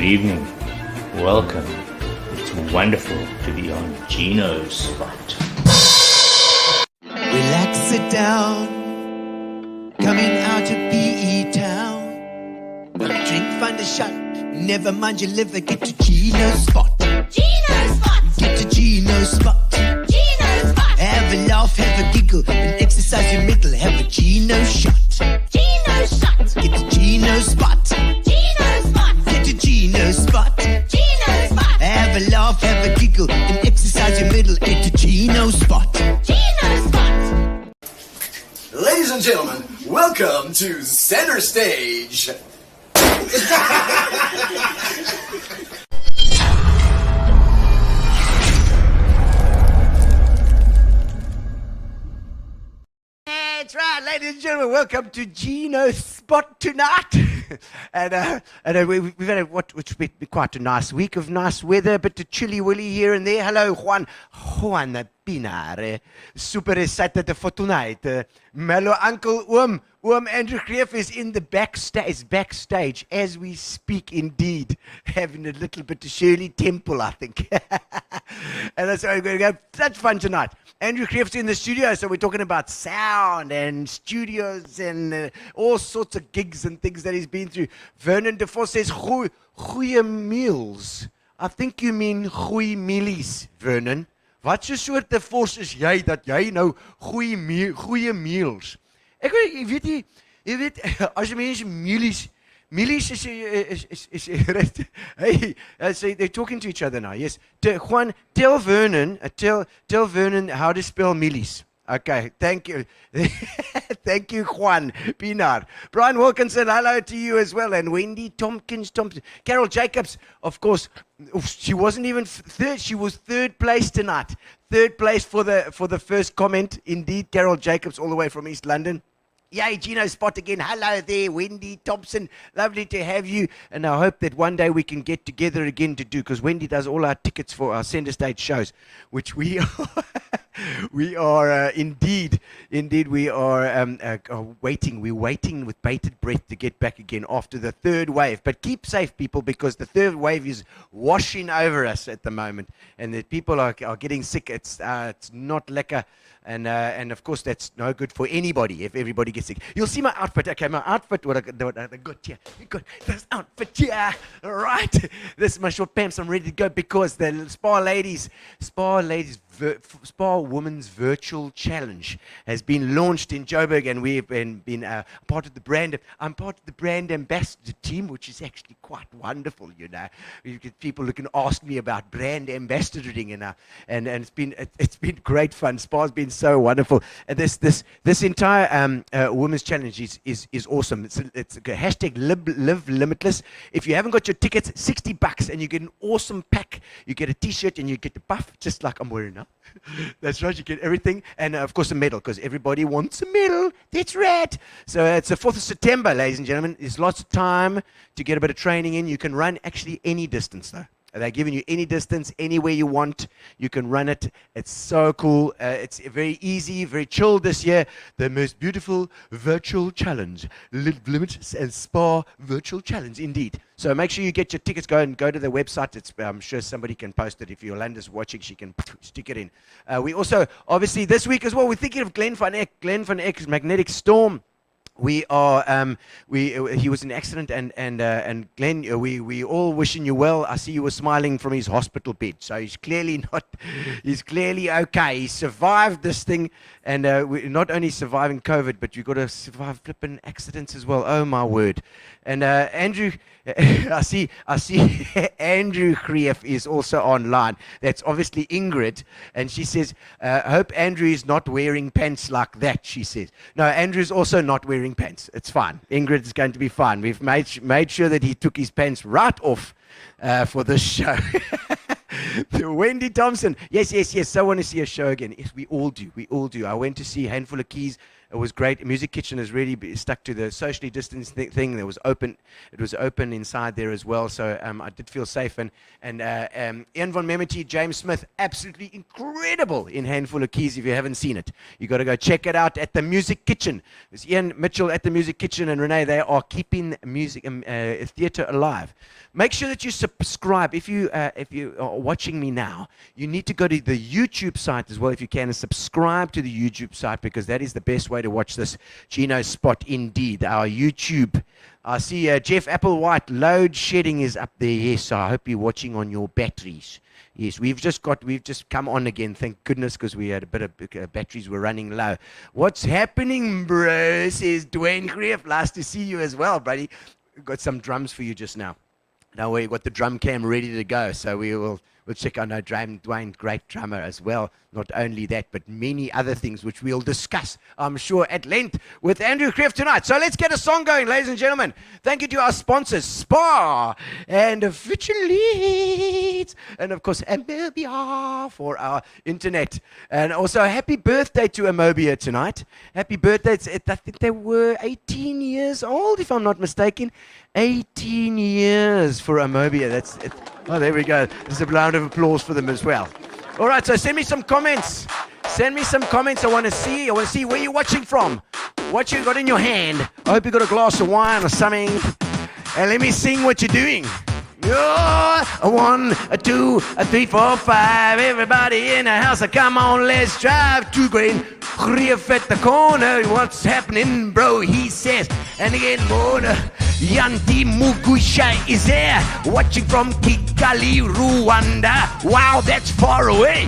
evening. Welcome. It's wonderful to be on Gino's spot. Relax, sit down. Coming out of PE town. Drink, find a shot. Never mind your liver. Get to Gino's spot. Gino's spot. Get to Gino's spot. Gino's spot. Have a laugh, have a giggle, and exercise your middle. Have a Gino shot. Gino's shot. Get to Gino's spot. Gino's spot. Get to Gino's spot. Gino's spot. Have a laugh, have a giggle, and exercise your middle. Get to Gino's spot. Gino's spot. Ladies and gentlemen, welcome to Center Stage. That's right, ladies and gentlemen. Welcome to Gino's spot tonight. and we've had which been quite a nice week of nice weather, but a chilly willy here and there. Hello, Juan Pinar. Super excited for tonight. Mellow Uncle Andrew Greeff is in the backstage as we speak, indeed, having a little bit of Shirley Temple, I think. And that's why we're going to have such fun tonight. Andrew Greeff's in the studio, so we're talking about sound and studios and all sorts of gigs and things that he's been through. Vernon DeVos says, goeie meals. I think you mean goeie mealies, Vernon. Wat so soort DeVos is jy dat jy nou goeie meals? Ek weet jy weet as jy mense mealies is hey, so they're talking to each other now. Yes, Juan, tell Vernon how to spell mealies. Okay, thank you. Thank you, Juan Pinar. Brian Wilkinson, hello to you as well. And Wendy Thompson. Carol Jacobs, of course, she wasn't even third. She was third place tonight. Third place for the first comment. Indeed, Carol Jacobs, all the way from East London. Yay, Gino Spot again. Hello there, Wendy Thompson. Lovely to have you. And I hope that one day we can get together again to do, because Wendy does all our tickets for our center stage shows, which we are indeed we are waiting. We're waiting with bated breath to get back again after the third wave. But keep safe, people, because the third wave is washing over us at the moment, and the people are getting sick. It's not lekker. And of course, that's no good for anybody if everybody gets sick. You'll see my outfit. Okay, my outfit, what I got here. You got this outfit here. All right. This is my short pants. I'm ready to go because the Spa Women's Virtual Challenge has been launched in Joburg, and we've been part of the brand. I'm part of the brand ambassador team, which is actually quite wonderful, you know. You get people who can ask me about brand ambassadoring, and it's been great fun. Spa's been so wonderful. And this entire Women's Challenge is awesome. It's a hashtag live limitless. If you haven't got your tickets, $60, and you get an awesome pack. You get a T-shirt and you get the buff, just like I'm wearing now. That's right, you get everything, and of course a medal, because everybody wants a medal. That's right. So it's the 4th of September, ladies and gentlemen. There's lots of time to get a bit of training in. You can run actually any distance, though. They're giving you any distance, anywhere you want. You can run it. It's so cool. It's very easy, very chill this year. The most beautiful virtual challenge. Limit and Spa Virtual Challenge, indeed. So make sure you get your tickets. Go to the website. I'm sure somebody can post it. If Yolanda's watching, she can stick it in. We also, obviously, this week as well, we're thinking of Glenn van Eck's Magnetic Storm. We are he was in an accident, and Glenn, we all wishing you well. I see you were smiling from his hospital bed, so he's clearly okay. He survived this thing, and we're not only surviving COVID, but you've got to survive flipping accidents as well. Oh my word. And Andrew, I see Andrew Greeff is also online. That's obviously Ingrid, and she says, hope Andrew is not wearing pants like that, she says. No, Andrew's also not wearing pants. It's fine. Ingrid is going to be fine. We've made sure that he took his pants right off for this show. Wendy Thompson. Yes. So I want to see a show again. Yes, we all do. I went to see Handful of Keys It was great. Music Kitchen has really stuck to the socially distanced thing. It was open inside there as well. So I did feel safe. And Ian Von Memety, James Smith, absolutely incredible in Handful of Keys. If you haven't seen it, you got to go check it out at the Music Kitchen. There's Ian Mitchell at the Music Kitchen and Renee. They are keeping music theatre alive. Make sure that you subscribe. If you are watching me now, you need to go to the YouTube site as well, if you can, and subscribe to the YouTube site, because that is the best way to watch this Gino spot indeed. Our YouTube. I see Jeff Applewhite, load shedding is up there. Yes, I hope you're watching on your batteries. Yes, we've just come on again, thank goodness, because we had a bit of batteries were running low. What's happening, bro? Says Dwayne Greeff. Nice to see you as well, buddy. We've got some drums for you just now. Now we've got the drum cam ready to go, so we'll check out. Dwayne, great drummer as well. Not only that, but many other things which we'll discuss, I'm sure, at length with Andrew Greeff tonight. So let's get a song going, ladies and gentlemen. Thank you to our sponsors, Spa and Fitchin Leeds, and of course Amobia for our internet. And also happy birthday to Amobia tonight. Happy birthday. I think they were 18 years old, if I'm not mistaken. 18 years for Amobia. That's it. Oh, there we go. There's a round of applause for them as well. All right, so send me some comments. Send me some comments. I want to see where you're watching from. What you got in your hand. I hope you got a glass of wine or something. And let me sing what you're doing. Oh, a 1, a 2, a 3, 4, 5. Everybody in the house, come on, let's drive to Green Greeff at the corner. What's happening, bro? He says. And again, more. Yanti Mugusha is there, watching from Kigali, Rwanda. Wow, that's far away.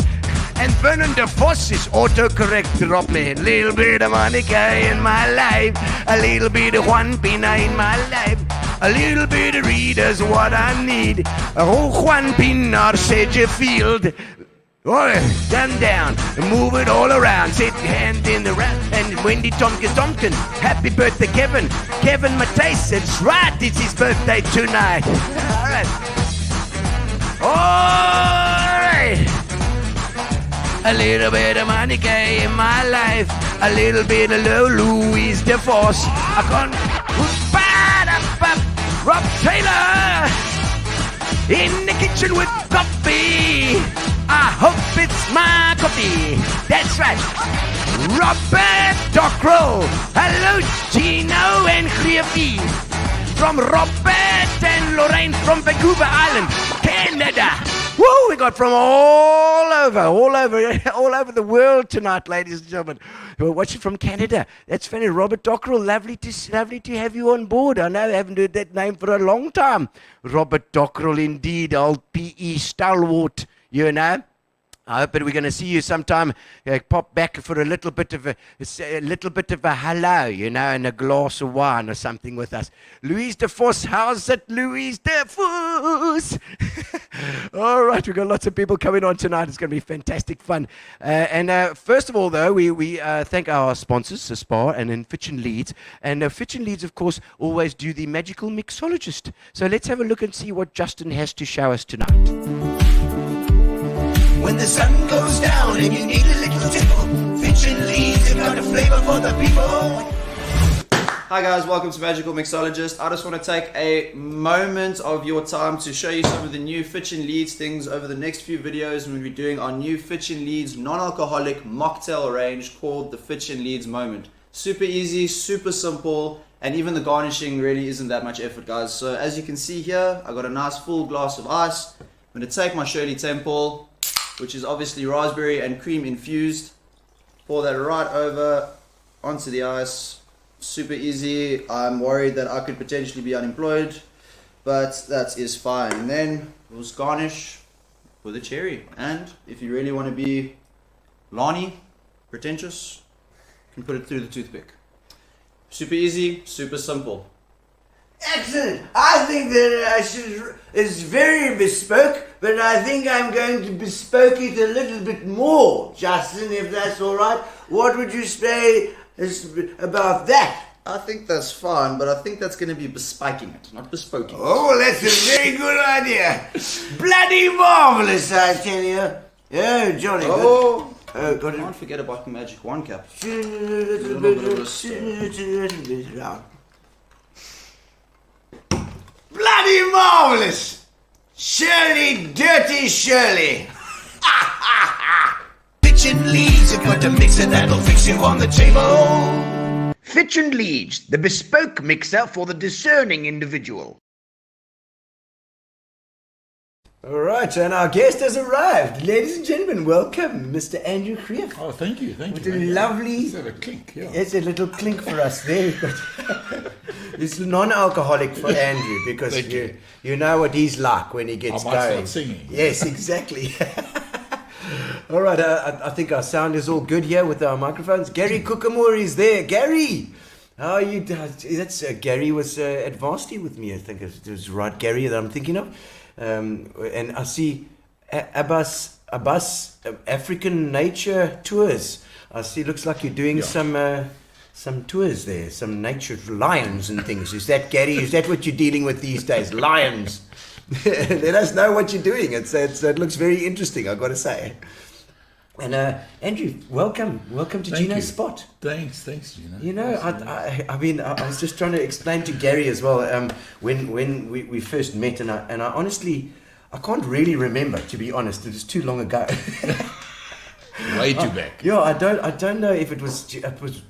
And Vernon DeVos is autocorrect drop me. Little bit of Monica in my life, a little bit of Juan Pina in my life, a little bit of Rita's what I need. Oh, Juan Pina, Sedgefield. Oh, down, move it all around. Sit your hand in the rap. And Wendy Tompkins, happy birthday, Kevin Matthys. It's right, it's his birthday tonight. All right. A little bit of Monica in my life, a little bit of Louise DeVos. I can't. Rob Taylor in the kitchen with coffee. I hope it's my coffee. That's right. Robert Dockrell. Hello, Gino and Greeff. From Robert and Lorraine from Vancouver Island, Canada. Woo, we got from all over the world tonight, ladies and gentlemen. We're watching from Canada. That's funny. Robert Dockrell, lovely to have you on board. I know I haven't heard that name for a long time. Robert Dockrell, indeed, old PE stalwart, you know. I hope that we're going to see you sometime. Pop back for a little bit of a hello, you know, and a glass of wine or something with us. Louise DeVos, how's it, Louise DeVos? All right, we've got lots of people coming on tonight. It's going to be fantastic fun. And first of all, though, we thank our sponsors, Spa and then Fitchin Leeds. And Fitchin Leeds, of course, always do the magical mixologist. So let's have a look and see what Justin has to show us tonight. When the sun goes down and you need a little tickle, Fitchin Leeds have got a flavor for the people. Hi guys, welcome to Magical Mixologist. I just want to take a moment of your time to show you some of the new Fitchin Leeds things over the next few videos. We'll be doing our new Fitchin Leeds non-alcoholic mocktail range called the Fitchin Leeds Moment. Super easy, super simple, and even the garnishing really isn't that much effort, guys. So as you can see here, I got a nice full glass of ice. I'm going to take my Shirley Temple, which is obviously raspberry and cream infused. Pour that right over onto the ice. Super easy. I'm worried that I could potentially be unemployed, but that is fine. And then we'll just garnish with a cherry. And if you really want to be Lani, pretentious, you can put it through the toothpick. Super easy, super simple. Excellent. I think that it's very bespoke, but I think I'm going to bespoke it a little bit more, Justin, if that's all right. What would you say about that? I think that's fine, but I think that's going to be bespiking it, not bespoking it. Oh, well, that's a very good idea. Bloody marvelous, I tell you. Yeah, jolly good. got it. Can't forget about the magic wand cap. Turn a little bit around. Bloody marvelous! Shirley, dirty Shirley. Fitchin' Leeds, you've got a mixer that'll fix you on the table. Fitchin' Leeds, the bespoke mixer for the discerning individual. All right, and our guest has arrived. Ladies and gentlemen, welcome, Mr. Andrew Greeff. Oh, thank you. With a lovely... Let's have a clink, yeah. It's a little clink for us there. We've got it's non-alcoholic for Andrew because Thank you. you know what he's like when he gets I might going. start singing. Yes, exactly. All right, I think our sound is all good here with our microphones. Gary Kukamura is there. Gary, how are you? That's Gary was at varsity with me. I think it was right, Gary, that I'm thinking of. And I see Abbas African Nature Tours. I see. Looks like you're doing some tours there, some nature lions and things. Is that, Gary? Is that what you're dealing with these days? Lions. Let us know what you're doing. It looks very interesting, I've got to say. And Andrew, welcome to Thank Gino's you. spot. Thanks, Gino. You know, I mean, I was just trying to explain to Gary as well. When we first met, and I honestly, I can't really remember, to be honest. It was too long ago. Way too back. Yeah, I don't know if it was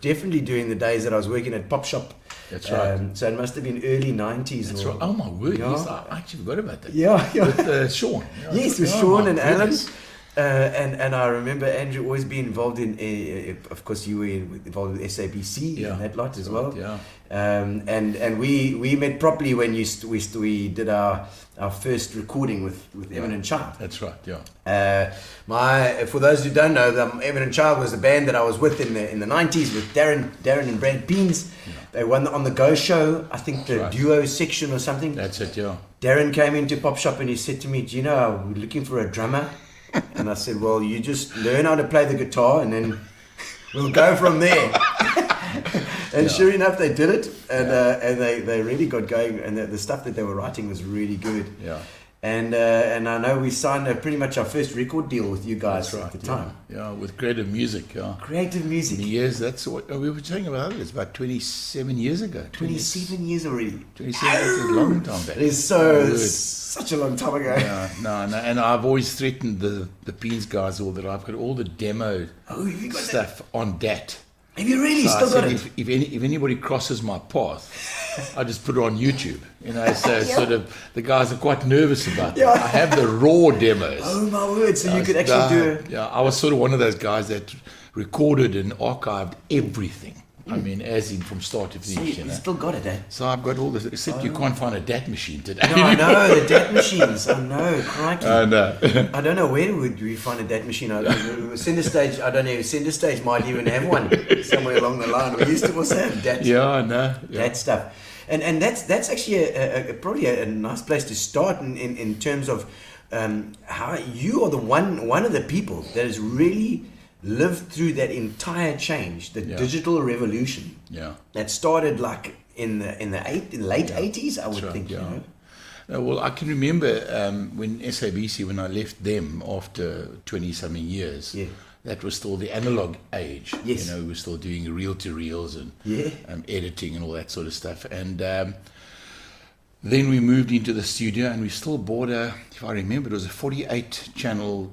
definitely during the days that I was working at Pop Shop. That's right. So it must have been early 90s. That's or, right. Oh my word! Yeah. Yes, I actually forgot about that. Yeah. With Sean. Yeah, Yes, with oh, Sean my and Alan. goodness. And I remember Andrew always being involved in, of course, you were involved with SABC and that lot as well. Yeah. And we met properly when we did our first recording with Eminent Child. That's right. Yeah. For those who don't know, the Eminent Child was the band that I was with in the 90s with Darren and Brad Peens. Yeah. They won on the Go Show, I think the right. duo section or something. That's it. Yeah. Darren came into Pop Shop and he said to me, Gino, we're looking for a drummer. And I said, well, you just learn how to play the guitar and then we'll go from there. And sure enough, they did it. And they really got going. And the stuff that they were writing was really good. Yeah. And I know we signed pretty much our first record deal with you guys at the time. Yeah, with Creative Music. Yeah. Creative Music. Years. That's what we were saying about it. It's about 27 years ago. 27 years already. 27 years is a long time back. It is such a long time ago. Yeah, no, and I've always threatened the Peens guys all that I've got all the demo you got stuff on DAT. Have you really So still I got said, it? if anybody crosses my path, I just put it on YouTube. You know, so sort of the guys are quite nervous about that. I have the raw demos. Oh my word! So you could actually do it. Yeah, I was sort of one of those guys that recorded and archived everything. I mean, as in from start to finish. See, You you know? still got it, eh? So I've got all this, except you can't find a DAT machine today. No, I know the DAT machines. I know, crikey. I know. I don't know where would we find a DAT machine. Center Stage. I don't know. Center Stage might even have one somewhere along the line. We used to also have DAT. Yeah, I know. Yeah. That stuff, and that's actually probably a nice place to start in terms of how you are the one of the people that has really lived through that entire change, the digital revolution. Yeah. That started like in the late 80s, I would think. Yeah. You know? Well, I can remember when SABC, when I left them after 20-something years, that was still the analog age. Yes. You know, we were still doing reel-to-reels and editing and all that sort of stuff. And then we moved into the studio and we still bought if I remember, it was a 48-channel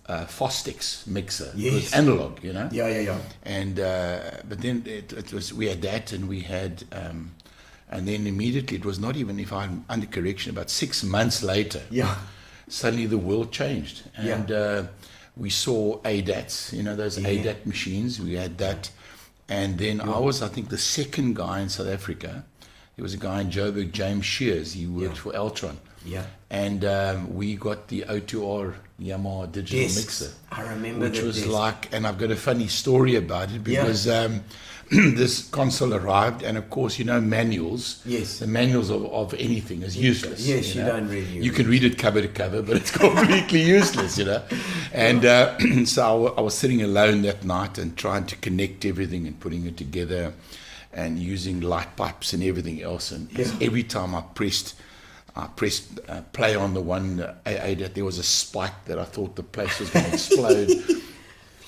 Fostix mixer. Yes. It was analog, you know? Yeah. And but then it was, we had that, and we had and then immediately, it was not even, if I'm under correction, about 6 months later, suddenly the world changed, and we saw ADATs, you know, those ADAT machines. We had that, and then I was, I think, the second guy in South Africa. There was a guy in Joburg, James Shears. He worked for Eltron. Yeah. And we got the O2R Yamaha digital mixer. I remember which that was disc. like, and I've got a funny story about it because this console arrived, and of course, you know, manuals. Yes. The manuals of anything is useless. Yes, you know? don't really. You can read it cover to cover, but it's completely useless, you know. And so I was sitting alone that night and trying to connect everything and putting it together, and using light pipes and everything else. And every time I pressed play on the one ADAT, there was a spike that I thought the place was going to explode.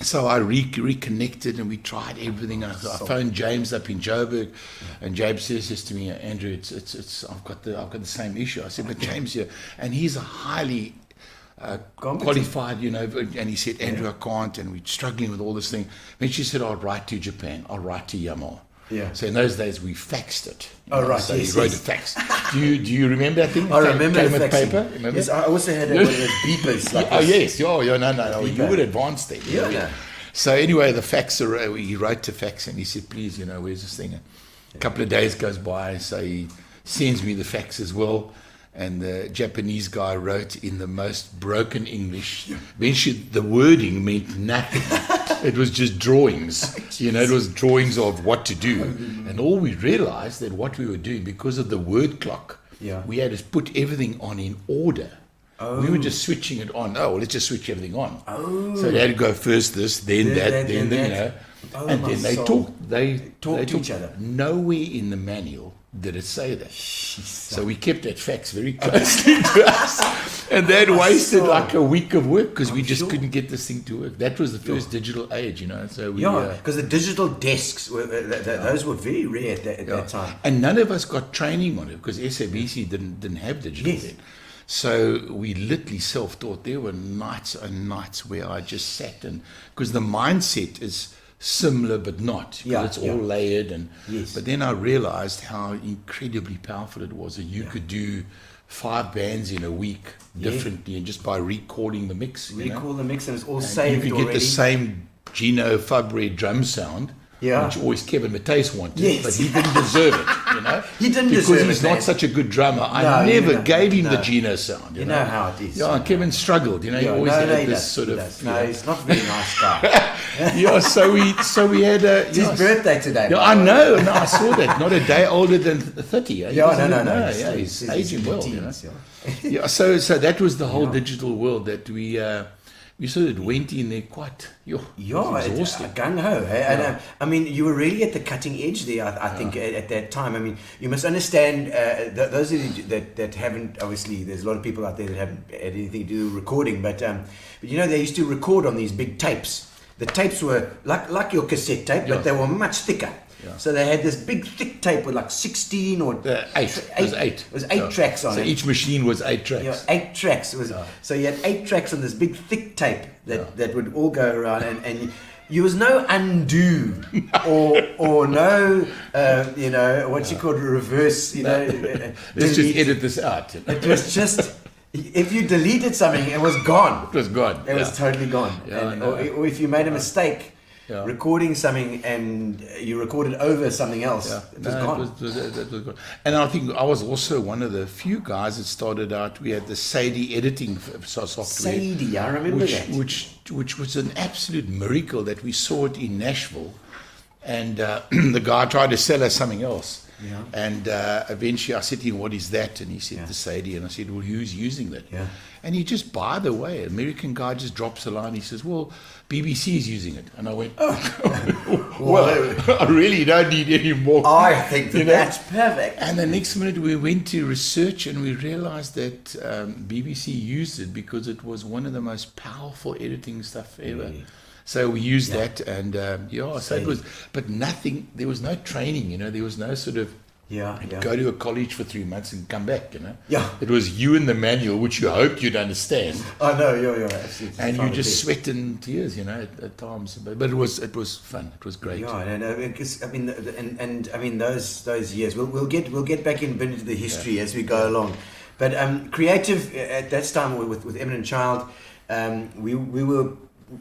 So I reconnected, and we tried everything. I phoned James up in Joburg, and James says to me, Andrew, it's I've got the same issue. I said, but James here, and he's a highly qualified, and he said, Andrew, I can't, and we're struggling with all this thing. Then she said, I'll write to Japan, I'll write to Yamaha. Yeah. So in those days we faxed it. Right. So yes, he wrote yes. a fax. Do you remember that thing? I remember Came the with faxing. paper. Remember? Yes, I also had one of those beepers. Like Oh this. yes, no, you Beeper. were advanced then. Yeah. So anyway, the fax, he wrote to fax, and he said, please, where's this thing? A couple of days goes by, so he sends me the fax as well. And the Japanese guy wrote in the most broken English. Eventually, the wording meant nothing. It was just drawings. It was drawings of what to do. And all we realized that what we were doing, because of the word clock, we had to put everything on in order. We were just switching it on. Oh, well, let's just switch everything on. So they had to go first this, then that, then that. And then they talked. They talked to each other. Nowhere in the manual did it say that. So we kept that fax very closely to us. And that wasted like a week of work because we just couldn't get this thing to work. That was the first digital age, So we, because the digital desks, those were very rare at that time. And none of us got training on it because SABC didn't have digital then. So we literally self-taught. There were nights and nights where I just sat, and because the mindset is similar but not, because it's all layered. And but then I realized how incredibly powerful it was that you could do 5 bands in a week differently, and just by recording the mix. Recall the mix, and it's all saved you could already. get the same Gino Fabre drum sound. Which always Kevin Matthys wanted, but he didn't deserve it, He didn't because deserve it. he's not such a good drummer. I never gave him the Gino sound. You know how it is. Yeah, and Kevin struggled. He always had this sort of. No, he's not a very nice guy. So we had a. It's his birthday today. Yeah, I know. No, I saw that. Not a day older than 30. No. He's aging well. So that was the whole digital world that we sort of went in there quite exhausted. Gung ho. And I mean, you were really at the cutting edge there. I think at that time. I mean, you must understand. Those of you that haven't, obviously, there's a lot of people out there that haven't had anything to do with recording. But they used to record on these big tapes. The tapes were like your cassette tape, but they were much thicker. So they had this big thick tape with like 16 or 8. It was 8. It was 8 tracks on it. So each machine was 8 tracks. 8 tracks. So you had 8 tracks on this big thick tape that would all go around, and there was no undo or no what you call reverse. Let's just edit this out. It was just. If you deleted something, it was gone. It was gone. It was totally gone. Or if you made a mistake recording something and you recorded over something else, it was gone. It was gone. And I think I was also one of the few guys that started out. We had the Sadie editing software. Sadie, I remember that. Which was an absolute miracle that we saw it in Nashville. And the guy tried to sell us something else. Yeah. And eventually I said to him, what is that? And he said, the Sadie. And I said, well, who's using that? Yeah. And he just, by the way, an American guy just drops a line. He says, well, BBC is using it. And I went, well, I really don't need any more. I think that's perfect. And the next minute we went to research and we realized that BBC used it because it was one of the most powerful editing stuff ever. Really? So we used that, and so it was, but nothing. There was no training, There was no sort of go to a college for 3 months and come back, Yeah. It was you in the manual, which you hoped you'd understand. Oh no, absolutely. And you just sweat in tears, at times. But it was fun. It was great. Yeah, because I mean, those years. We'll get back into the history as we go along. But creative at that time with Eminent Child, we were.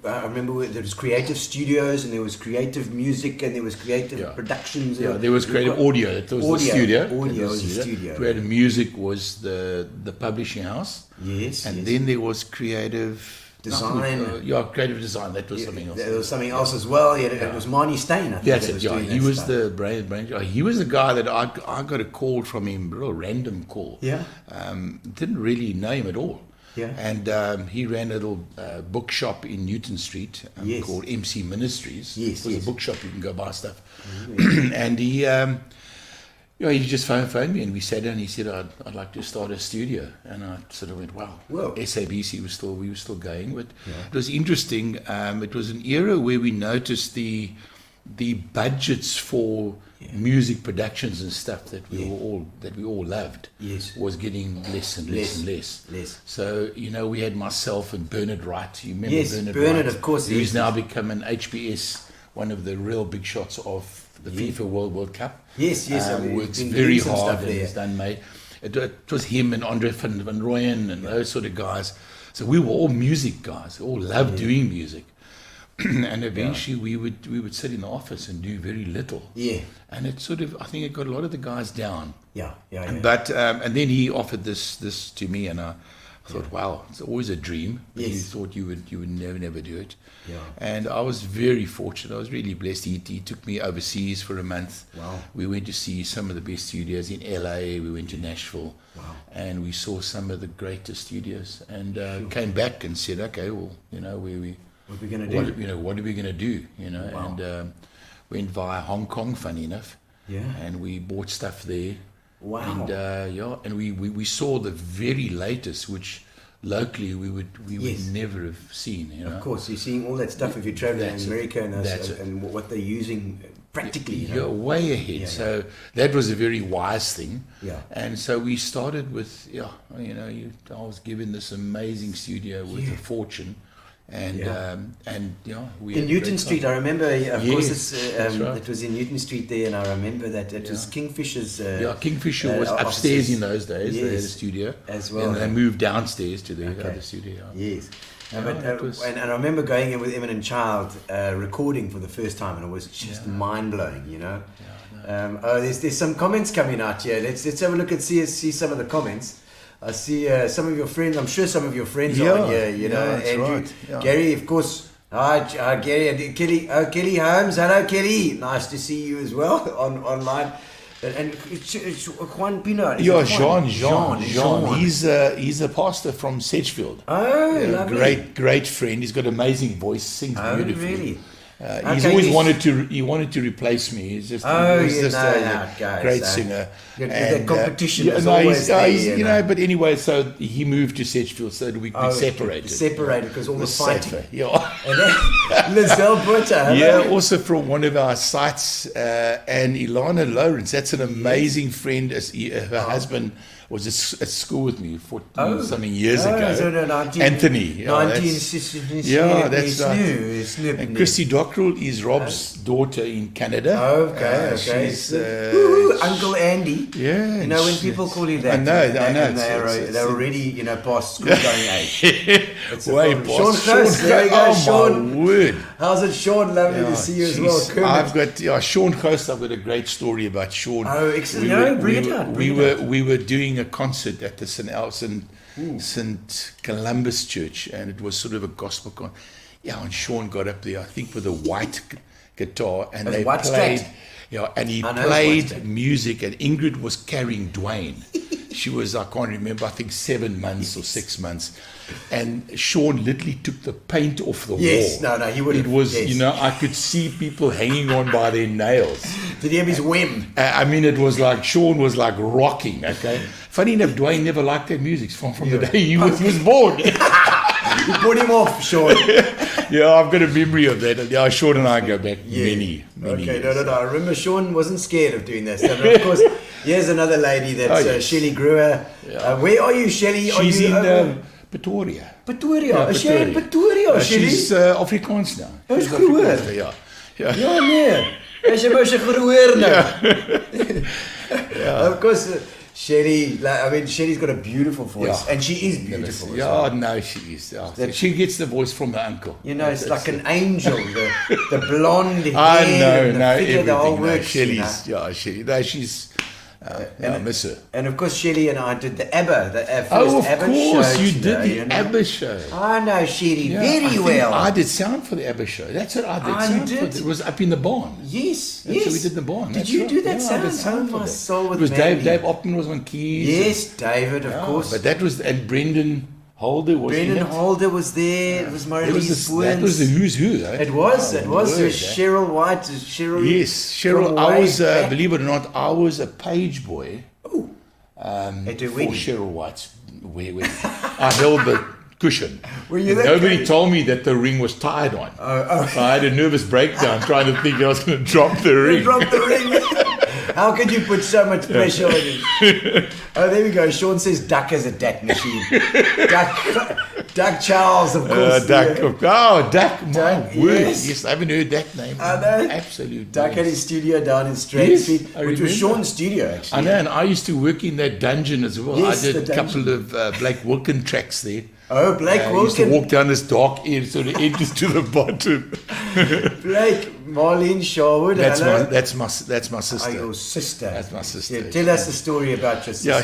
I remember there was creative studios and there was creative music and there was creative productions. Yeah, there was creative audio. That was the studio. Audio was the studio. Creative music was the publishing house. Yes. And then there was creative design. Creative design. That was something else. There was something else as well. It was Marnie Stain, I think. That's it. He was the brain. He was the guy that I got a call from him, a real random call. Yeah. Didn't really know him at all. Yeah. And he ran a little bookshop in Newton Street called MC Ministries. Yes, it was a bookshop, you can go buy stuff. And Yeah, he just phoned me, and we sat down. And he said, "I'd like to start a studio," and I sort of went, "Wow." Whoa. SABC we were still going, but it was interesting. It was an era where we noticed the budgets for music productions and stuff that we all loved was getting less and less. So we had myself and Bernard Wright. You remember Bernard Wright? Of course. Who's now become an HBS, one of the real big shots of the FIFA World Cup. Yes. Works very hard and has done mate. It was him and Andre van Rooyen and those sort of guys. So we were all music guys. We all loved doing music. And eventually we would sit in the office and do very little. Yeah. And it I think it got a lot of the guys down. Yeah. But and then he offered this to me, and I thought, wow, it's always a dream. But you thought you would never do it. Yeah. And I was very fortunate. I was really blessed. He took me overseas for a month. Wow. We went to see some of the best studios in LA. We went to Nashville. Wow. And we saw some of the greatest studios. And came back and said, okay, well, what are we going to do? What are we going to do? Wow. And went via Hong Kong, funny enough. Yeah. And we bought stuff there. Wow. And and we saw the very latest, which locally we would never have seen. Of course, you're seeing all that stuff if you're traveling in America and what they're using practically. You're way ahead. Yeah, so that was a very wise thing. Yeah. And so we started with I was given this amazing studio with a fortune. And we in Newton Street, I remember. Of course, right. It was in Newton Street there, and I remember that it was Kingfisher's. Kingfisher was upstairs in those days. They had a studio as well, and they moved downstairs to the other studio. Yes, and I remember going in with Eminent Child, recording for the first time, and it was just mind blowing. There's some comments coming out here. Let's have a look and see some of the comments. I see some of your friends. I'm sure some of your friends are here. Andrew, right. Gary, of course. Hi, Gary and Kelly. Kelly Holmes. Hello, Kelly. Nice to see you as well online. And it's Juan Pino. Jean. He's a pastor from Sedgefield. Oh, lovely. Great friend. He's got an amazing voice. Sings beautifully. Really? He's always wanted to replace me. He's just a great singer. The competition is always there, But anyway, so he moved to Sedgefield so that we could be separated. Separated because all the fighting. Safer, yeah. And Lizelle Butter. Yeah, also from one of our sites, and Ilana Lawrence. That's an amazing friend. Her husband was at school with me 14-something years ago. So Anthony. That's right. And Christy Dockrell is Rob's daughter in Canada. Okay. She's Uncle Andy. Yeah. When people call you that, I know. They're already past school going age. Way past. Sean Ghost. There we go. Sean. My word. How's it, Sean? Lovely to see you as well. Kermit. I've got Sean Ghost. I've got a great story about Sean. Oh, excellent. Bring it out. We were doing a concert at the St. Columbus Church, and it was sort of a gospel concert. Yeah, and Sean got up there, I think, with a white guitar, and they played. And he played music, and Ingrid was carrying Dwayne. She was, I can't remember, I think 7 months or 6 months. And Sean literally took the paint off the wall. He would have. It was, I could see people hanging on by their nails. Did he have his whim? It was like, Sean was like rocking, okay? Funny enough, Dwayne never liked that music from the day he was born. You put him off, Sean. I've got a memory of that. Yeah, Sean and I go back many years. No. I remember Sean wasn't scared of doing that stuff. And of course, here's another lady that's Shelley Brewer. Where are you, Shelley? She's in Pretoria. Is she in Pretoria, Shelley? She's Afrikaans now. She's Afrikaans. Ja, nee. Is jy mos gehoor nou? Of course, Shelley, Shelley's got a beautiful voice, and she is beautiful. No, she is. She gets the voice from her uncle. It's like an angel, the blonde hair, the figure, the whole works. Shelley's, she's. I miss her. And of course, Shelley and I did the ABBA, first ABBA show. Of course, you did the ABBA show. I know Shelley very well. I did sound for the ABBA show. That's what I did. It was up in the barn. Yes. So we did the barn. Did you do that sound? I did sound for my that. soul with it was Mandy. Dave Opman was on keys. Yes, David, of course. But that was, and Brendan Holder was in Brennan it. Holder was there. It was That was Marlies that was the Booyens. who's who, eh? It was. Oh, It was. word, There was Cheryl White. Cheryl. Yes, Cheryl. from I way was, back. believe it or not, I was a page boy At her for wedding. Cheryl White's wedding. I held the cushion. Were you And that nobody guy? told me that the ring was tied on. So I had a nervous breakdown trying to think I was going to drop the ring. Drop the ring. How could you put so much pressure on it? Oh, there we go. Sean says Duck has a dat machine. Duck Charles, of course. Duck. Oh, Duck. My Duck, word. yes. Yes, I haven't heard that name. I know. Absolute. Duck yes. had his studio down in Strand Yes, Street, I which was remember. Sean's studio, actually. I know, and I used to work in that dungeon as well. Yes, I did the a couple of Blake Wilkin tracks there. Oh, Blake I used to Wilkin. walk down this dark end, so the end is to the bottom. Blake, Marlene Sherwood. That's hello. that's my sister. Oh, your sister. That's my sister. Yeah, tell us the story about your sister. Yeah,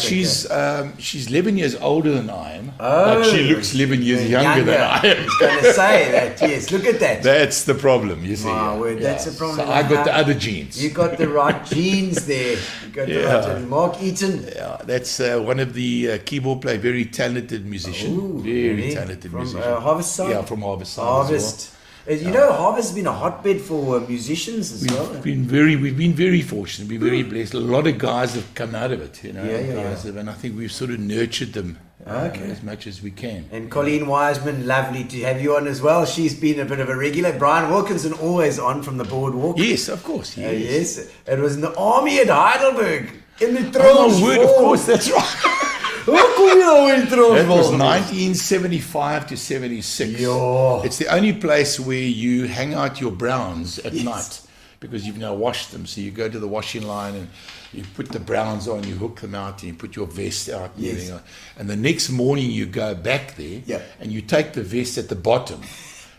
she's 11 years older than I am, Oh, but she looks 11 years younger than I I am. was going to say that, yes. Look at that. That's the problem, you see. My yeah. word, that's the problem. So I got the other genes. You got the right genes there. You got the Yeah. right genes. Mark Eaton. Yeah, that's one of the keyboard player, very talented musician, Ooh, very really? talented From musician. Harvest Side? Yeah, from Harvest Side. Harvest. You know, Harvest has been a hotbed for musicians as well. We've been very fortunate, been very blessed. A lot of guys have come out of it, you know. Guys have, and I think we've sort of nurtured them as much as we can. And Colleen Wiseman, lovely to have you on as well. She's been a bit of a regular. Brian Wilkinson, always on from the boardwalk. Yes, of course. Yes. Yes. It was in the army at Heidelberg. In the Oh, Trans. my word, of course, that's right. Hoe kom jy nou in That was Transvaal? 1975 to 76. Ja. It's the only place where you hang out your browns at night because you've now washed them. So you go to the washing line and you put the browns on, you hook them out, and you put your vest out. And, everything on. And the next morning you go back there and you take the vest at the bottom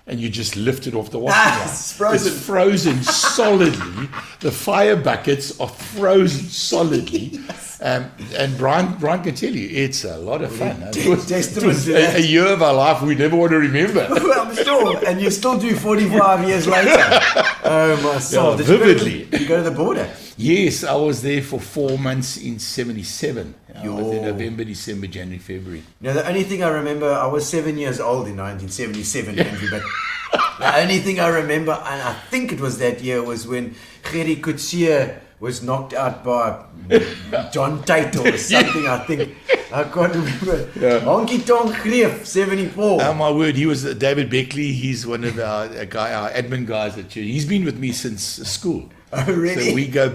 and you just lift it off the washing line. It's frozen. It's frozen solidly. The fire buckets are frozen solidly. And Brian can tell you, it's a lot of fun. It was Testament to that. a year of our life we never want to remember. Well, I'm sure. And you still do 45 years later. Oh, my soul. Yeah, Did you go to the- vividly. You go to the border? Yes, I was there for 4 months in 77. I was there November, December, January, February. No, the only thing I remember, I was 7 years old in 1977, Andrew, but the only thing I remember, and I think it was that year, was when Gerrie Coetzee was knocked out by John Tate or something, I think. I can't remember. Honky Tonk Greeff, 74. Oh, my word, he was David Beckley. He's one of our admin guys at church. He's been with me since school. Oh, really? So we go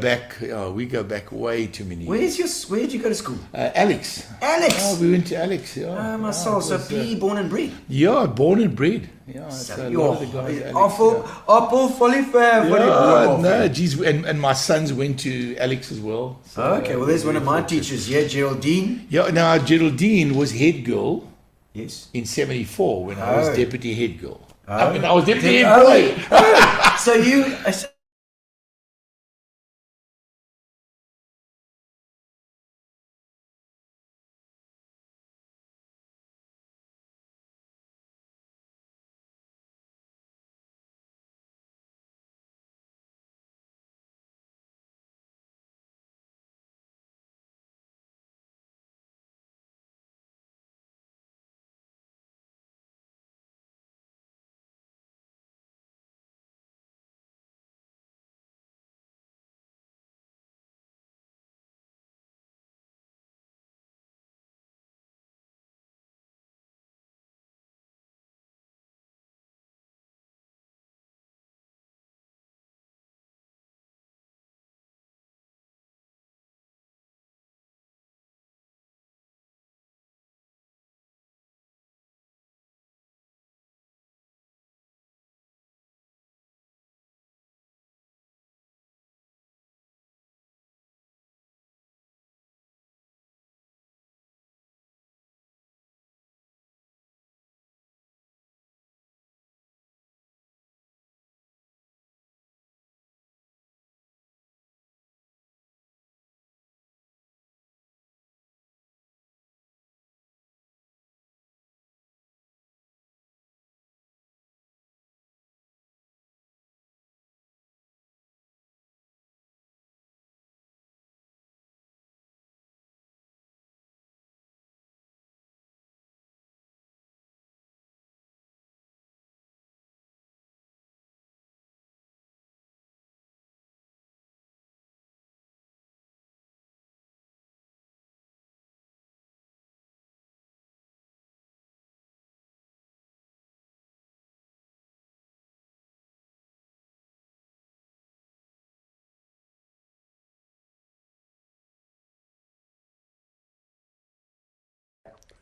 back way too many years. Where did you go to school? Alex. Alex! Oh, we went to Alex. Yeah. Oh, my Yeah, soul. it So was, PE, born and bred. Yeah, born and bred. Yeah, so a lot of the guys. Alex, Apple, fully fair, yeah. No, geez, and my sons went to Alex as well. So, Okay, well, there's one of my teachers here, Geraldine. Yeah, now Geraldine was head girl Yes. in 74 when I was Oh. deputy head girl. I mean, I was deputy head Oh, boy. so you...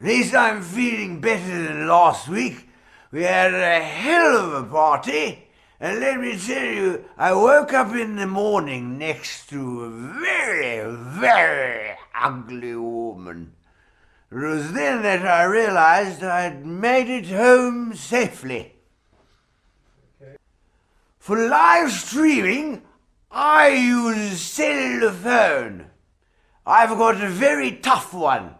At least I'm feeling better than last week. We had a hell of a party. And let me tell you, I woke up in the morning next to a very, very ugly woman. It was then that I realized I'd made it home safely. For live streaming, I use cellular phone. I've got a very tough one.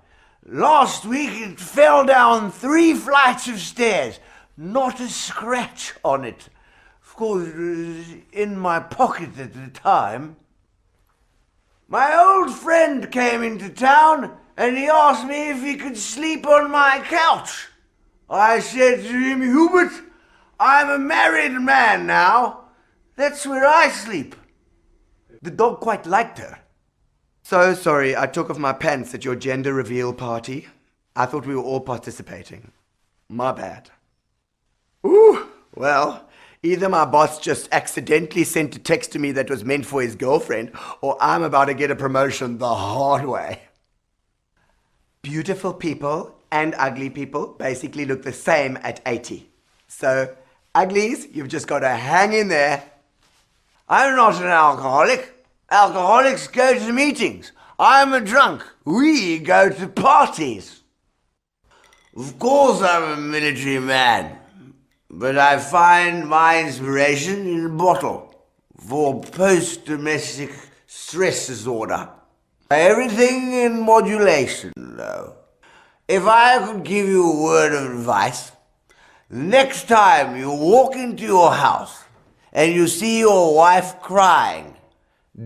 Last week it fell down 3 flights of stairs. Not a scratch on it. Of course, it was in my pocket at the time. My old friend came into town and he asked me if he could sleep on my couch. I said to him, Hubert, I'm a married man now. That's where I sleep. The dog quite liked her. So sorry, I took off my pants at your gender reveal party. I thought we were all participating. My bad. Ooh, well, either my boss just accidentally sent a text to me that was meant for his girlfriend, or I'm about to get a promotion the hard way. Beautiful people and ugly people basically look the same at 80. So, uglies, you've just got to hang in there. I'm not an alcoholic. Alcoholics go to meetings. I'm a drunk. We go to parties. Of course I'm a military man, but I find my inspiration in a bottle for post-domestic stress disorder. Everything in modulation, though. If I could give you a word of advice, the next time you walk into your house and you see your wife crying,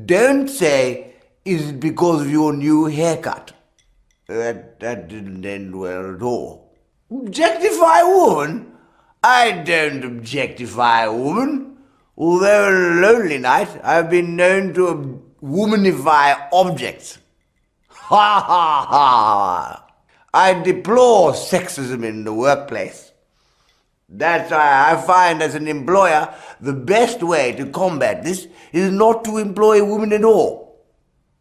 don't say, is it because of your new haircut? That didn't end well at all. Objectify a woman? I don't objectify a woman. Although on a lonely night, I've been known to womanify objects. Ha ha ha! I deplore sexism in the workplace. That's why I find as an employer, the best way to combat this is not to employ women at all.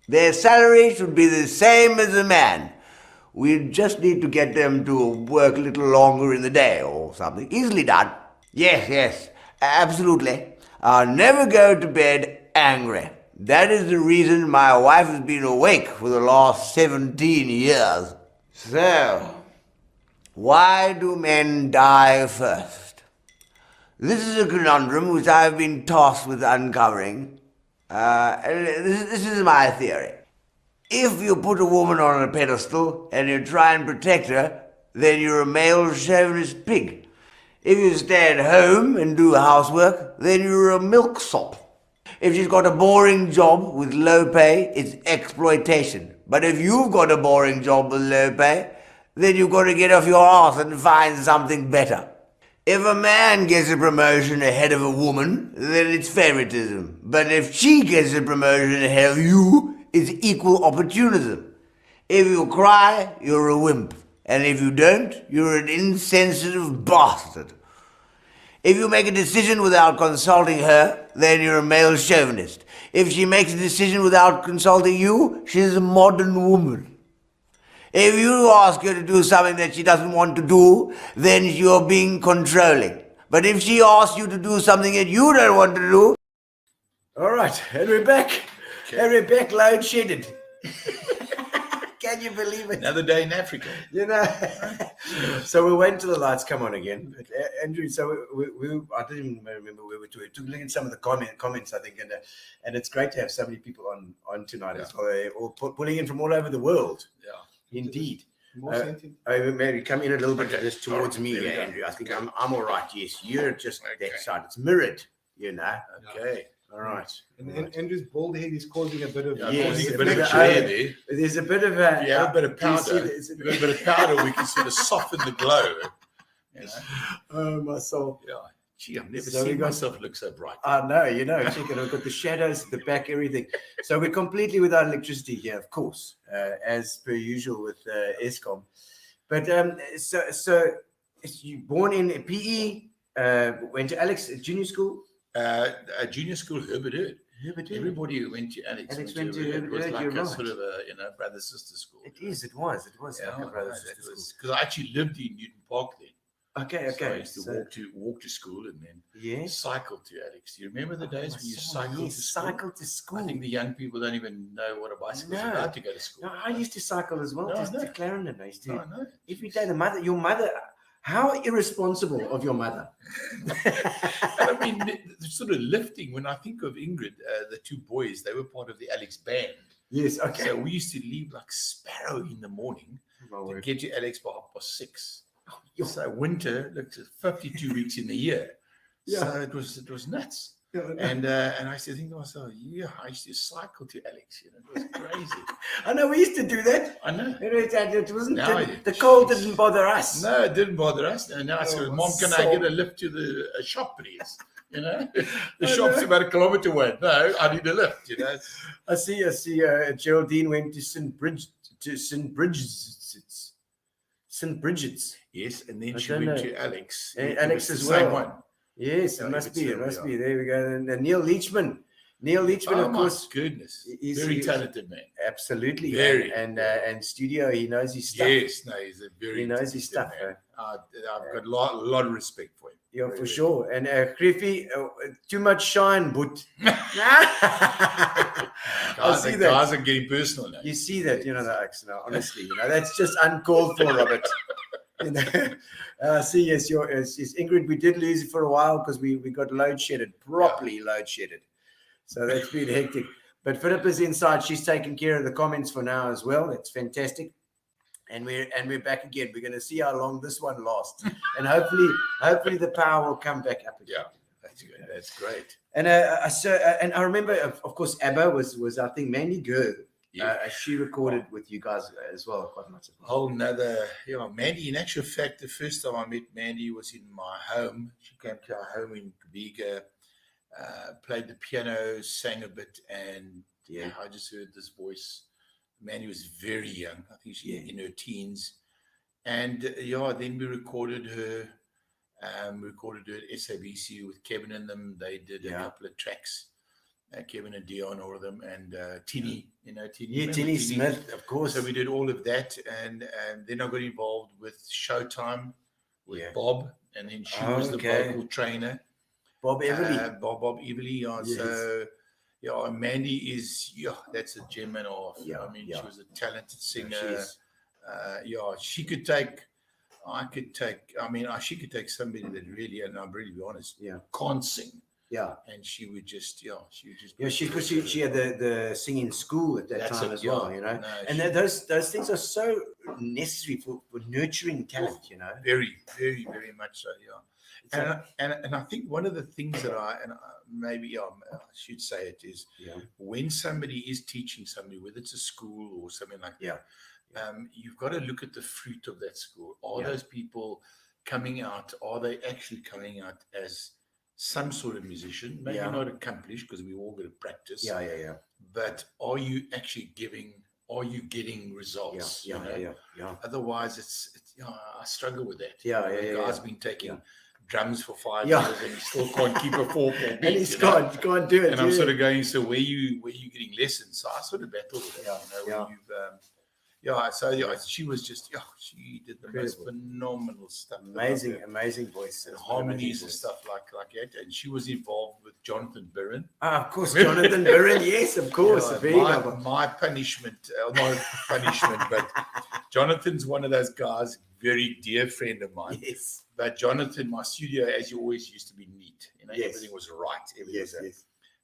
Their salary should be the same as a man. We just need to get them to work a little longer in the day or something. Easily done. Yes, absolutely. I'll never go to bed angry. That is the reason my wife has been awake for the last 17 years. So, why do men die first? This is a conundrum which I've been tasked with uncovering. This is my theory. If you put a woman on a pedestal and you try and protect her, then you're a male chauvinist pig. If you stay at home and do housework, then you're a milksop. If she's got a boring job with low pay, it's exploitation. But if you've got a boring job with low pay, then you've got to get off your arse and find something better. If a man gets a promotion ahead of a woman, then it's favoritism. But if she gets a promotion ahead of you, it's equal opportunism. If you cry, you're a wimp. And if you don't, you're an insensitive bastard. If you make a decision without consulting her, then you're a male chauvinist. If she makes a decision without consulting you, she's a modern woman. If you ask her to do something that she doesn't want to do, then you're being controlling. But if she asks you to do something that you don't want to do... All right, and we're back. Okay. And we're back load shedded. Can you believe it? Another day in Africa. You know, so we went to the lights come on again. But, Andrew, so we I didn't even remember where we took looking at some of the comments, I think, and it's great to have so many people on tonight as well. They're all pulling in from all over the world. Yeah, indeed. Maybe come in a little bit just towards me, Andrew. I think I'm all right. Yes, you're just that side. It's mirrored, you know. Okay. All right. And Andrew's bald head is causing a bit of there's a bit of there. There's a bit of a a bit of powder. A bit of powder. We can sort of soften the glow. You know? Oh my soul. Yeah. Gee, I've never seen myself look so bright. I know, you know. Check it. I've got the shadows at the back, everything. So we're completely without electricity here, of course, as per usual with Eskom. But so you born in PE, went to Alex junior school. Junior school, Herbert Herd. Herbert. Everybody who went to Alex, Alex went to it Herbert. was like You're a right. sort of a brother sister school. It was Yeah, like a brother's sister school. because I actually lived in Newton Park then. Okay. So I used to walk to school and then Yes. cycle to Alex. Do you remember the days when you cycled to school? Cycle to school. I think the young people don't even know what a bicycle is about to go to school. No, I used to cycle as well, No, just I know. to Clarendon. I used to No. every day. Your mother. How irresponsible of your mother. I mean, the sort of lifting, when I think of Ingrid, the two boys, they were part of the Alex band. Yes, okay. So we used to leave like sparrow in the morning to get to Alex by 6:30. So winter, looks at 52 weeks in the year. Yeah. So it was nuts. And I used to think to myself, I used to cycle to Alex. It was crazy. I know we used to do that. I know. It wasn't Now the cold didn't bother us. No, it didn't bother us. And now I said, Mom, can I get a lift to the shop, please? The shop's about a kilometre away. No, I need a lift. I see. Geraldine went to St. Bridget's. Yes, and then I she don't went know. to Alex. Alex It was as the same well. one. Yes, Yeah, it must it's be. a- It must yeah. be. There we go. And Neil Leachman. Oh, of my course, goodness. he's- Very he's- talented man. absolutely. Very. And studio, he knows his stuff. Yes, no, he's a very He knows his talented stuff. man. I've got a lot of respect for him. Yeah, Very, for very. sure. And Griffy, too much shine, but see that. Guys are getting personal now. you see that, honestly, that's just uncalled for, Robert. See, yes, Ingrid, we did lose it for a while because we got properly load shedded. So that's been hectic. But Philippa's inside. She's taking care of the comments for now as well. It's fantastic. And we're back again. We're going to see how long this one lasts. And hopefully the power will come back up again. Yeah, that's good. That's great. And and I remember, of course, ABBA was I think Mandy Gurr. Yeah. She recorded with you guys as well quite much. Whole nother, Mandy. In actual fact, the first time I met Mandy was in my home. She came to our home in Kabiga, played the piano, sang a bit, and I just heard this voice. Mandy was very young. I think she was in her teens, and then we recorded her. We recorded her at SABC with Kevin and them. They did a couple of tracks. Kevin and Dion, all of them, and Tinny, Tinny. Yeah, Tinny Smith, of course. So we did all of that, and then I got involved with Showtime with Bob, and then she was the vocal trainer. Bob Everly. Bob Everly. Yes. So Mandy is that's a gem and a half. Yeah, I mean, yeah. she was a talented singer. She She could take. She could take somebody that really, and I'm really be honest, can't sing. Yeah. And she would just, because she had the singing school at that time as well, No, and those things are so necessary for nurturing talent, Very, very, very much so, And I think one of the things that I should say it is when somebody is teaching somebody, whether it's a school or something like that, you've got to look at the fruit of that school. Are those people coming out? Are they actually coming out as some sort of musician? Maybe not accomplished because we all got to practice. But are you actually getting results? Otherwise, it's I struggle with that. The guy's been taking drums for 5 years and he still can't keep a 4/4 beat. And he can't do it. And I'm sort of going, so where you getting lessons? So I sort of battle with that. She was just she did the most phenomenal stuff. Amazing voice. And harmonies and stuff like that. And she was involved with Jonathan Birren. Of course, Jonathan Birren. Yes, of course. My punishment, not punishment, but Jonathan's one of those guys, very dear friend of mine. Yes. But Jonathan, my studio, as you always, used to be neat. Everything was right.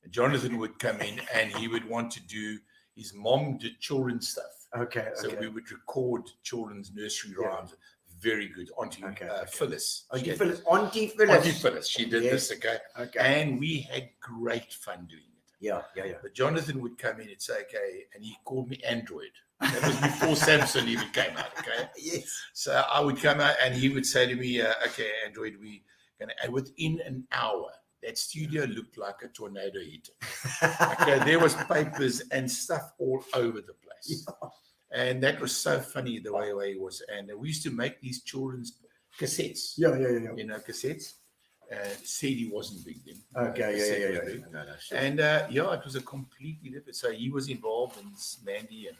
And Jonathan would come in and he would want to do. His mom did children's stuff. Okay. So we would record children's nursery rhymes. Very good. Auntie Phyllis. Auntie Phyllis. She did this, okay? And we had great fun doing it. Yeah. But Jonathan would come in and say, okay, and he called me Android. That was before Samsung even came out, okay? Yes. So I would come out and he would say to me, okay, Android, and within an hour, that studio looked like a tornado hit. Okay, there was papers and stuff all over the place. And that was so funny the way it was. And we used to make these children's cassettes. Yeah. Cassettes. said he wasn't big then. Okay, Said he yeah. was big. No, sure. And it was a completely different. So he was involved in Mandy, and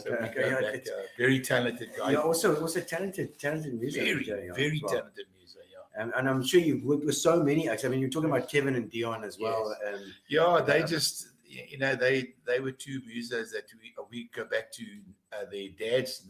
so we go back, very talented guy. Yeah, also talented music. Very well. talented music. Yeah. And I'm sure you've worked with so many acts. I mean, you're talking about Kevin and Dion as well. And They just, they were two musos that we go back to their dad's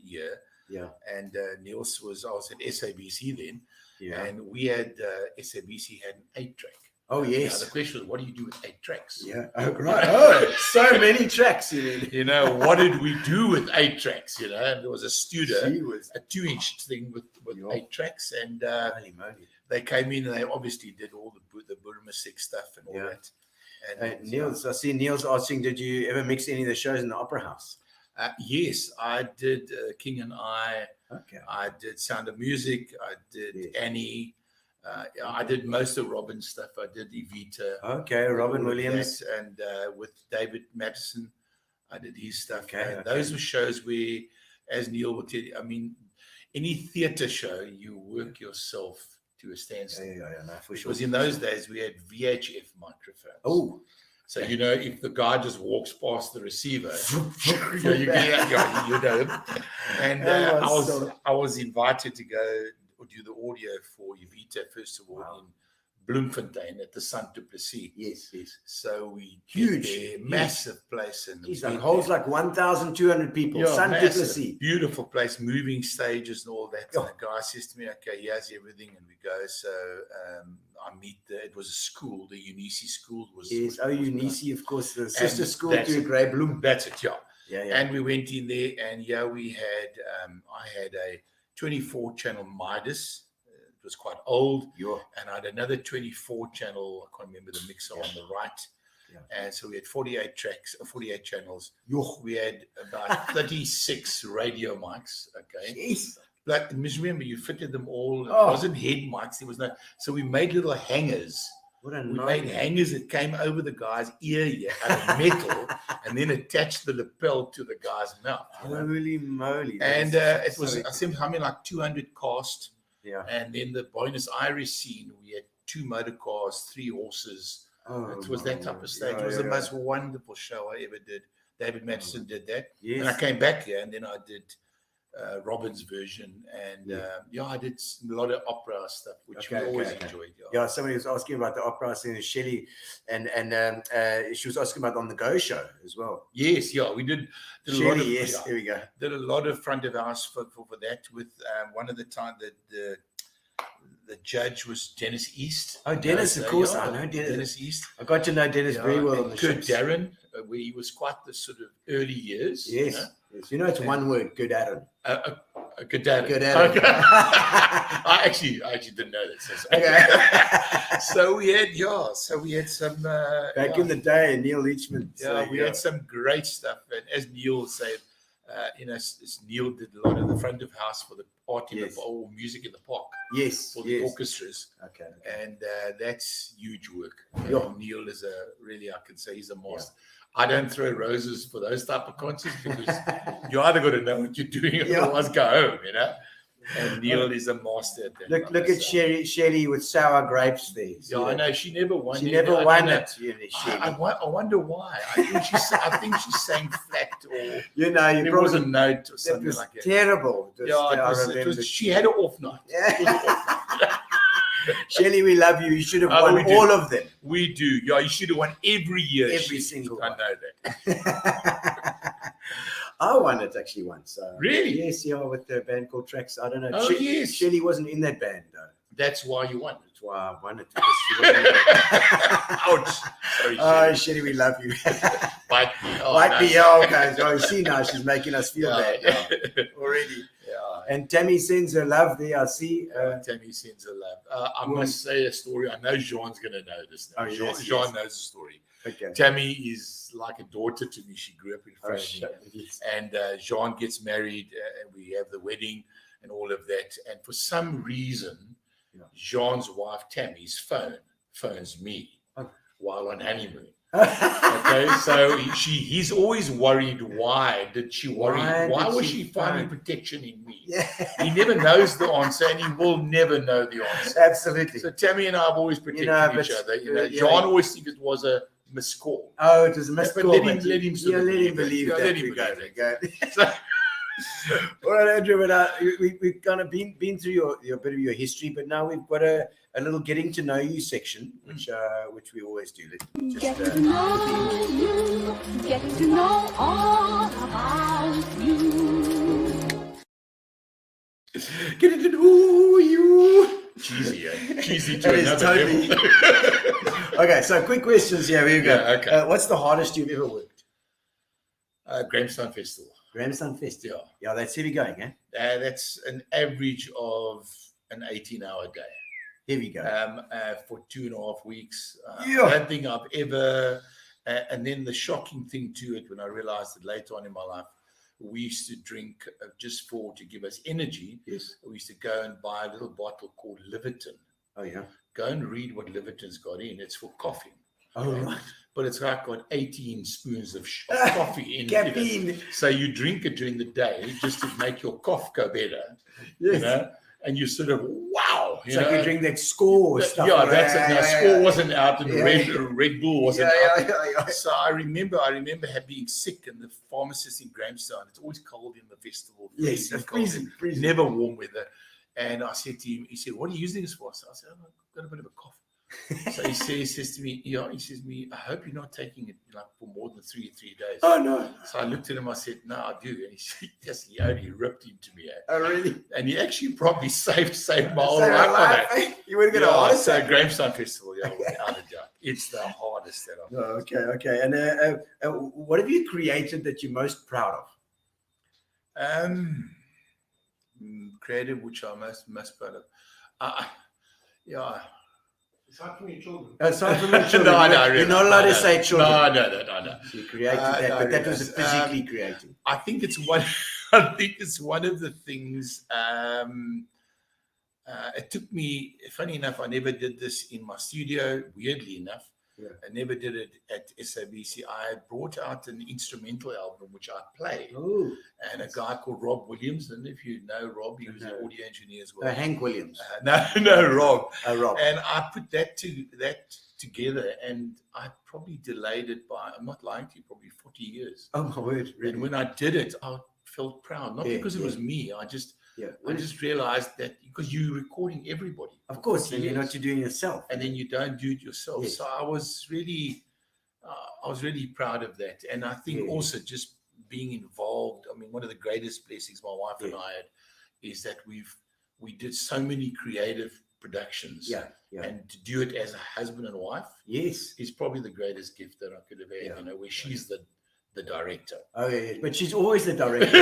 year. Yeah. And Niels was also at SABC then. Yeah. And we had, SABC had an 8-track. Oh, yes. Now the question was, what do you do with 8 tracks? Yeah. Oh, right. Oh, so many tracks. You know, what did we do with 8 tracks? You know, and there was a studio, was a 2-inch thing with 8 tracks. And holy moly. they came in and they obviously did all the Burmese stuff and all that. And Niels, I see Niels asking, did you ever mix any of the shows in the Opera House? Yes, I did King and I. Okay. I did Sound of Music. I did Annie. I did most of Robin's stuff. I did Evita. Okay, Robin Williams. And with David Madison, I did his stuff. Okay, And those were shows where, as Neil will tell you, I mean, any theatre show, you work yourself to a standstill. Yeah, no, for sure. Because in those days, we had VHF microphones. Oh. So, if the guy just walks past the receiver, you know. And I was invited to go do the audio for Evita first of all in Bloemfontein at the Saint Duplessis. Yes. So we huge, massive place, and it holds like 1,200 people. Yeah, Saint Duplessis, beautiful place, moving stages and all that. And the guy says to me, "Okay, here's everything," and we go. So I meet it was a school, the Unisi school was. Yes, Unisi, of course, the sister school to Grey Bloom. That's it, yeah. And we went in there, and we had I had a 24-channel Midas. It was quite old. And I had another 24-channel, I can't remember the mixer on the right. And so we had 48 tracks, 48 channels. We had about 36 radio mics. Okay. Jeez. But remember, you fitted them all. It wasn't head mics. There was no. So we made little hangers. We made hangers that came over the guy's ear out of metal, and then attached the lapel to the guy's mouth. Holy moly! And it was, I think, like 200 cast. Yeah. And then the Buenos Aires scene, we had 2 motor cars, 3 horses. It was that type of stage. It was the most wonderful show I ever did. David Madison did that. Yes. And I came back here, and then I did Robin's version, and I did a lot of opera stuff, which we always enjoyed. Yeah, somebody was asking about the opera scene, Shelley, and she was asking about on the Go show as well. Yes, we did Shelley, a lot of, here we go. Did a lot of front of house for that with one of the time that the judge was Dennis East. Oh, Dennis, of course, I know Dennis East. I got to know Dennis very well. And Kurt Darren, where he was quite the sort of early years. Yes. It's one word, good Darren. Good Darren. Good Darren. Okay. I actually didn't know that. So we had some back in the day, Neil Leachman. We had some great stuff, and as Neil said, Neil did a lot of the front of house for the art in the or music in the park. Yes, for the orchestras. Okay. And that's huge work. Neil is I can say he's a master. I don't throw roses for those type of concerts because you either got to know what you're doing or otherwise go home, And Neil is a master at that. Look at Shelley with sour grapes there. I know she never won. She never won it. I wonder why. I think she sang flat, or there was a note or something like that. Terrible. It was. She had an off night. Shelley, we love you. You should have won all of them. We do. Yeah, you should have won every year. Every single one. I know that. I won it actually once. Really? Yes, with the band called Tracks. I don't know. Oh, yes. Shelley wasn't in that band, though. That's why you won it. That's why I won it. Because she wasn't Sorry, Shelley. Shelley, we love you. Bite me. Bite me, guys. You see now she's making us feel bad already. And Tammy sends her love there, I see. Tammy sends her love. I must say a story. I know Jean's going to know this now. Jean knows the story. Okay. Tammy is like a daughter to me. She grew up in France. And Jean gets married, and we have the wedding and all of that. And for some reason, Jean's wife, Tammy's phones me while on honeymoon. Okay, so he's always worried. Why did she worry? Why was she finding protection in me? Yeah. He never knows the answer, and he will never know the answer. Absolutely. So Tammy and I have always protected each other. John always thinks it was a missed call. Oh, it was a missed But call. let him sort of let him believe Yeah, that. let him believe that. So, all right, Andrew, but we've kind of been through your bit of your history, but now we've got a little getting to know you section, which we always do. Let's just, Getting to know you, getting to know all about you. getting to know you. Cheesy, cheesy to That is another totally. level. Okay, so quick questions here. Here we go. Yeah, okay. What's the hardest you've ever worked? Grahamstown Festival. Grahamstown Festival. Yeah, that's heavy going, eh? That's an average of an 18-hour day. Here we go. For 2.5 weeks. Yeah. I don't think I've ever. And then the shocking thing to it, when I realized that later on in my life, we used to drink just to give us energy. Yes. We used to go and buy a little bottle called Liverton. Oh, yeah. Go and read what Liverton's got in. It's for coffee. Oh, right. But it's like got 18 spoons of coffee in it. So you drink it during the day just to make your cough go better. Yes. You know? And you sort of, wow. It's like you drink that score stuff. Yeah, that's it. Now, score yeah. wasn't out and Red Bull wasn't out. Yeah. So I remember being sick, and the pharmacist in Grahamstown, it's always cold in the festival. Yes, freezing. Never warm weather. And I said to him, he said, what are you using this for? So I said, I've got a bit of a cough. So he says to me, I hope you're not taking it like for more than three days. Oh, no. So I looked at him, I said, no, I do. And he said, yes, he only ripped into me. Oh, really? And he actually probably saved my whole life on that. You would have got a heart So attack. Grahamstown Festival, without a doubt. It's the hardest that I've Oh, okay. And what have you created that you're most proud of? Creative, which I'm most proud of. Aside from your children. Aside from your children, you're not allowed to say children. No, I know. So you created that, but that was physically creating. I think it's one. I think it's one of the things. It took me. Funny enough, I never did this in my studio. Weirdly enough, I never did it at SABC. I brought out an instrumental album which I play, and a guy called Rob Williams. And if you know Rob, he was an audio engineer as well. Hank Williams. No, Rob. Rob. And I put that together, and I probably delayed it by, I'm not lying to you, probably 40 years. Oh my word! Really? And when I did it, I felt proud, not because it was me. I just realized that because you're recording everybody. Of course, and you're not doing yourself. And then you don't do it yourself. Yes. So I was really proud of that. And I think also just being involved. I mean, one of the greatest blessings my wife and I had is that we did so many creative productions. And to do it as a husband and wife, is probably the greatest gift that I could have had. You know, where she's the director. Oh yeah, but she's always the director.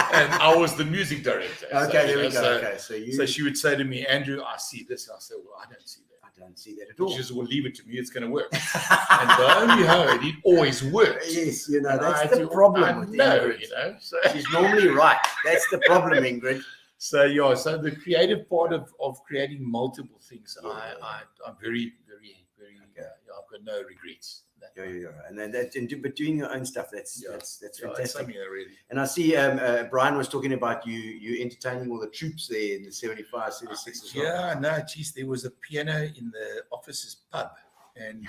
And I was the music director. Okay, there we go. So she would say to me, Andrew, I see this. And I said, well, I don't see that. I don't see that at all. She says, well, leave it to me. It's going to work. And lo and behold, it always works. Yes, that's the problem with Ingrid. So she's normally right. That's the problem, Ingrid. So so the creative part of creating multiple things, I'm very, very, very. I've got no regrets. And then but doing your own stuff, that's fantastic. Really. And I see Brian was talking about you entertaining all the troops there in the 75, 76 as well. Yeah, no, geez, there was a piano in the office's pub, and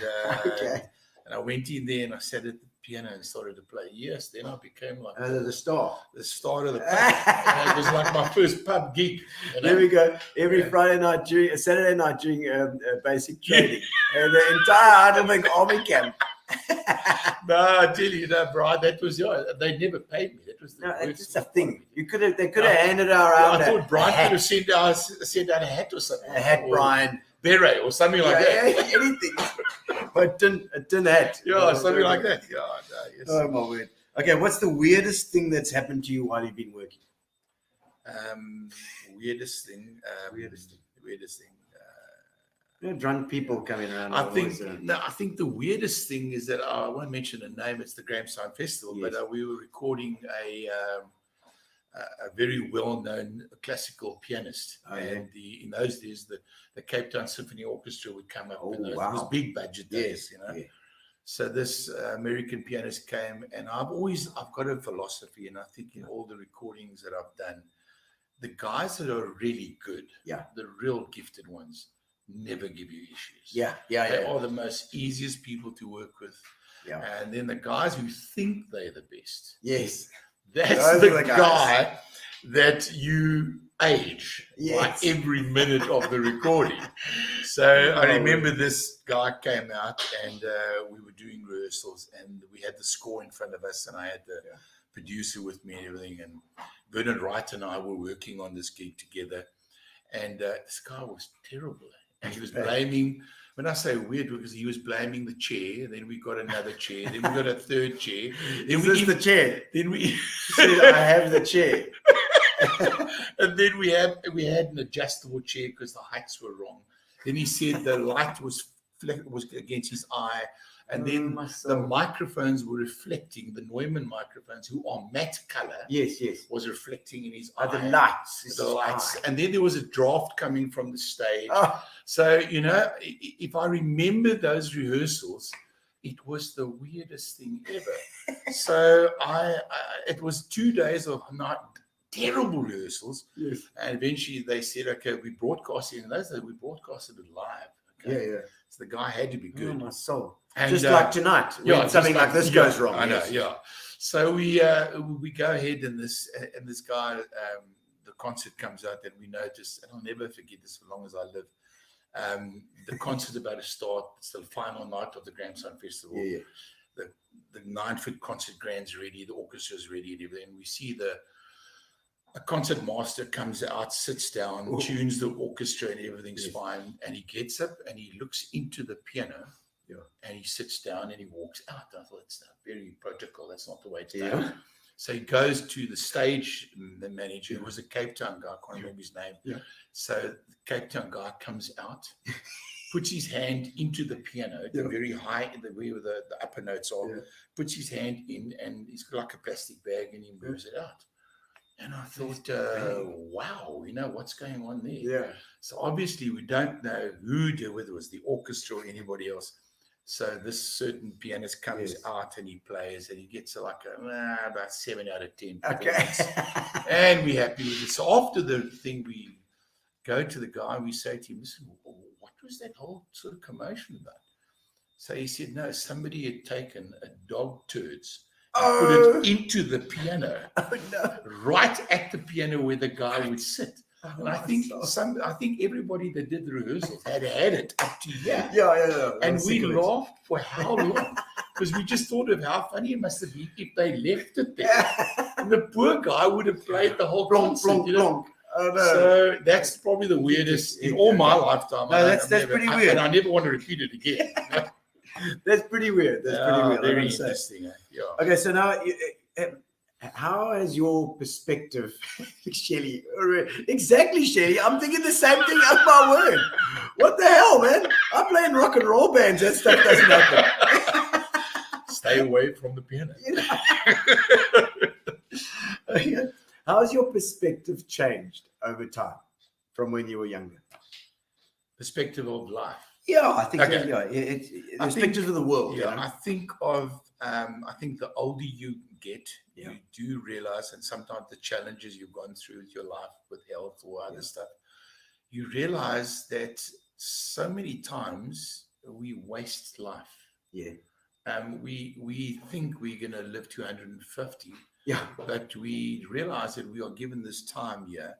and I went in there and I sat at the piano and started to play. Yes, then I became like the star of the pub. It was like my first pub gig. There we go. Every Friday night Saturday night during basic training, and the entire Heidelberg Army camp. No, I tell you, Brian, that was they never paid me. That was that's a thing. They could have handed around. I thought Brian could have sent out a hat or something. A hat, Brian. Beret or something like that. Anything. But tin hat. Yeah, something like that. Yeah, no, yes. Oh my word. Okay, what's the weirdest thing that's happened to you while you've been working? Weirdest thing. Drunk people coming around. I think the weirdest thing is that I won't mention a name. It's the Grahamstown Festival, but we were recording a very well-known classical pianist, and in those days the Cape Town Symphony Orchestra would come up. It was big budget days, So this American pianist came, and I've got a philosophy, and I think in all the recordings that I've done, the guys that are really good, the real gifted ones, never give you issues. They are the most easiest people to work with. And then the guys who think they're the best. That's the guy that you age like every minute of the recording. So I remember this guy came out, and we were doing rehearsals, and we had the score in front of us, and I had the producer with me and everything, and Bernard Wright and I were working on this gig together, and this guy was terrible, and he was blaming. When I say weird, because he was blaming the chair, and then we got another chair, then we got a third chair. Then the chair? Then we I have the chair. And then we had an adjustable chair because the heights were wrong. Then he said the light was against his eye, and then the microphones were reflecting. The Neumann microphones, who are matte color, was reflecting in his eye. The lights, and then there was a draft coming from the stage. So if I remember those rehearsals, it was the weirdest thing ever. So it was 2 days of terrible rehearsals, and eventually they said, okay, we broadcasted. In those days we broadcasted it live. Okay? So the guy had to be good. Oh my soul! And, just like tonight, when something like this goes wrong. I know, So we go ahead, and this guy, the concert comes out, and we notice, and I'll never forget this as long as I live. The concert's about to start. It's the final night of the Grandson Festival. The 9-foot concert grand's ready, the orchestra's ready, and everything. We see a concert master comes out, sits down, tunes the orchestra, and everything's fine. And he gets up and he looks into the piano, and he sits down and he walks out. I thought, it's not very protocol. That's not the way it's done. So he goes to the stage, the manager, who was a Cape Town guy, I can't remember his name. So the Cape Town guy comes out, puts his hand into the piano, very high, in the way where the upper notes are, puts his hand in, and he's got like a plastic bag, and he moves it out. And I thought, wow, what's going on there? So obviously we don't know who did, whether it was the orchestra or anybody else. So this certain pianist comes out and he plays, and he gets like about 7 out of 10. Okay. And we're happy with it. So after the thing, we go to the guy and we say to him, listen, what was that whole sort of commotion about? So he said, no, somebody had taken a dog turds, put it into the piano, right at the piano where the guy would sit. And I think everybody that did the rehearsals had it up to here. And we laughed for how long? Because we just thought of how funny it must have been if they left it there. And the poor guy would have played the whole concert. So that's probably the weirdest in all my lifetime. No, that's pretty weird. And I never want to repeat it again. That's pretty weird. Very interesting. Okay, so now, how has your perspective, Shelly? Exactly, Shelly. I'm thinking the same thing. Out my word. What the hell, man? I play in rock and roll bands. That stuff doesn't happen. Stay away from the piano. How has your perspective changed over time from when you were younger? Perspective of life. Yeah, I think perspective of the world. I think the older you get, you do realize, and sometimes the challenges you've gone through with your life, with health or other stuff, you realize that so many times we waste life. We think we're going to live to 150, but we realize that we are given this time here,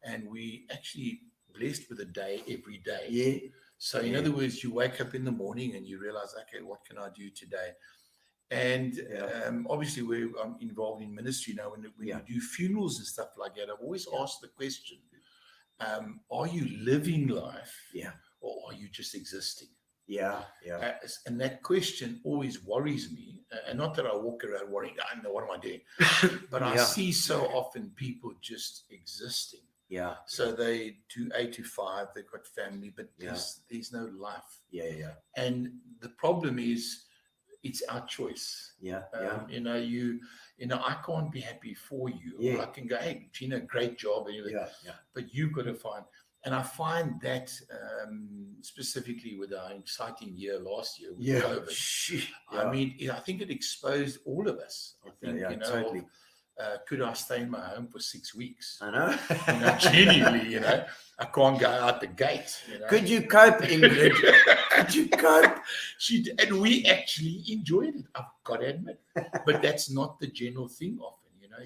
and we actually blessed with a day every day. So in other words, you wake up in the morning and you realize, okay, what can I do today? And obviously we're involved in ministry now. When you do funerals and stuff like that, I've always asked the question, are you living life or are you just existing? And that question always worries me. And not that I walk around worrying, I know, what am I doing? But I see so often people just existing. So they do 8 to 5, they've got family, but there's no life. And the problem is, it's our choice. I can't be happy for you. Or I can go, hey, Gino, great job, and everything. But you've got to find. And I find that specifically with our exciting year last year with Yeah. COVID, Yeah. I mean, I think it exposed all of us. I think, Yeah, you know, totally. could I stay in my home for 6 weeks? I know. You know, genuinely, you know, I can't go out the gate. You know? Could you cope, Ingrid? Could you cope? And we actually enjoyed it, I've got to admit. But that's not the general thing often, you know.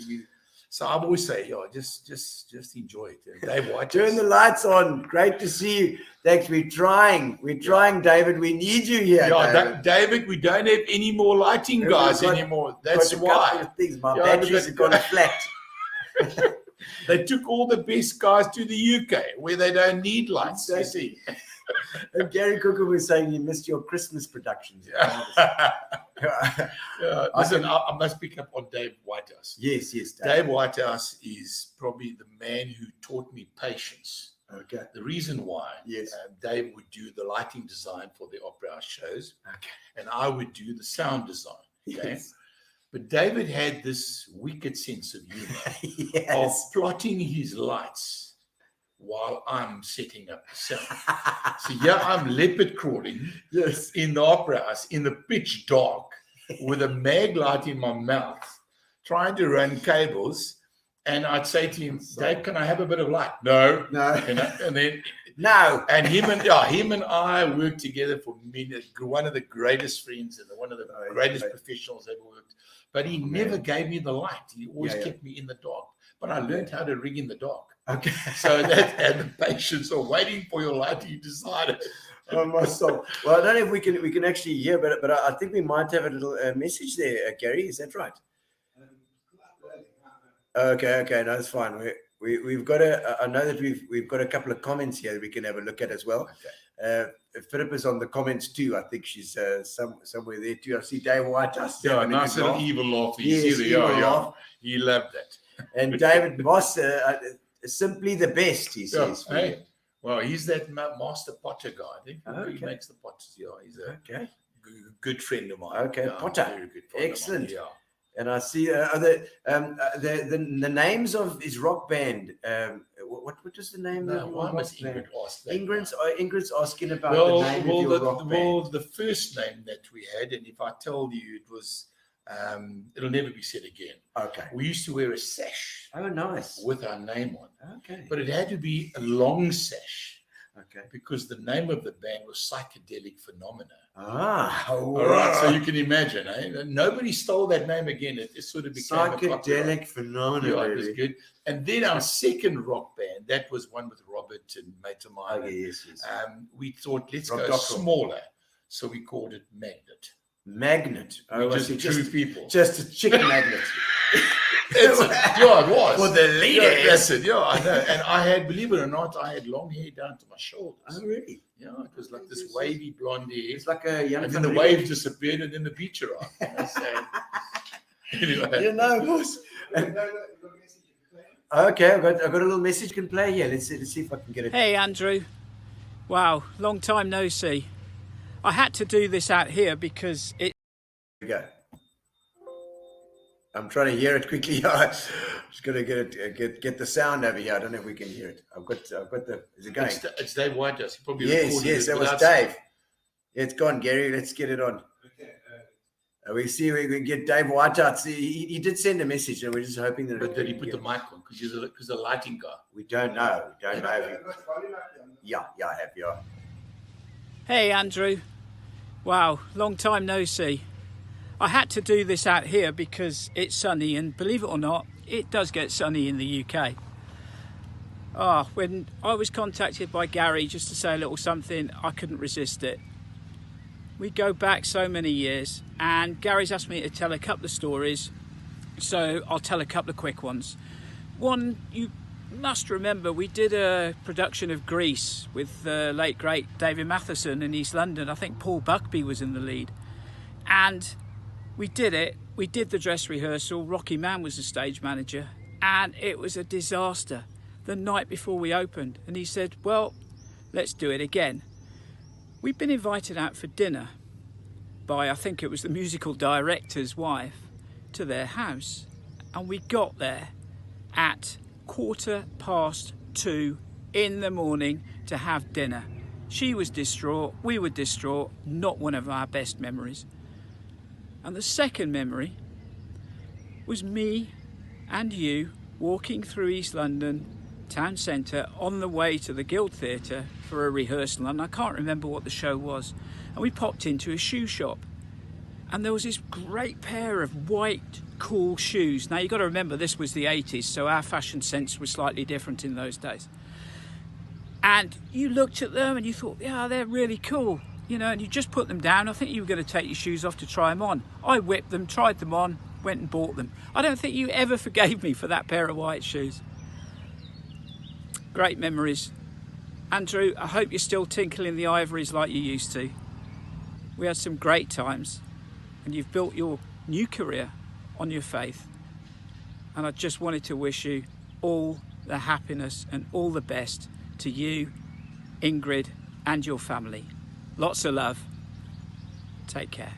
So I always say, just enjoy it. And Dave White, Turn the lights on. Great to see you. Thanks. We're trying, David. We need you here. David, we don't have any more lighting guys anymore. That's why. My batteries have gone flat. They took all the best guys to the UK where they don't need lights. You see. And Gary Cooker was saying he missed your Christmas productions. Listen, I must pick up on Dave Whitehouse. Yes, Dave Whitehouse is probably the man who taught me patience. Okay. The reason why, yes, Dave would do the lighting design for the opera house shows, okay, and I would do the sound design. Okay. Yes. But David had this wicked sense of humor yes, of plotting his lights while I'm setting up the sound. So yeah, I'm leopard crawling yes, in the opera house in the pitch dark with a mag light in my mouth, trying to run cables. And I'd say to him, Dave, can I have a bit of light? No. You know, and then no. And him and I worked together for many, one of the greatest friends and one of the greatest professionals ever worked. But he never gave me the light. He always kept me in the dark. But I learned how to rig in the dark. Okay. So that and the patience of waiting for your light, he decided. Oh my soul. Well, I don't know if we can actually hear, but I think we might have a little message there, Gary. Is that right? Okay, no, that's fine. We've got I know that we've got a couple of comments here that we can have a look at as well. Okay. Philippa's on the comments too. I think she's somewhere there too. I see Dave Whitehouse. Yeah, nice little evil laugh. Yes, yeah. He loved that. And David Moss, simply the best, he says. Yeah, hey. Well, he's that master potter guy. I think he makes the potters. Yeah, he's a good friend of mine. Okay, Potter. Very good friend Excellent. of mine. Yeah. And I see the names of his rock band. What is the name of your rock band? Ingrid's asking about the name of your rock band. Well, the first name that we had, and if I told you, it was, it'll never be said again. Okay. We used to wear a sash. Oh, nice. With our name on. Okay. But it had to be a long sash. Okay. Because the name of the band was Psychedelic Phenomena. Ah, all right. So you can imagine, nobody stole that name again. It sort of became Psychedelic Phenomena. Yeah, it was good. And then our second rock band, that was one with Robert and mate of mine. Yes. We thought, let's go smaller. So we called it Magnet. Magnet. Oh, just people. Just a chicken magnet. It was. For the leader. That's it. Yeah, I know. And I had, believe it or not, I had long hair down to my shoulders. Oh, really? Yeah, it was like this wavy blonde hair. It's like a young. And then the waves disappeared, and then the beach arrived. So, anyway. You know, boss. Okay, I've got a little message you can play here. Let's see if I can get it. Hey, Andrew. Wow, long time no see. I had to do this out here because it. Here we go. I'm trying to hear it quickly. Just gonna get the sound over here. I don't know if we can hear it. I've got the. Is it going? It's Dave Whitehouse. He probably yes, that was Dave. Yeah, it's gone, Gary. Let's get it on. Okay. We see we can get Dave Whitehouse. He did send a message, and we're just hoping that. But did he put the mic on? Because he's a lighting guy. We don't know. We don't know. Yeah, I have. Yeah. Hey, Andrew. Wow, long time no see. I had to do this out here because it's sunny, and believe it or not, it does get sunny in the UK. When I was contacted by Gary just to say a little something, I couldn't resist it. We go back so many years, and Gary's asked me to tell a couple of stories, so I'll tell a couple of quick ones. One, you must remember, we did a production of Grease with the late great David Matheson in East London. I think Paul Buckby was in the lead, and we did it. We did the dress rehearsal. Rocky Man was the stage manager, and it was a disaster the night before we opened. And he said, well, let's do it again. We'd been invited out for dinner by, I think it was the musical director's wife, to their house. And we got there at 2:15 in the morning to have dinner. She was distraught, we were distraught, not one of our best memories. And the second memory was me and you walking through East London town centre on the way to the Guild Theatre for a rehearsal, and I can't remember what the show was, and we popped into a shoe shop and there was this great pair of white cool shoes. Now you've got to remember this was the 80s, so our fashion sense was slightly different in those days, and you looked at them and you thought, yeah, they're really cool, you know, and you just put them down. I think you were going to take your shoes off to try them on. I whipped them, tried them on, went and bought them. I don't think you ever forgave me for that pair of white shoes. Great memories. Andrew, I hope you're still tinkling the ivories like you used to. We had some great times, and you've built your new career on your faith. And I just wanted to wish you all the happiness and all the best to you, Ingrid, and your family. Lots of love. Take care.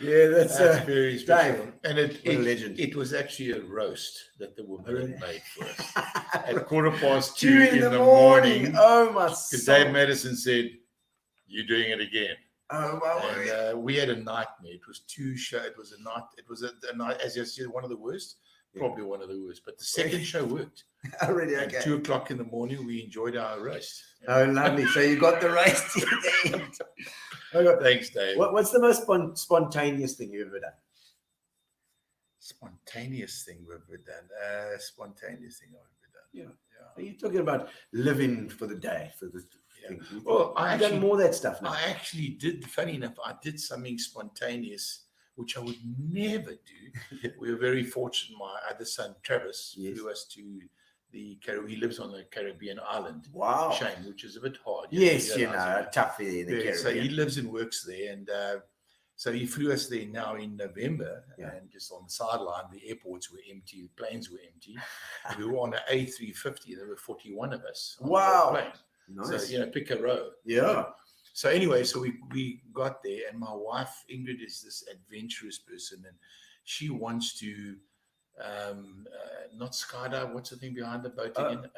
Yeah, that's very special. Dave. And What a legend. it was actually a roast that the woman had made for us at 2:15 2 in the morning. Oh, my Because soul. Dave Madison said, "You're doing it again." Oh, my word. And we had a nightmare. It was two shows. It was a night. It was a night, as you said, one of the worst. Probably one of the worst. But the second show worked. Oh, really? At Okay. 2:00 in the morning, we enjoyed our roast. Oh, lovely. So you got the race to the end. Okay. Thanks, Dave. What's the most spontaneous thing you've ever done? Spontaneous thing we've ever done. Spontaneous thing I've ever done. Yeah. Are you talking about living for the day, for the thing? Well, I've done more of that stuff now. I actually did. Funny enough, I did something spontaneous, which I would never do. We were very fortunate. My other son, Travis, flew us to the Caribbean. He lives on the Caribbean island. Wow. Shame, which is a bit hard. Yes, tough in the Caribbean. So he lives and works there, and so he flew us there now in November, and just on the sideline, the airports were empty, the planes were empty. We were on an A350. There were 41 of us. On Wow. the plane. Nice. So pick a row. Yeah. So anyway, so we got there, and my wife Ingrid is this adventurous person, and she wants to not skydive. What's the thing behind the boat again?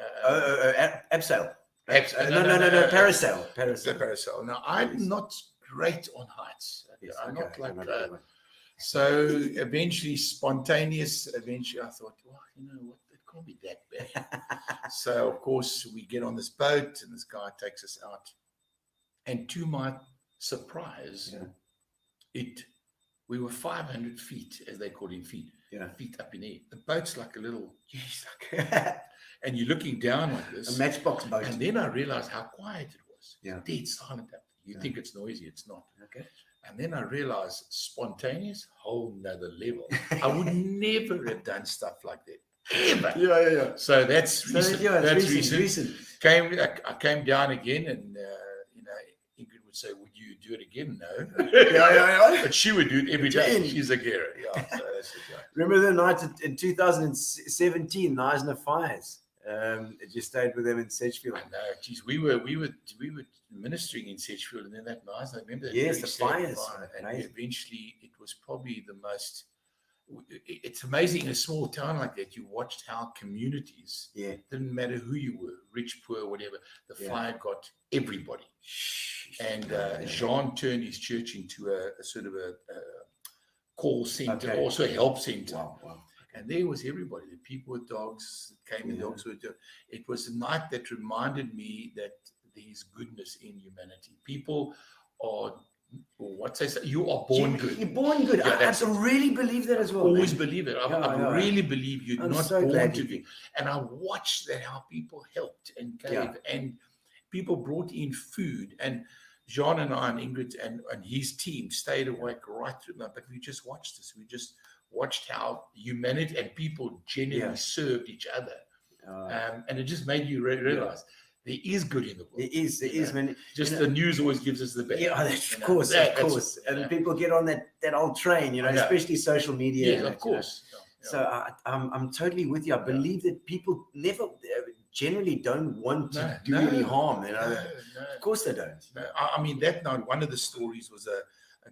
Abseil. No, Parasail. Parasail. Now I'm not great on heights. Yes, I'm okay. not like I know that. that one. So eventually, I thought, well, you know what, it can't be that bad. So of course we get on this boat, and this guy takes us out. And to my surprise, we were 500 feet, as they call it in feet, feet up in air. The boat's like a little, and you're looking down like this. A matchbox boat. And then I realized how quiet it was. Yeah. Dead silent up there. You think it's noisy, it's not. Okay. And then I realized spontaneous, whole nother level. I would never have done stuff like that. Ever. Yeah. So that's recent. That's recent. I came down again, and Ingrid would say, "Would you do it again?" No. But she would do it every day. She's a getter. Yeah. So that's the guy. Remember the night in 2017, the Eisner fires? You stayed with them in Sedgefield. I know. Geez, we were ministering in Sedgefield, and then that night, I remember that. Yes, very the sad fires. fire, and Amazing. eventually, it was probably the most. It's amazing in a small town like that. You watched how communities. Didn't matter who you were, rich, poor, whatever. The fire got everybody. And Jean turned his church into a sort of a call center, also a help center. Wow. And there was everybody. The people with dogs came, and dogs with dogs. It was a night that reminded me that there's goodness in humanity. People are, you are born good. You're born good. I really believe that as well. Always believe it. I really believe you're not so born glad to be. And I watched that, how people helped and gave, and people brought in food. And Jean and I and Ingrid and his team stayed awake right through that. But we just watched this. We just watched how humanity and people genuinely served each other. And it just made you realize there is good in the world. There is, man. Just the news always gives us the best. Yeah, of course. And people get on that old train, especially social media. Yeah, of course. So I'm totally with you. I believe that people never generally don't want to do any harm. Of course they don't. No. I mean, that night, one of the stories was a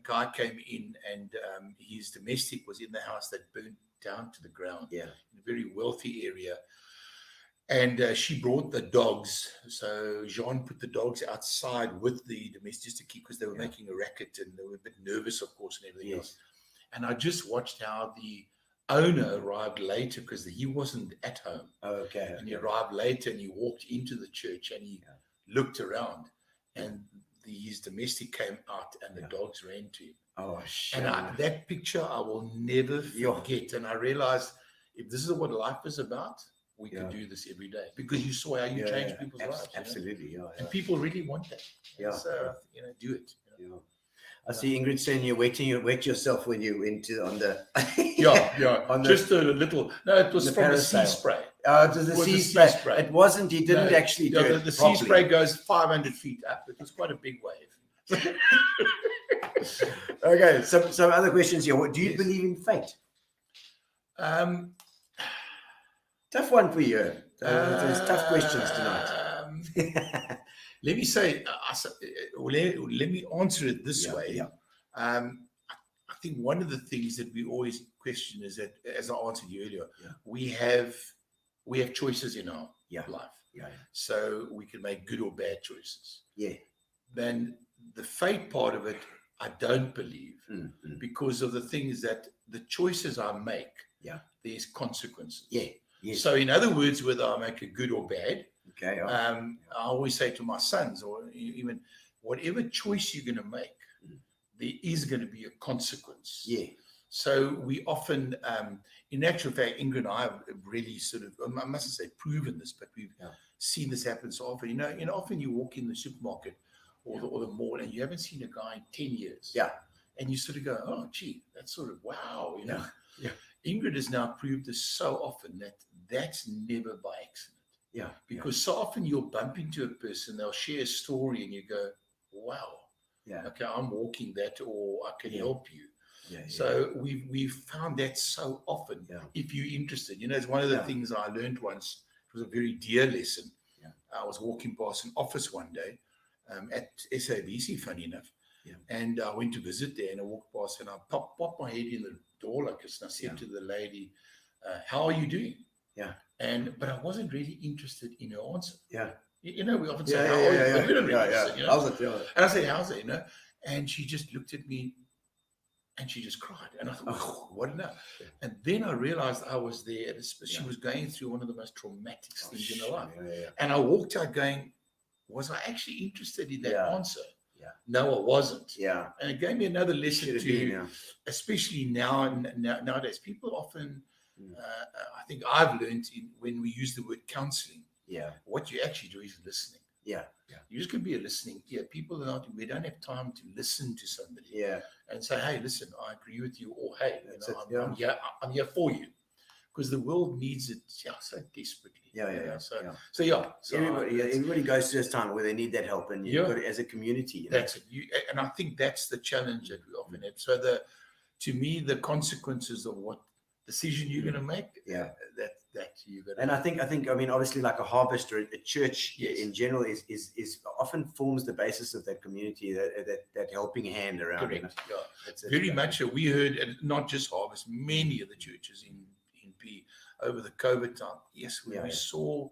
guy came in, and his domestic was in the house that burnt down to the ground. Yeah. In a very wealthy area. And she brought the dogs. So Jean put the dogs outside with the domestic just to keep, because they were making a racket and they were a bit nervous, of course, and everything else. And I just watched how the owner arrived later because he wasn't at home. Okay. And he arrived later and he walked into the church and he looked around and his domestic came out and the dogs ran to him. Oh, shit. And that picture I will never forget. And I realized if this is what life is about, we could do this every day, because you saw how you change people's lives. Absolutely, And people really want that. Yeah. So, do it. I see Ingrid saying you wet yourself when you went on the on just a little. No, it was from the sea spray. Oh, it was the sea spray. It wasn't. He didn't actually do it. The sea spray goes 500 feet up. It was quite a big wave. Okay, some other questions here. Do you believe in fate? Tough one for you. There's tough questions tonight. Let me say, let me answer it this way. I think one of the things that we always question is that, as I answered you earlier, we have choices in our life. So we can make good or bad choices. Then the fate part of it, I don't believe, because of the things that the choices I make, there's consequences. So in other words, whether I make a good or bad, I always say to my sons, or even whatever choice you're going to make, there is going to be a consequence. So we often, in actual fact, Ingrid and I have really sort of, I mustn't say proven this, but we've seen this happen so often. You know, often you walk in the supermarket or the mall and you haven't seen a guy in 10 years. And you sort of go, oh, gee, that's sort of wow, you know. Ingrid has now proved this so often that that's never by accident. Because so often you'll bump into a person, they'll share a story and you go, wow, okay, I'm walking that, or I can help you. So we've found that so often. If you're interested, it's one of the things I learned once. It was a very dear lesson. I was walking past an office one day at SABC, funny enough. And I went to visit there and I walked past and I popped my head in the door like this. And I said to the lady, how are you doing? But I wasn't really interested in her answer. We often say, how are you? But we don't really answer, How's it? And I said, how's it? And she just looked at me and she just cried. And I thought, oh, what now? And then I realized I was there. She was going through one of the most traumatic things in her life. And I walked out going, was I actually interested in that answer? No, I wasn't. And it gave me another lesson too, especially nowadays. People often, I think I've learned when we use the word counseling, what you actually do is listening. You're just going to be a listening ear. People we don't have time to listen to somebody and say, hey, listen, I agree with you, or hey, I'm here for you. Because the world needs it so desperately. So everybody goes through this time where they need that help, and you've got it as a community. That's it. And I think that's the challenge that we often have. So to me, the consequences of what decision you're going to make, that you're going to. And I think, obviously, like a harvest or a church in general is often forms the basis of that community, that helping hand around. Correct. It's very much. We heard, and not just harvest, many of the churches in P over the COVID time. Yes, we saw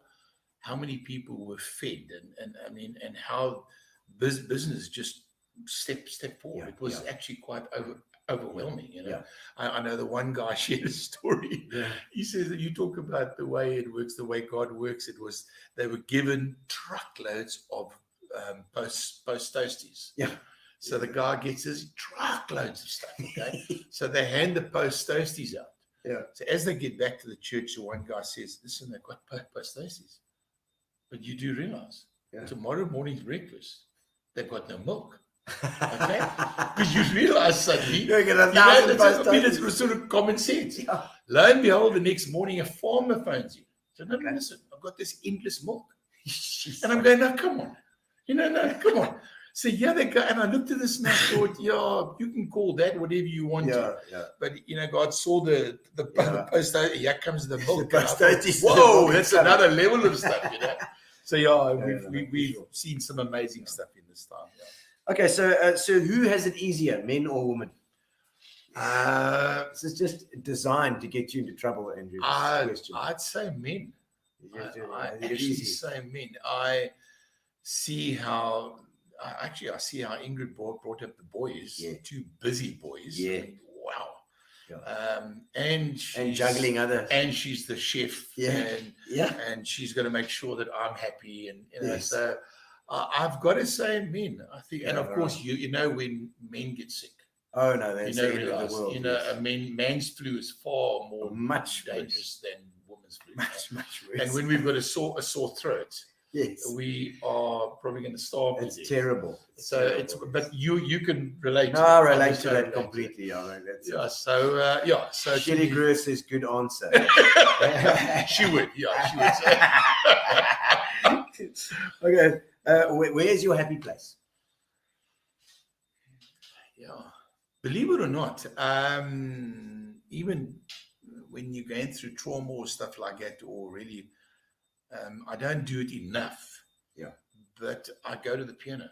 how many people were fed, and how business just stepped forward. It was actually quite overwhelming. I know the one guy shared a story. He says that you talk about the way it works, the way God works. They were given truckloads of post toasties. So the guy gets his truckloads of stuff. Okay, so they hand the post toasties out. So as they get back to the church, the one guy says, listen, they've got post toasties. But you do realize tomorrow morning's breakfast, they've got no milk. Okay? Because you realize suddenly, it's sort of common sense. Lo and behold, the next morning, a farmer phones you. So, no, listen, I've got this endless milk. And I'm going, no, come on. Come on. So they go, and I looked at this and I thought, you can call that whatever you want to. But God saw the post. Here comes the milk. Whoa, that's another level of stuff, So we've seen some amazing stuff in this time. Okay, so who has it easier, men or women? This is just designed to get you into trouble, Andrew. I'd say men. I actually say men. I see how I see how Ingrid brought up the boys. Two busy boys. Yeah. I mean, wow. Yeah. And juggling other. And she's the chef. Yeah. And she's going to make sure that I'm happy. And you know, so I've got to say men. I think, and of course, you know when men get sick. Oh no, that's you know, the end of the world. You know, a man's flu is far more much dangerous than women's flu. Much worse. And when we've got a sore throat, we are probably going to starve. It's terrible. But you can relate. No, I relate to that completely. So Shelly Greer says good answer. She would. Okay. Where's your happy place? Yeah. Believe it or not, even when you're going through trauma or stuff like that, or really, I don't do it enough. Yeah. But I go to the piano.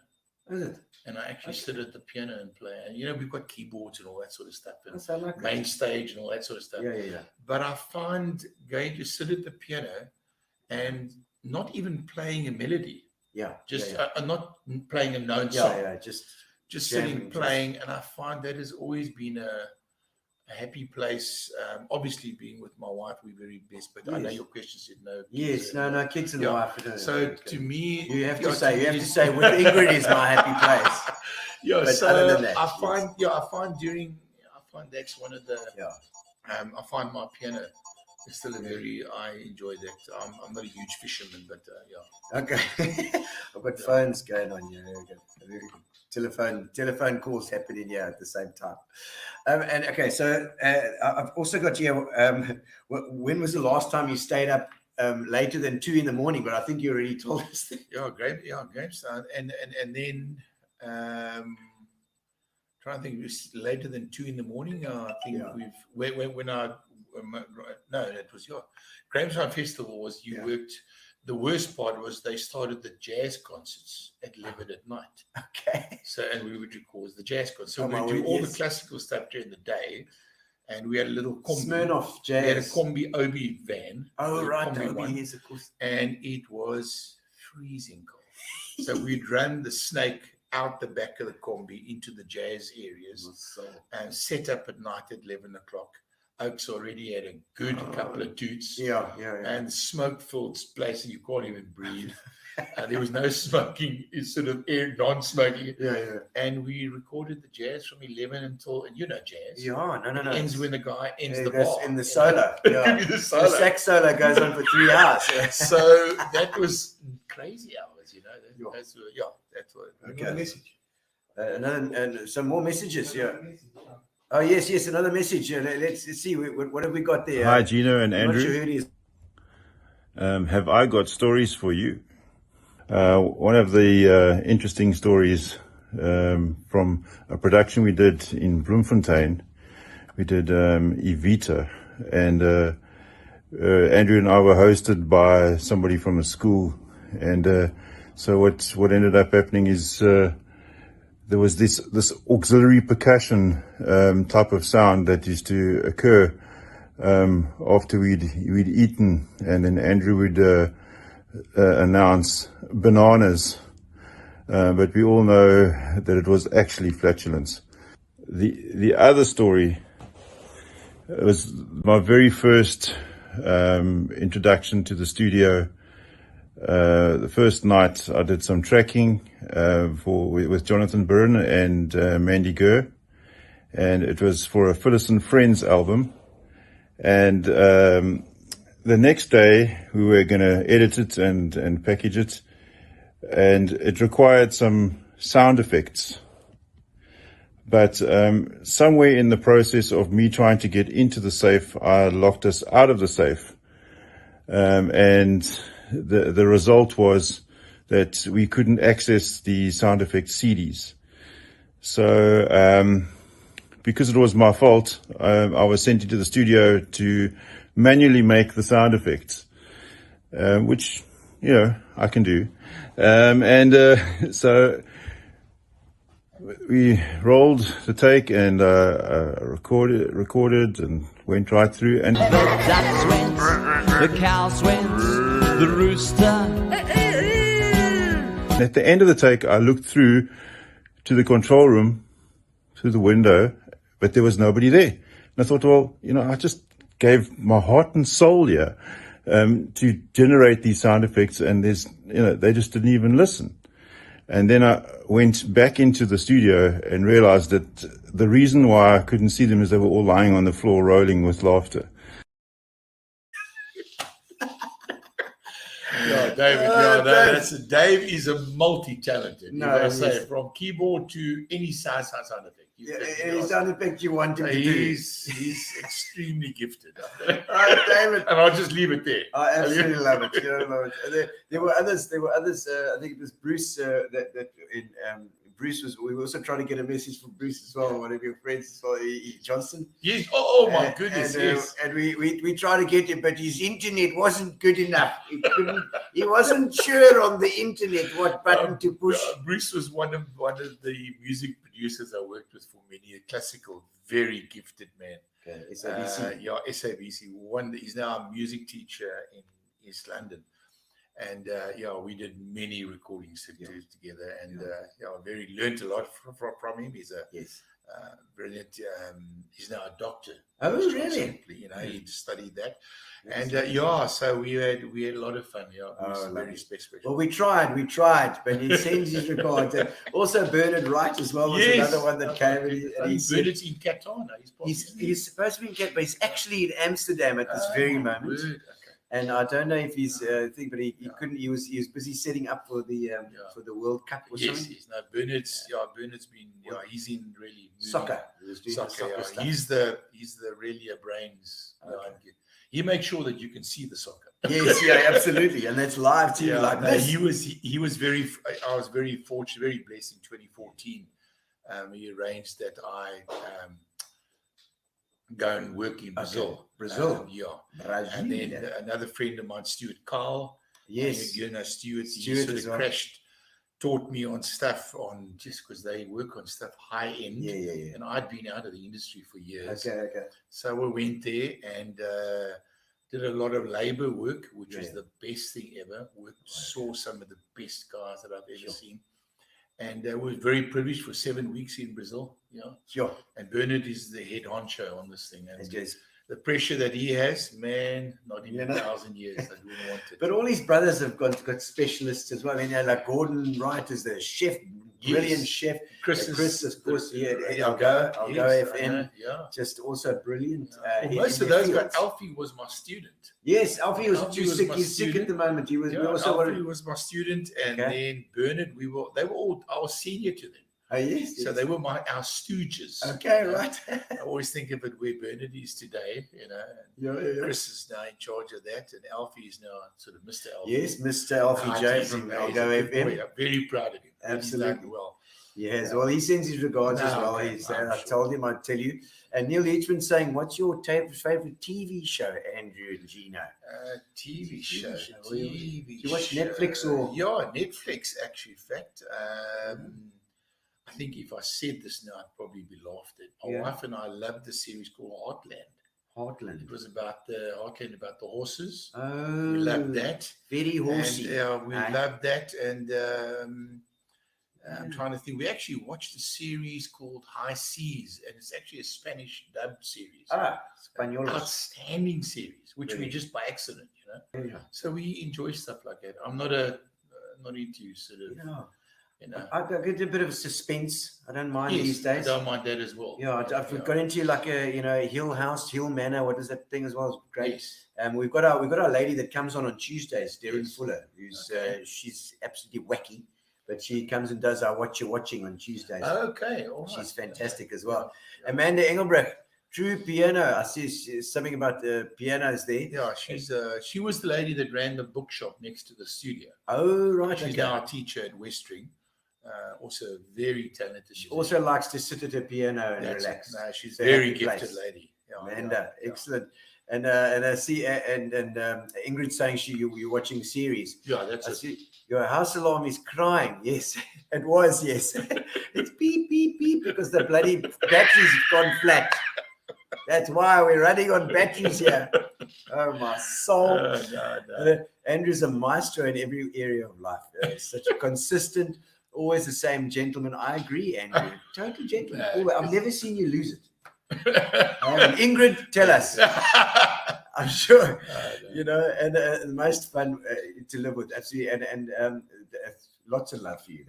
Is it? And I actually sit at the piano and play. And, you know, we've got keyboards and all that sort of stuff. And like main stage and all that sort of stuff. Yeah. But I find going to sit at the piano and not even playing a melody. Not playing a known song. Just sitting playing, and I find that has always been a happy place. Obviously, being with my wife, we're very blessed. But I know your question said no. Yes, no, kids and wife. So to me, you have to say with Ingrid is my happy place. But so other than that, I find that's one of the. I find my piano is still I enjoy that. I'm not a huge fisherman, but Okay, I've got phones going on here. Telephone calls happening here at the same time. And okay, so I've also got here. When was the last time you stayed up later than 2 in the morning? But I think you already told us that. Great. And then trying to think, it was later than 2 in the morning. I think it was your Grahamstown Festival. Worked. The worst part was they started the jazz concerts at 11 at night. Okay. So, and we would record the jazz concerts. So we would do all the classical stuff during the day, and we had a little combi. Smirnoff jazz. We had a combi Obi van. Oh, right. Obi, yes, of course. And it was freezing cold. So we'd run the snake out the back of the combi into the jazz areas and set up at night at 11 o'clock. Oaks already had a good couple of toots. Yeah. And smoke-filled place, and you can't even breathe. There was no smoking, it's sort of air, non-smoking. Yeah. And we recorded the jazz from 11 until, and you know jazz. Yeah, no. It ends when the guy ends the bar. In the solo. Yeah. The solo. The sax solo goes on for 3 hours. So that was crazy hours, you know. That's what. Okay. Message. And some more messages, Oh, yes, another message. Let's see, what have we got there? Hi, Gino and I'm Andrew. not sure who it is. Have I got stories for you? One of the interesting stories from a production we did in Bloemfontein. We did Evita, and Andrew and I were hosted by somebody from a school. And so what ended up happening is there was this auxiliary percussion type of sound that used to occur after we'd eaten, and then Andrew would announce bananas, but we all know that it was actually flatulence. The other story was my very first introduction to the studio. The first night I did some tracking with Jonathan Byrne and Mandy Gurr, and it was for a Phyllis and Friends album. And the next day we were going to edit it and package it, and it required some sound effects. But somewhere in the process of me trying to get into the safe, I locked us out of the safe, and the result was that we couldn't access the sound effect CDs. So because it was my fault, I was sent into the studio to manually make the sound effects, which, I can do. So we rolled the take and recorded and went right through. And the ducks went, the cows went, the rooster. At the end of the take, I looked through to the control room, through the window, but there was nobody there. And I thought, well, I just gave my heart and soul here to generate these sound effects, and they just didn't even listen. And then I went back into the studio and realized that the reason why I couldn't see them is they were all lying on the floor rolling with laughter. Yeah, David. Dave is a multi-talented. I say from keyboard to any sound effect. Any sound effect you want him to do. He's extremely gifted. David. And I'll just leave it there. I absolutely love it. There were others. I think it was Bruce. Bruce was. We were also trying to get a message from Bruce as well. One of your friends as well, Johnson. Yes. Oh my goodness. Yes. And we tried to get him, but his internet wasn't good enough. He wasn't sure on the internet what button to push. Bruce was one of the music producers I worked with for many years. Classical, very gifted man. Okay, SABC. SABC. He's now a music teacher in East London. And we did many recordings together, and learned a lot from him. He's a brilliant. He's now a doctor. Oh, really? He studied that, and so we had a lot of fun. Very special. Well, we tried, but he sends his regards. And also, Bernard Wright as well was another one that came. And Bernard's in Qatar. He's supposed to be in Qatar, but he's actually in Amsterdam at this very moment. And I don't know if he's but he couldn't. He was busy setting up for the World Cup or something. Yes. No, Bernard's been he's in really soccer. Soccer. He's the really a brains. He makes sure that you can see the soccer. Yes, absolutely, and that's live too. He was very. I was very fortunate, very blessed in 2014. He arranged that I go and work in Brazil. And then another friend of mine, Stuart Carl. Yes. Stuart sort of crashed, taught me on stuff just because they work on stuff high end. Yeah. And I'd been out of the industry for years. Okay. So we went there and did a lot of labor work, which was the best thing ever. Saw some of the best guys that I've ever seen. And we're very privileged for 7 weeks in Brazil. Sure. And Bernard is the head honcho on this thing. And the pressure that he has, man, not even 1,000 years. I wouldn't want it. But all his brothers have got specialists as well. I mean, like Gordon Wright is the chef, brilliant chef. Chris, of course, I'll go FM. Just also brilliant. Most of those guys, Alfie was my student. Yes, Alfie was too sick. He's sick at the moment. He was. Alfie was my student, and then Bernard. They were all. I was senior to them. Oh yes. So they were our stooges. Okay, right. I always think of it where Bernard is today. Chris is now in charge of that, and Alfie is now sort of Mr. Alfie. Yes, Mr. Alfie J from Algo FM. Very proud of him. Absolutely. Well. Yes, well, he sends his regards as well. I told him I'd tell you. And Neil Hitchman saying, what's your favorite TV show, Andrew and Gino? TV show. Do you watch Netflix or? Yeah, Netflix, actually. In fact, I think if I said this now, I'd probably be laughed at. My wife and I loved the series called Heartland. It was about the horses. Oh, we loved that. Very horsey. And, we loved that. And I'm trying to think. We actually watched a series called High Seas, and it's actually a Spanish dubbed series. Spanish. Outstanding series, which we just by accident, Yeah. So we enjoy stuff like that. I'm not into sort of. I get a bit of suspense. I don't mind these days. I don't mind that as well. Yeah, I've got into like a Hill House, Hill Manor. What is that thing as well? It's great. Yes. We've got our lady that comes on Tuesdays, Darren Fuller, who's she's absolutely wacky, but she comes and does our What You're Watching on Tuesdays. Okay, all right. She's fantastic as well. Amanda Engelbrecht, true piano. I see something about the pianos there. Yeah, she was the lady that ran the bookshop next to the studio. Oh, right. She's now a teacher at Westring. Also very talented. She also likes to sit at her piano and relax. No, she's a very gifted lady. Amanda, excellent. And I see and Ingrid saying you're watching series. Yeah, that's I see your house alarm is crying. Yes, it was. Yes, it's beep beep beep because the bloody battery's gone flat. That's why we're running on batteries here. Oh, my soul. Andrew's a maestro in every area of life. Such a consistent, always the same gentleman. I agree, Andrew. Total gentleman. I've never seen you lose it. Ingrid, tell us. I'm sure, and the most fun to live with, absolutely, and lots of love for you.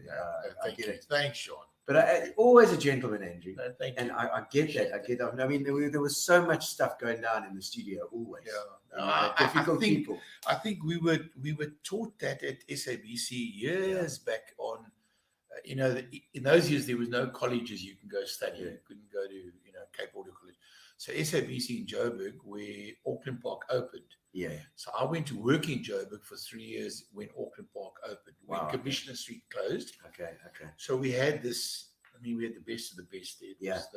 I get it. Thanks, Sean. But always a gentleman, Andrew. Thank and I get that. I get that. I mean, there was so much stuff going down in the studio always. Difficult people. I think we were taught that at SABC years back on. In those years there was no colleges you can go study. You couldn't go to Cape Audio College. So SABC in Joburg, where Auckland Park opened. Yeah. So I went to work in Joburg for 3 years when Auckland Park opened. When Commissioner Street closed. Okay. So we had this. I mean, we had the best of the best there. It was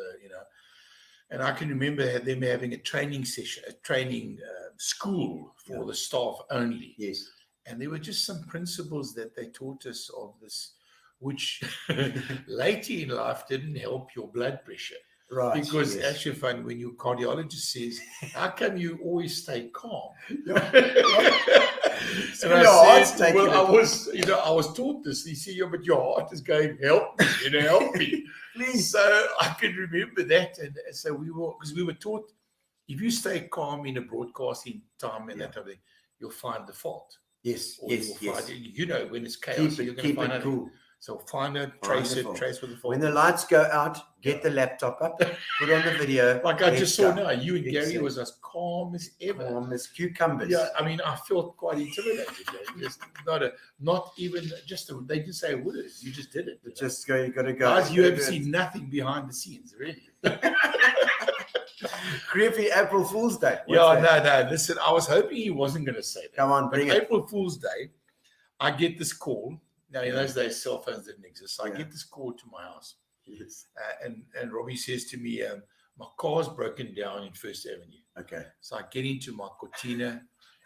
and I can remember them having a training session, a training school for the staff only. Yes. And there were just some principles that they taught us of this, which later in life didn't help your blood pressure. Right. Because actually, fun when your cardiologist says, "How come you always stay calm?" And I said, "Well, I was taught this." He said, "Yeah, but your heart is going, help me, help me, please." So I can remember that, and so we were taught, if you stay calm in a broadcasting time and that type of thing, you'll find the fault. Yes, or when it's chaos, you're going to find it cool. So find it, trace with the fault. When the lights go out, get the laptop up, put on the video. Like I just saw now, you and Gary was as calm as ever. Calm as cucumbers. Yeah, I mean, I felt quite intimidated. Just they didn't say a word. You just did it. You got to go. Guys, you have seen nothing behind the scenes, really. Creepy April Fool's Day. No. Listen, I was hoping he wasn't going to say that. Come on, bring it. April Fool's Day, I get this call. Now, in those days, cell phones didn't exist. So I get this call to my house. Yes. And Robbie says to me, my car's broken down in First Avenue. Okay. So I get into my Cortina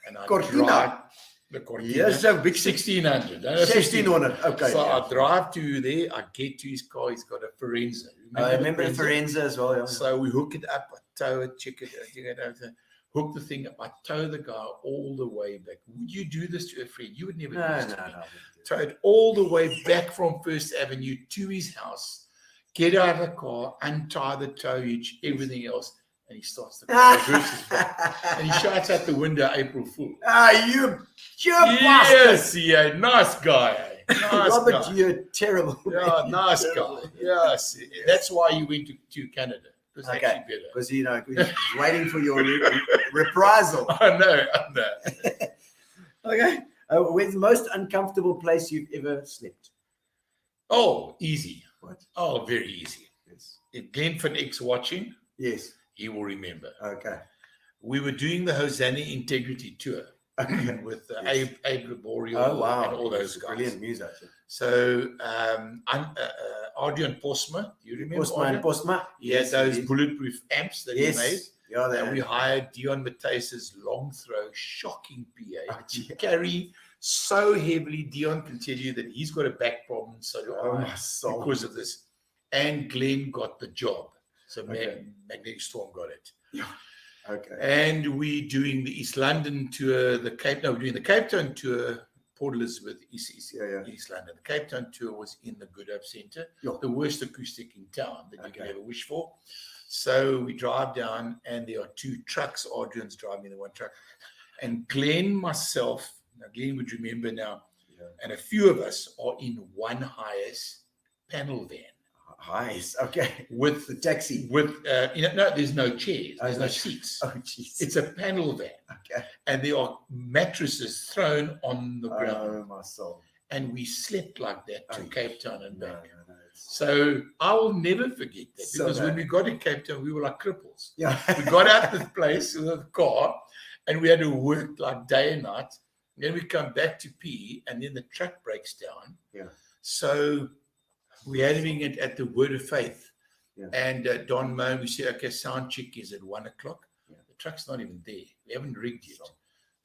and I drive the Cortina. Yes, a big 1600. 1600. Okay. So I drive to there. I get to his car. He's got a Forenza. I remember the Forenza as well. Yeah. So we hook it up. I tow it, check it, hook the thing up. I tow the guy all the way back. Would you do this to a friend? You would never do this to me. Tow it all the way back from First Avenue to his house. Get out of the car, untie the towage, everything else, and he starts to and he shouts out the window, "April Fool!" You yes, yeah, nice guy. Nice Robert, guy. you're terrible. Yeah, nice guy. Yes, that's why you went to Canada. It was actually better. Because he's waiting for your reprisal. I know. Okay. Where's the most uncomfortable place you've ever slept? Oh, easy. What? Oh, very easy. Yes. If Glenn van Ek's watching, yes, he will remember. Okay. We were doing the Hosanna Integrity Tour with Abe Laboriel and all those guys. Brilliant music. So Adrian Posma, do you remember? Posma. He had those bulletproof amps that he made. Yeah, and we hired Dion Matthys's long throw, shocking PA. He carry so heavily. Dion can tell you that he's got a back problem. So because of this, and Glenn got the job. So Magnetic Storm got it. Yeah. Okay. And we doing the East London tour, we're doing the Cape Town tour, Port Elizabeth, East London. The Cape Town tour was in the Good Hope Centre, the worst acoustic in town that you can ever wish for. So we drive down, and there are two trucks. Adrian's driving the one truck, and Glenn, myself. Now Glenn would remember now, and a few of us are in one highest panel van. Highest, okay. With the taxi. With there's no chairs, there's no seats. Oh, jeez. It's a panel van. Okay. And there are mattresses thrown on the ground. Oh, my soul. And we slept like that to Cape Town and back. So I will never forget that, because when we got to Cape Town, we were like cripples. Yeah. We got out the place with the car, and we had to work like day and night. And then we come back to P, and then the truck breaks down. Yeah. So we're having it at the Word of Faith. Yeah. And Don Moan, we said, okay, sound check is at 1:00. Yeah. The truck's not even there. We haven't rigged yet.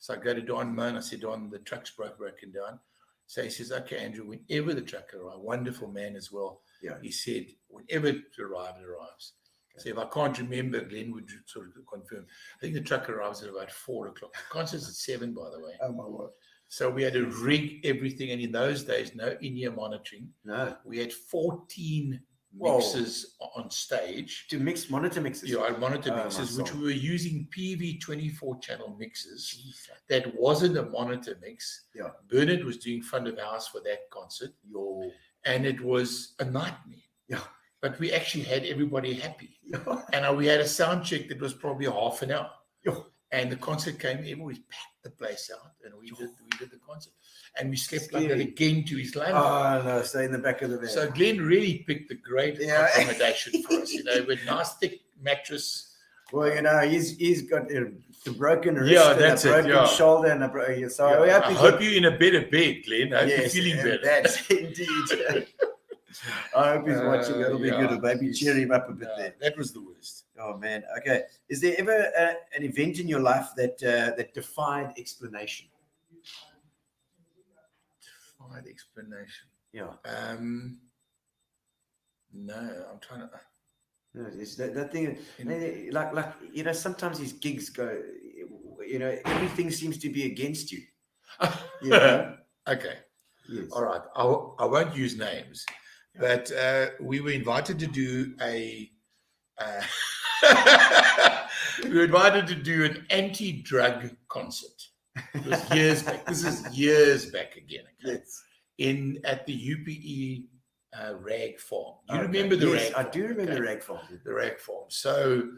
So I go to Don Moan. I said, Don, the truck's broken down. So he says, okay, Andrew, whenever the truck arrives, wonderful man as well. Yeah. He said, whenever it arrives, So if I can't remember, Glenn would sort of confirm. I think the truck arrives at about 4 o'clock. The concert's at 7, by the way. Oh my word. So we had to rig everything, and in those days, no in-ear monitoring. No. We had 14 mixes on stage. To monitor mixes. Yeah, monitor mixes, which we were using PV 24-channel mixes. That wasn't a monitor mix. Yeah. Bernard was doing front of house for that concert. And it was a nightmare. Yeah. But we actually had everybody happy. And we had a sound check that was probably half an hour. And the concert came, everybody packed the place out, and we did the concert. And we slept like that again to his life. Oh, no, stay in the back of the van. So Glenn really picked the great accommodation for us, with nice thick mattress. Well, he's got a broken wrist and a broken shoulder and a broken... So I hope you're in a better bed, Glenn. I hope you're feeling better. That's indeed. I hope he's watching. It'll be good. Maybe cheer him up a bit there. That was the worst. Oh, man. Okay. Is there ever an event in your life that defied explanation? Defied explanation? Yeah. No, I'm trying to... No, it's that thing, like sometimes these gigs go, everything seems to be against you. Okay. Yes. All right. I won't use names, but we were invited to do an anti-drug concert. It was years back. This is years back again. Okay? Yes. At the UPE rag farm. You remember the rag farm? I do remember the rag farm. The rag farm. So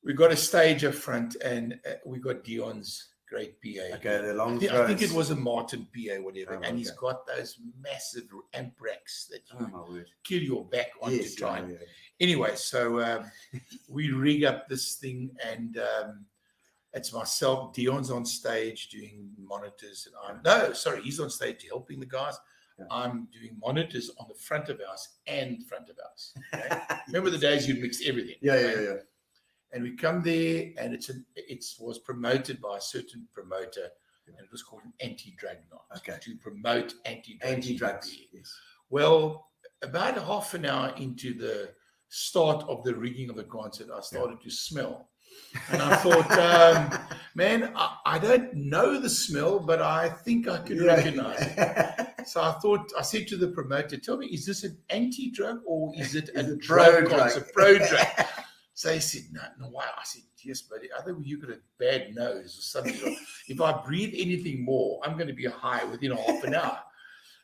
we got a stage up front, and we got Dion's great PA. Okay, the long I think it was a Martin PA, whatever. And he's got those massive amp racks that you kill your back on to try. Anyway, so we rig up this thing, and it's myself. Dion's on stage doing monitors, and he's on stage helping the guys. I'm doing monitors on the front of house and front of house. Okay? Remember the days you'd mix everything? Yeah. And we come there, and it was promoted by a certain promoter, and it was called an anti-drug night. To promote anti-drugs. Yes. Well, about half an hour into the start of the rigging of the concert, I started to smell. And I thought, man, I don't know the smell, but I think I can recognize it. So I said to the promoter, tell me, is this an anti-drug or is it a drug concert, pro-drug? So he said, no, why? I said, yes, buddy, I think you got a bad nose or something. If I breathe anything more, I'm going to be high within half an hour.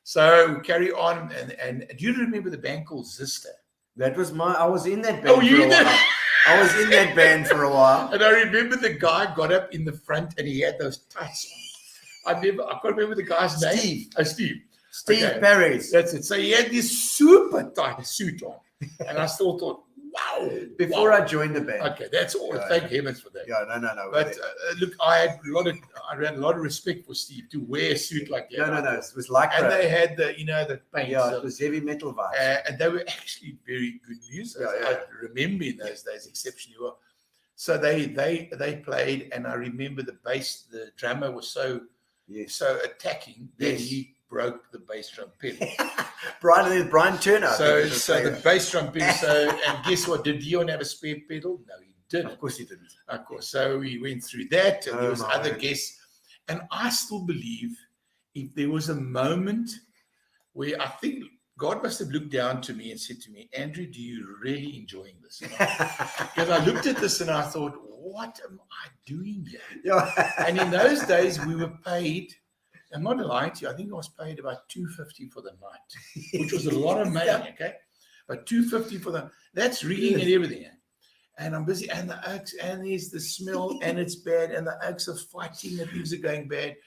So we carry on. And do you remember the band called Zister? That was I was in that band. Oh, you did? I was in that band for a while. And I remember the guy got up in the front and he had those tights on. I can't remember the guy's name. Steve. Steve Perry's. That's it. So he had this super tight suit on. And I still thought, wow. Before I joined the band. Okay, that's all. Thank heavens for that. Yeah, no. But look, I had a lot of respect for Steve to wear a suit like that. No. It was like and they had the paint. Yeah, it was heavy metal vibes. And they were actually very good musicians. I remember in those days exceptionally well. So they played, and I remember the bass, the drummer was so attacking that he broke the bass drum pedal. Brian Turner. So the bass drum pedal. And guess what? Did Dion have a spare pedal? No, he didn't. Of course he didn't. Of course. So we went through that, and there was other guests. And I still believe if there was a moment where I think God must have looked down to me and said to me, Andrew, do you really enjoying this? Because I looked at this and I thought, what am I doing here? Yeah. And in those days, we were paid. I'm not lying to you. I think I was paid about $250 for the night, which was a lot of money. Okay, but $250 for that's rigging and everything. And I'm busy, and the oaks, and there's the smell, and it's bad, and the oaks are fighting, the things are going bad,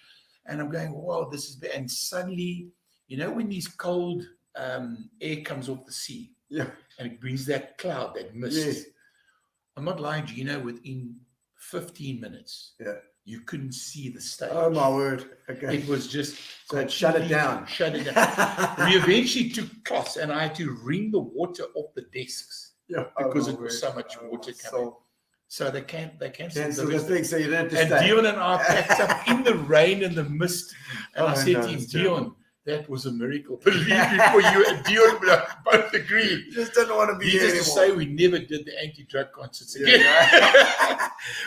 and I'm going, wow, this is bad. And suddenly, when these cold air comes off the sea, and it brings that cloud, that mist. Yes. I'm not lying, Gino. Within 15 minutes, you couldn't see the stage. Oh my word! Okay, it was just so it shut it down. We eventually took cloths, and I had to wring the water off the desks because it was so much water coming. So they canceled the thing, so you didn't have to stay. And Dion and I packed up in the rain and the mist, and I said to him, Dion, That was a miracle. Believe me, for you and Dion both agreed. Just didn't want to be here Needless to anymore. say, we never did the anti-drug concerts again.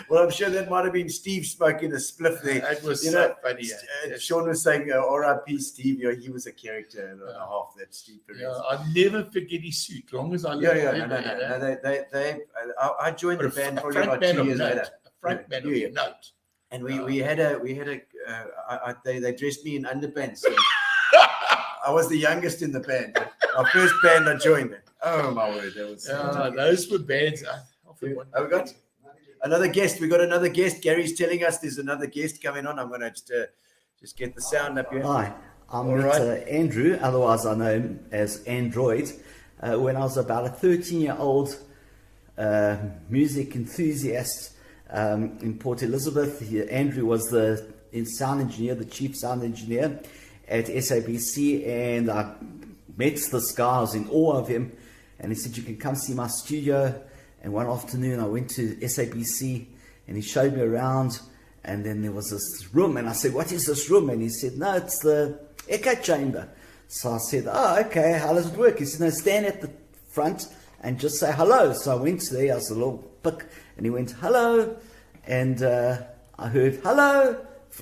Well, I'm sure that might have been Steve smoking a spliff there. That was funny. Sean was saying, R.I.P. Steve. He was a character and a half. That Steve Perez. Yeah, I'll never forget his suit. Long as I live. I joined the band probably about 2 years later. A front man of note. And we had they dressed me in underpants. I was the youngest in the band. Our first band I joined. Oh my word, that was. Those were bands. We got another guest. We got another guest. Gary's telling us there's another guest coming on. I'm gonna just get the sound up here. Hi, I'm Andrew. Otherwise, I know him as Android. When I was about a 13-year-old music enthusiast in Port Elizabeth, Andrew was the sound engineer, the chief sound engineer at SABC, and I met this guy. I was in awe of him, and he said, "You can come see my studio." And one afternoon I went to SABC and he showed me around, and then there was this room, and I said, "What is this room?" And he said, "No, it's the echo chamber." So I said, "Oh, okay, how does it work?" He said, "No, stand at the front and just say hello." So I went there, I was a little pick, and he went, "Hello," and I heard hello,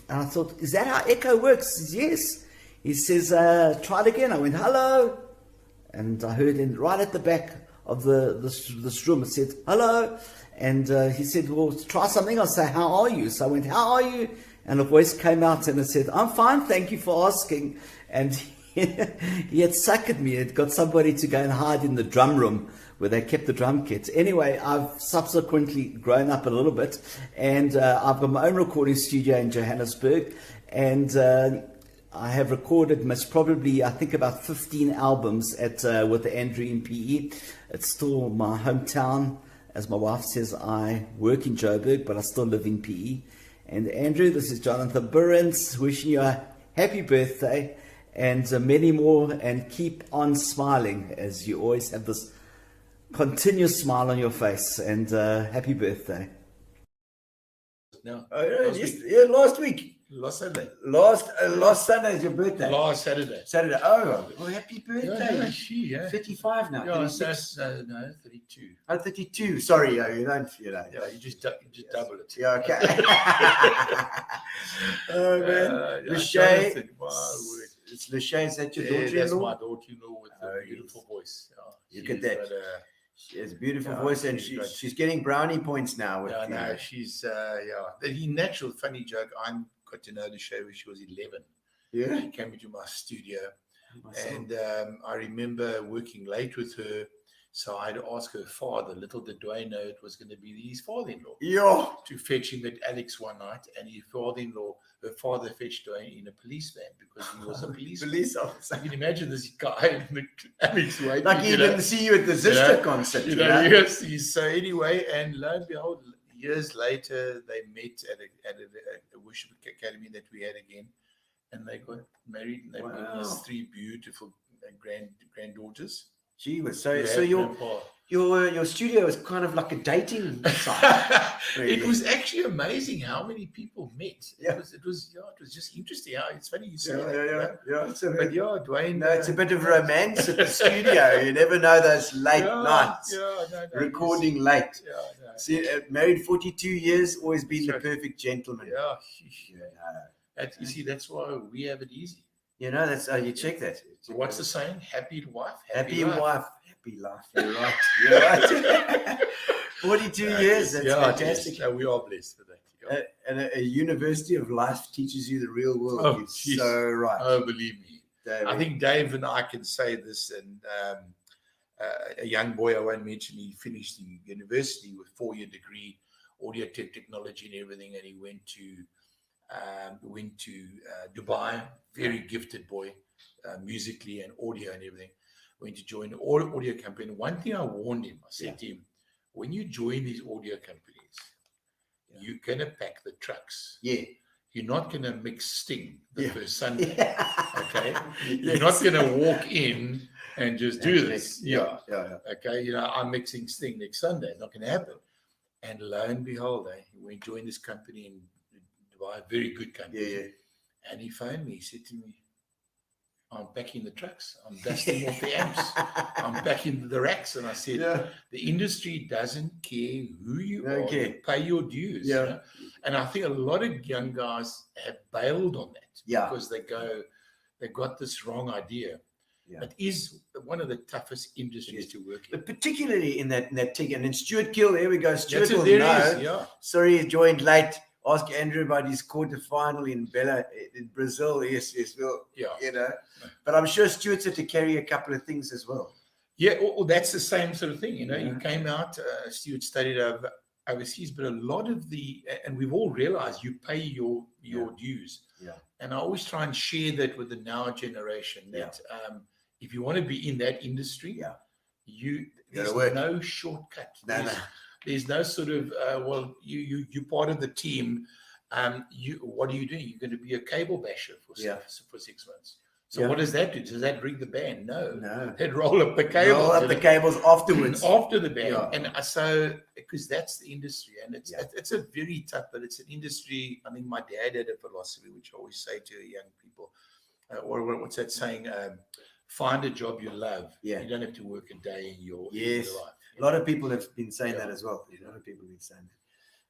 and I thought, is that how echo works? He says, "Yes." He says, "Try it again." I went, "Hello," and I heard him right at the back of this room. It said, "Hello," and he said, "Well, try something else. Say, how are you?" So I went, "How are you?" And a voice came out and it said, "I'm fine, thank you for asking." And he had suckered me. It got somebody to go and hide in the drum room where they kept the drum kits. Anyway, I've subsequently grown up a little bit, and I've got my own recording studio in Johannesburg, and I have recorded most probably, I think, about 15 albums with the Andrew in PE. It's still my hometown. As my wife says, I work in Joburg, but I still live in PE. And Andrew, this is Jonathan Burrens, wishing you a happy birthday and many more, and keep on smiling, as you always have this continuous smile on your face. And happy birthday. No, last week. Last Sunday. Last Sunday is your birthday. Last Saturday. Oh, well, happy birthday. Yeah, 35 now. 36. No, 32. Oh, 32. Sorry, you don't, Yeah, you just double it. Yeah, okay. Oh, man. Lachey. It's Lachey. Is that your daughter-in-law? That's my daughter-in-law with a beautiful voice. Look at that. She has a beautiful voice, and she's getting brownie points now. She's, The natural funny joke, I got to know Lachey when she was 11. Yeah. She came into my studio, and I remember working late with her. So I'd ask her father, little did Dwayne know it was going to be his father-in-law. Yeah. To fetch him at Alex one night, and her father fetched Dwayne in a police van because he was a police officer. You can imagine this guy in the Alex way. Like he didn't see you at the Zister concert. Yes. So anyway, and lo and behold, years later, they met at a worship academy that we had again, and they got married, and they've got these 3 beautiful granddaughters. Gee whiz. So your studio is kind of like a dating site. Really. It was actually amazing how many people met. It was just interesting. It's funny you say that. But Dwayne. It's a bit of romance at the studio. You never know those late nights. Recording late. See, married 42 years, always been the perfect gentleman. You see, that's why we have it easy. That's you check that. So what's the saying? Happy wife, happy wife, happy life. You're right. You're right. 42 years. That's fantastic. Yes. We are blessed for that. And a university of life teaches you the real world. You're so right. Oh, believe me. David. I think Dave and I can say this. And a young boy I won't mention, he finished the university with 4-year degree, audio technology and everything, and he went to Dubai. Very gifted boy, musically and audio and everything. Went to join an audio company. And one thing I warned him, I said to him, when you join these audio companies, you're going to pack the trucks. Yeah. You're not going to mix Sting the first Sunday. Okay. You're not going to walk in and just do this. Okay. I'm mixing Sting next Sunday. It's not going to happen. And lo and behold, we joined this company in Dubai, a very good company. And he phoned me. He said to me, I'm packing the trucks. I'm dusting off the amps. I'm packing the racks. And I said, the industry doesn't care who you are. You pay your dues. Yeah. You know? And I think a lot of young guys have bailed on that because they got this wrong idea. Yeah. It is one of the toughest industries to work in. But particularly in that tech. And then Stuart Gill, there we go. Stuart will know. Sorry, he joined late. Ask Andrew about his quarterfinal in Brazil. Yes, well, you know. But I'm sure Stuart's had to carry a couple of things as well. Yeah, well, that's the same sort of thing. You know, you came out, Stuart studied overseas, but a lot of and we've all realized you pay your dues. Yeah. And I always try and share that with the now generation that if you want to be in that industry, there's no shortcut. There's no sort of you're part of the team. What are you doing? You're going to be a cable basher for 6 months. So what does that do? Does that bring the band? No. They'd roll up the cables. Roll up the cables afterwards. After the band. Yeah. And so, because that's the industry. And it's a very tough, but it's an industry. I think my dad had a philosophy, which I always say to young people, or what's that saying? Find a job you love. Yeah. You don't have to work a day in your life. A lot of people have been saying that as well. A lot of people have been saying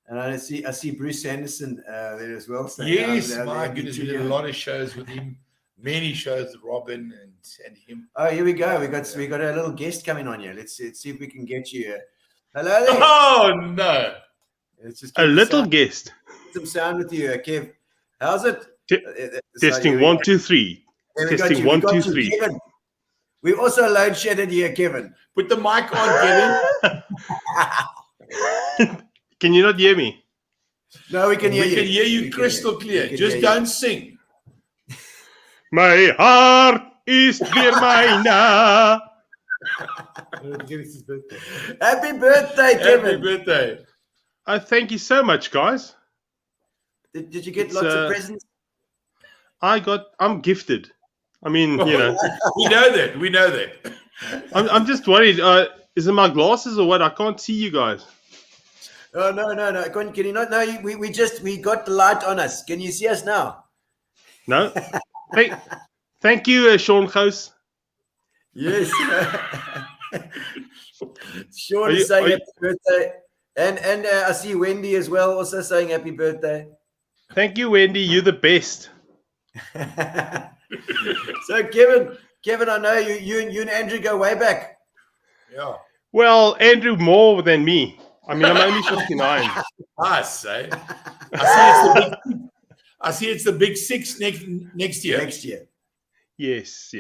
that. And I see Bruce Anderson there as well. Yes, my goodness. We did a lot of shows with him. Many shows with Robin and him. Oh, here we go. We got a little guest coming on here. Let's see if we can get you. Hello there. Oh no! Let's just a little guest. Some sound with you, Kev. How's it? Testing 1 2 3. Testing 1 2 3. Kevin. We also load shedded here, Kevin. Put the mic on, Kevin. Can you not hear me? No, we can hear you. We can hear you crystal clear. Just don't sing. My heart is weer myne. Happy birthday, Kevin. Happy birthday. Thank you so much, guys. Did you get lots of presents? I'm gifted. I mean, you know. We know that. I'm just worried. Is it my glasses or what? I can't see you guys. Oh, no. Can you not? No, we got the light on us. Can you see us now? No. Hey, thank you, Sean House. Yes. Sean is saying happy birthday. And I see Wendy as well, also saying happy birthday. Thank you, Wendy. You're the best. So, Kevin, I know you and Andrew go way back. Yeah. Well, Andrew more than me. I mean, I'm only 59. I say. I see it's the big 6 next year. Next year. Yes.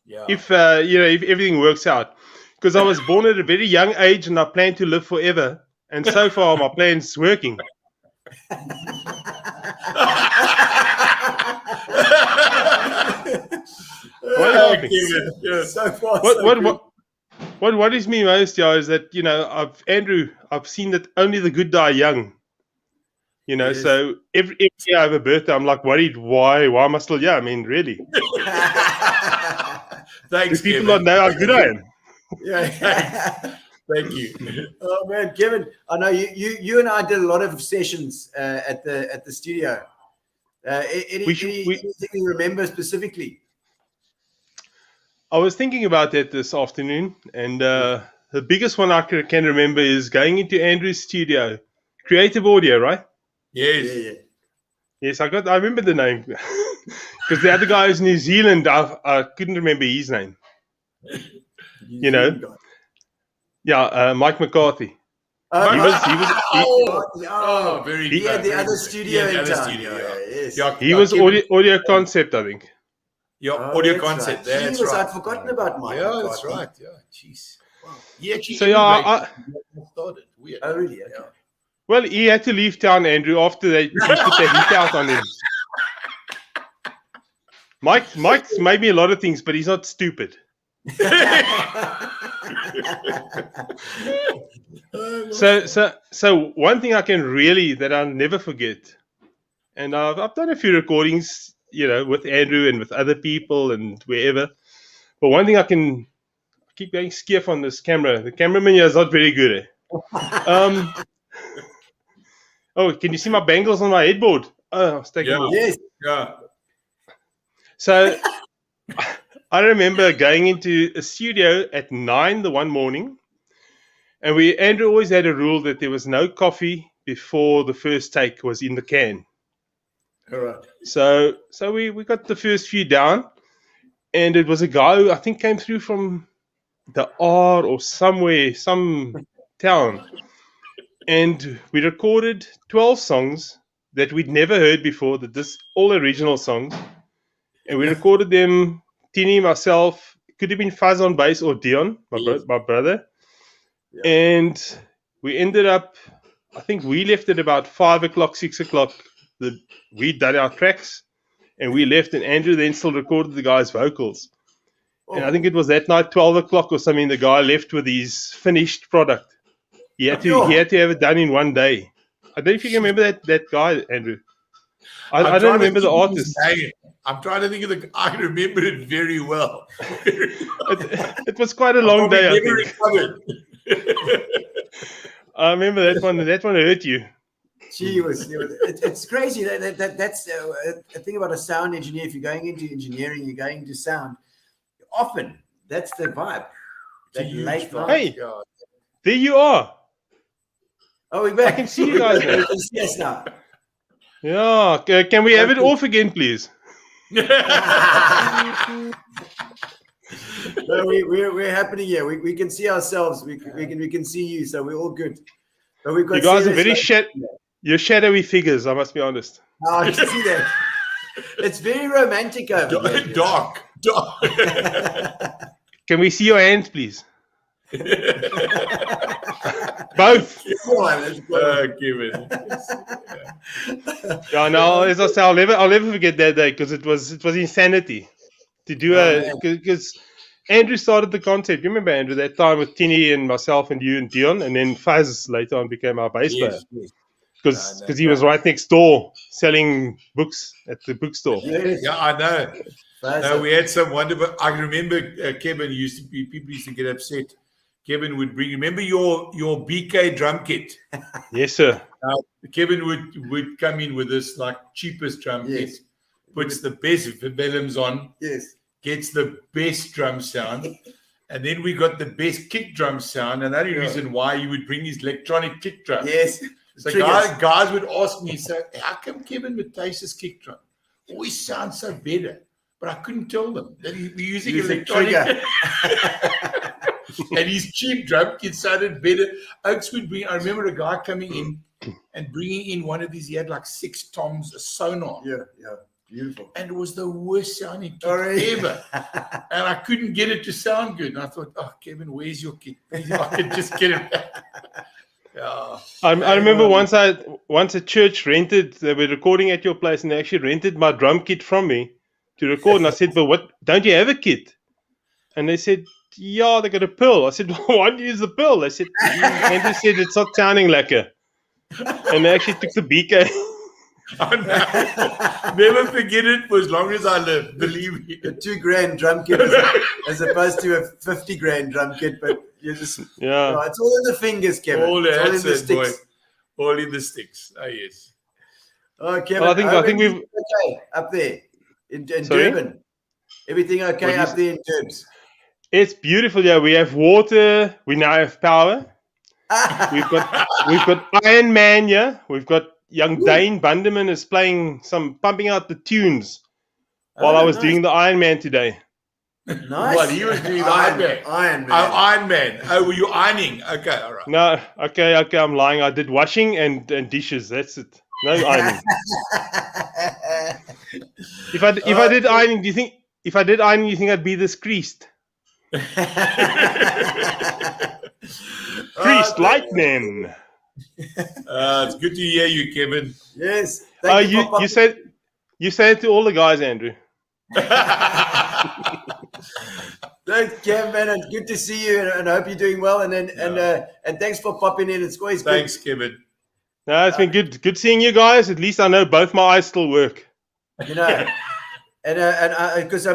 Yeah. If if everything works out, because I was born at a very young age and I plan to live forever, and so far my plan's working. So far, what worries me most, is that I've seen that only the good die young. So every year I have a birthday, I'm like worried. Why am I still young? I mean, really? Thanks, do people not know how good I am? Yeah. Thank you. Oh man, Kevin, I know you and I did a lot of sessions at the studio. Anything you remember specifically? I was thinking about that this afternoon, and the biggest one I can remember is going into Andrew's studio, Creative Audio, right? Yes. Yeah. Yes, I remember the name because the other guy is New Zealand. I couldn't remember his name. Mike McCarthy. Very good. He had the other studio in town. Yes. He was audio concept, I think. Yeah, audio concept. Right. That's right. I'd forgotten about Mike. Yeah, that's right. Yeah, jeez. Wow. He actually started. Weird. Oh, really? Okay. Yeah. Well, he had to leave town, Andrew, after they put the heat out on him. Mike's made me a lot of things, but he's not stupid. So one thing that I'll never forget, and I've done a few recordings, with Andrew and with other people and wherever. But one thing I keep going skiff on this camera. The cameraman here is not very good. Oh, can you see my bangles on my headboard? Oh, I was taking off. Yes. Yeah. So I remember going into a studio at 9 the one morning, and Andrew always had a rule that there was no coffee before the first take was in the can. All right. So we got the first few down, and it was a guy who I think came through from the R or somewhere, some town. And we recorded 12 songs that we'd never heard before, all original songs. And we recorded them, Tini, myself, could have been Fuzz on bass or Dion, my brother. Yeah. And we ended up, I think we left at about 5 o'clock, 6 o'clock. We'd done our tracks and we left, and Andrew then still recorded the guy's vocals. Oh. And I think it was that night, 12 o'clock or something, the guy left with his finished product. He had to have it done in one day. I don't know if you can remember that guy, Andrew. I don't remember the artist. I'm trying to think of I remember it very well. It was quite a long day, I think. I remember that one. That one hurt you. Gee, it's crazy. That's the thing about a sound engineer. If you're going into engineering, you're going into sound. Often, that's the vibe. That late vibe. Hey, there you are. Oh, we're back. I can see you guys now. Yes, now. Yeah. Can we have it off again, please? No, we're happening here. We can see ourselves. We can see you. So we're all good. But we've got. You guys are very you're shadowy figures. I must be honest. Oh, I can see that. It's very romantic over there. Dark. Can we see your hands, please? Both. Given. Yeah, no. As I say, I'll never forget that day because it was insanity to do because Andrew started the concept. You remember Andrew that time with Tini and myself and you and Dion, and then Fuzz later on became our bass player. Because he was right next door selling books at the bookstore. Yeah, I know. No, we had some wonderful. I remember Kevin people used to get upset. Kevin would bring. Remember your BK drum kit? Yes, sir. Kevin would come in with this like cheapest drum kit, puts the best vellums on, gets the best drum sound, and then we got the best kick drum sound. And the only reason why he would bring his electronic kick drum. Yes. So guys would ask me, so how come Kevin Matthys' kick drum always sounds so better? But I couldn't tell them that we're using electronic. And his cheap drum kit sounded better. Oaks would bring. I remember a guy coming in and bringing in one of these. He had like 6 toms, a sonar. Yeah, beautiful. And it was the worst sounding kit ever. And I couldn't get it to sound good. And I thought, oh, Kevin, where's your kit? If I could just get it back. Yeah. I remember once a church rented. They were recording at your place, and they actually rented my drum kit from me to record. And I said, "But what? Don't you have a kit?" And they said, "Yeah, they got a pill." I said, "Well, why don't you use the pill?" They said, "Andrew said it's not sounding lekker." And they actually took the BK. Never forget it for as long as I live. Believe me. A $2,000 drum kit as opposed to a $50,000 drum kit, but you just it's all in the fingers, Kevin. All in the sticks. Boy. All in the sticks. Oh yes. Oh, Kevin. Well, I think we've okay up there in Durban. Everything okay up there in Durbs? It's beautiful. Yeah, we have water. We now have power. We've got Iron Man. Yeah, we've got young Dane Bunderman is pumping out the tunes while I was doing the Iron Man today. Nice. What, he was doing the Iron Man? Iron Man. Oh, Iron Man. Oh, were you ironing? Okay, all right. No, okay, I'm lying. I did washing and dishes. That's it. No ironing. If I did ironing, do you think? If I did ironing, you think I'd be this creased? Creased lightning. It's good to hear you, Kevin. Yes. You said it to all the guys, Andrew. Thanks, Kevin, and good to see you, and I hope you're doing well. And thanks for popping in. It's always good. Thanks, Kevin. No, it's been good seeing you guys. At least I know both my eyes still work. You know, and because I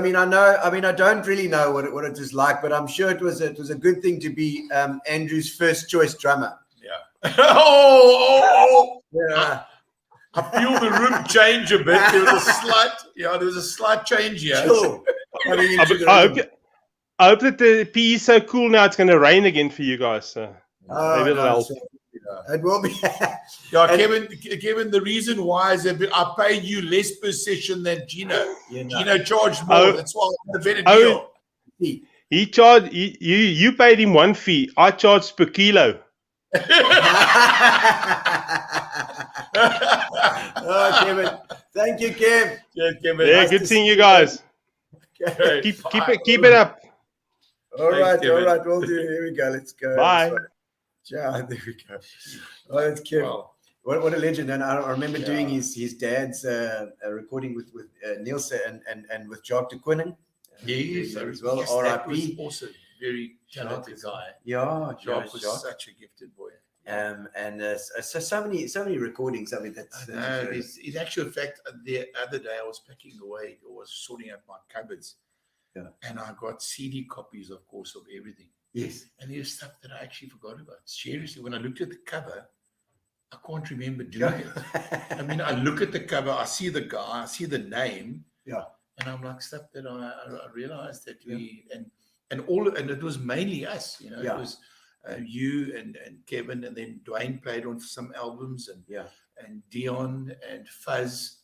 don't really know what it was like, but I'm sure it was a good thing to be Andrew's first choice drummer. Yeah. Oh. Yeah. I feel the room change a bit. There was a slight change here. Sure. I hope that the PE is so cool now. It's going to rain again for you guys. So maybe it'll help. It will be. Yeah, Kevin, the reason why is that I paid you less per session than Gino. Gino charged more. That's why I'm a better deal. He charged you paid him one fee. I charged per kilo. Oh, Kevin. Thank you, Kev. Yeah, Kevin. Yeah, nice good seeing you guys. Okay. Keep it up. All right, Kevin. all right. We'll do. Here we go. Let's go. Bye. Yeah, there we go. Oh, that's Kev. Wow. What a legend. And I remember doing his dad's recording with Niels and with Jacques De Koning. Yes, as well. Yes, that was also a very talented guy. Yeah, Jacques was such a gifted boy. So many recordings. I mean, that's in actual fact, the other day I was packing away, I was sorting out my cupboards, and I got CD copies, of course, of everything. Yes, and there's stuff that I actually forgot about. Seriously, when I looked at the cover, I can't remember doing it. I mean, I look at the cover, I see the guy, I see the name, and I'm like, stuff that I realized that we and it was mainly us, you know, it was you and Kevin, and then Dwayne played on some albums, and Dion and Fuzz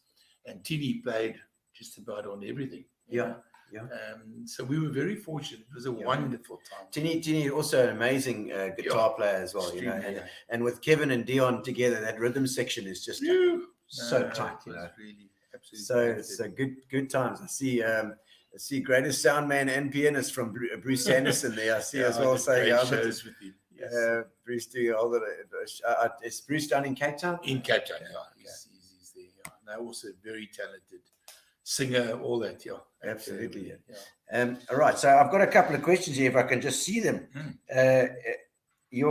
and Tini played just about on everything. So we were very fortunate. It was a wonderful time. Tini also an amazing guitar player as well, you know, and with Kevin and Dion together, that rhythm section is just so tight, you know. Really, absolutely so good times. I see greatest sound man and pianist from Bruce Anderson there. I see as well. So shows with him. Yes. Bruce doing all the is Bruce down in Cape Town? In Cape Town, he's there. Yeah. They're also very talented singer, all that. Absolutely. All right. So I've got a couple of questions here. If I can just see them. We've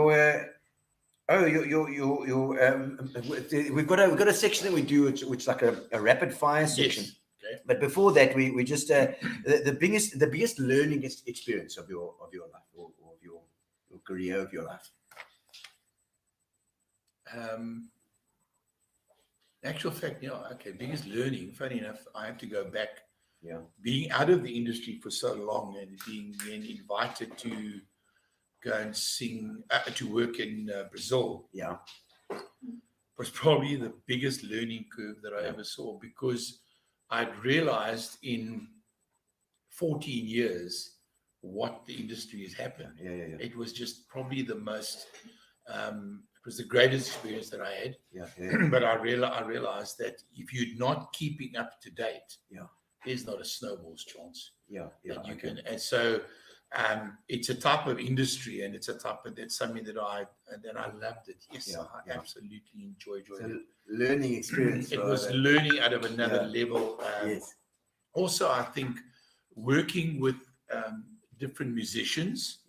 got a section that we do, which is like a rapid fire section. Yes. Okay. But before that, we just the biggest learning experience of your life, or of your career, of your life. Actual fact, biggest learning. Funny enough, I have to go back. Being out of the industry for so long and being then invited to go and sing, to work in Brazil. Was probably the biggest learning curve that I ever saw, because I'd realized in 14 years what the industry has happened. It was just probably the most, it was the greatest experience that I had. But I realized that if you're not keeping up to date, there's not a snowball's chance. That you can. And so it's a type of industry, and it's something that I loved it. Yes, I absolutely enjoyed it. Learning experience. It was learning out of another level. Also, I think working with different musicians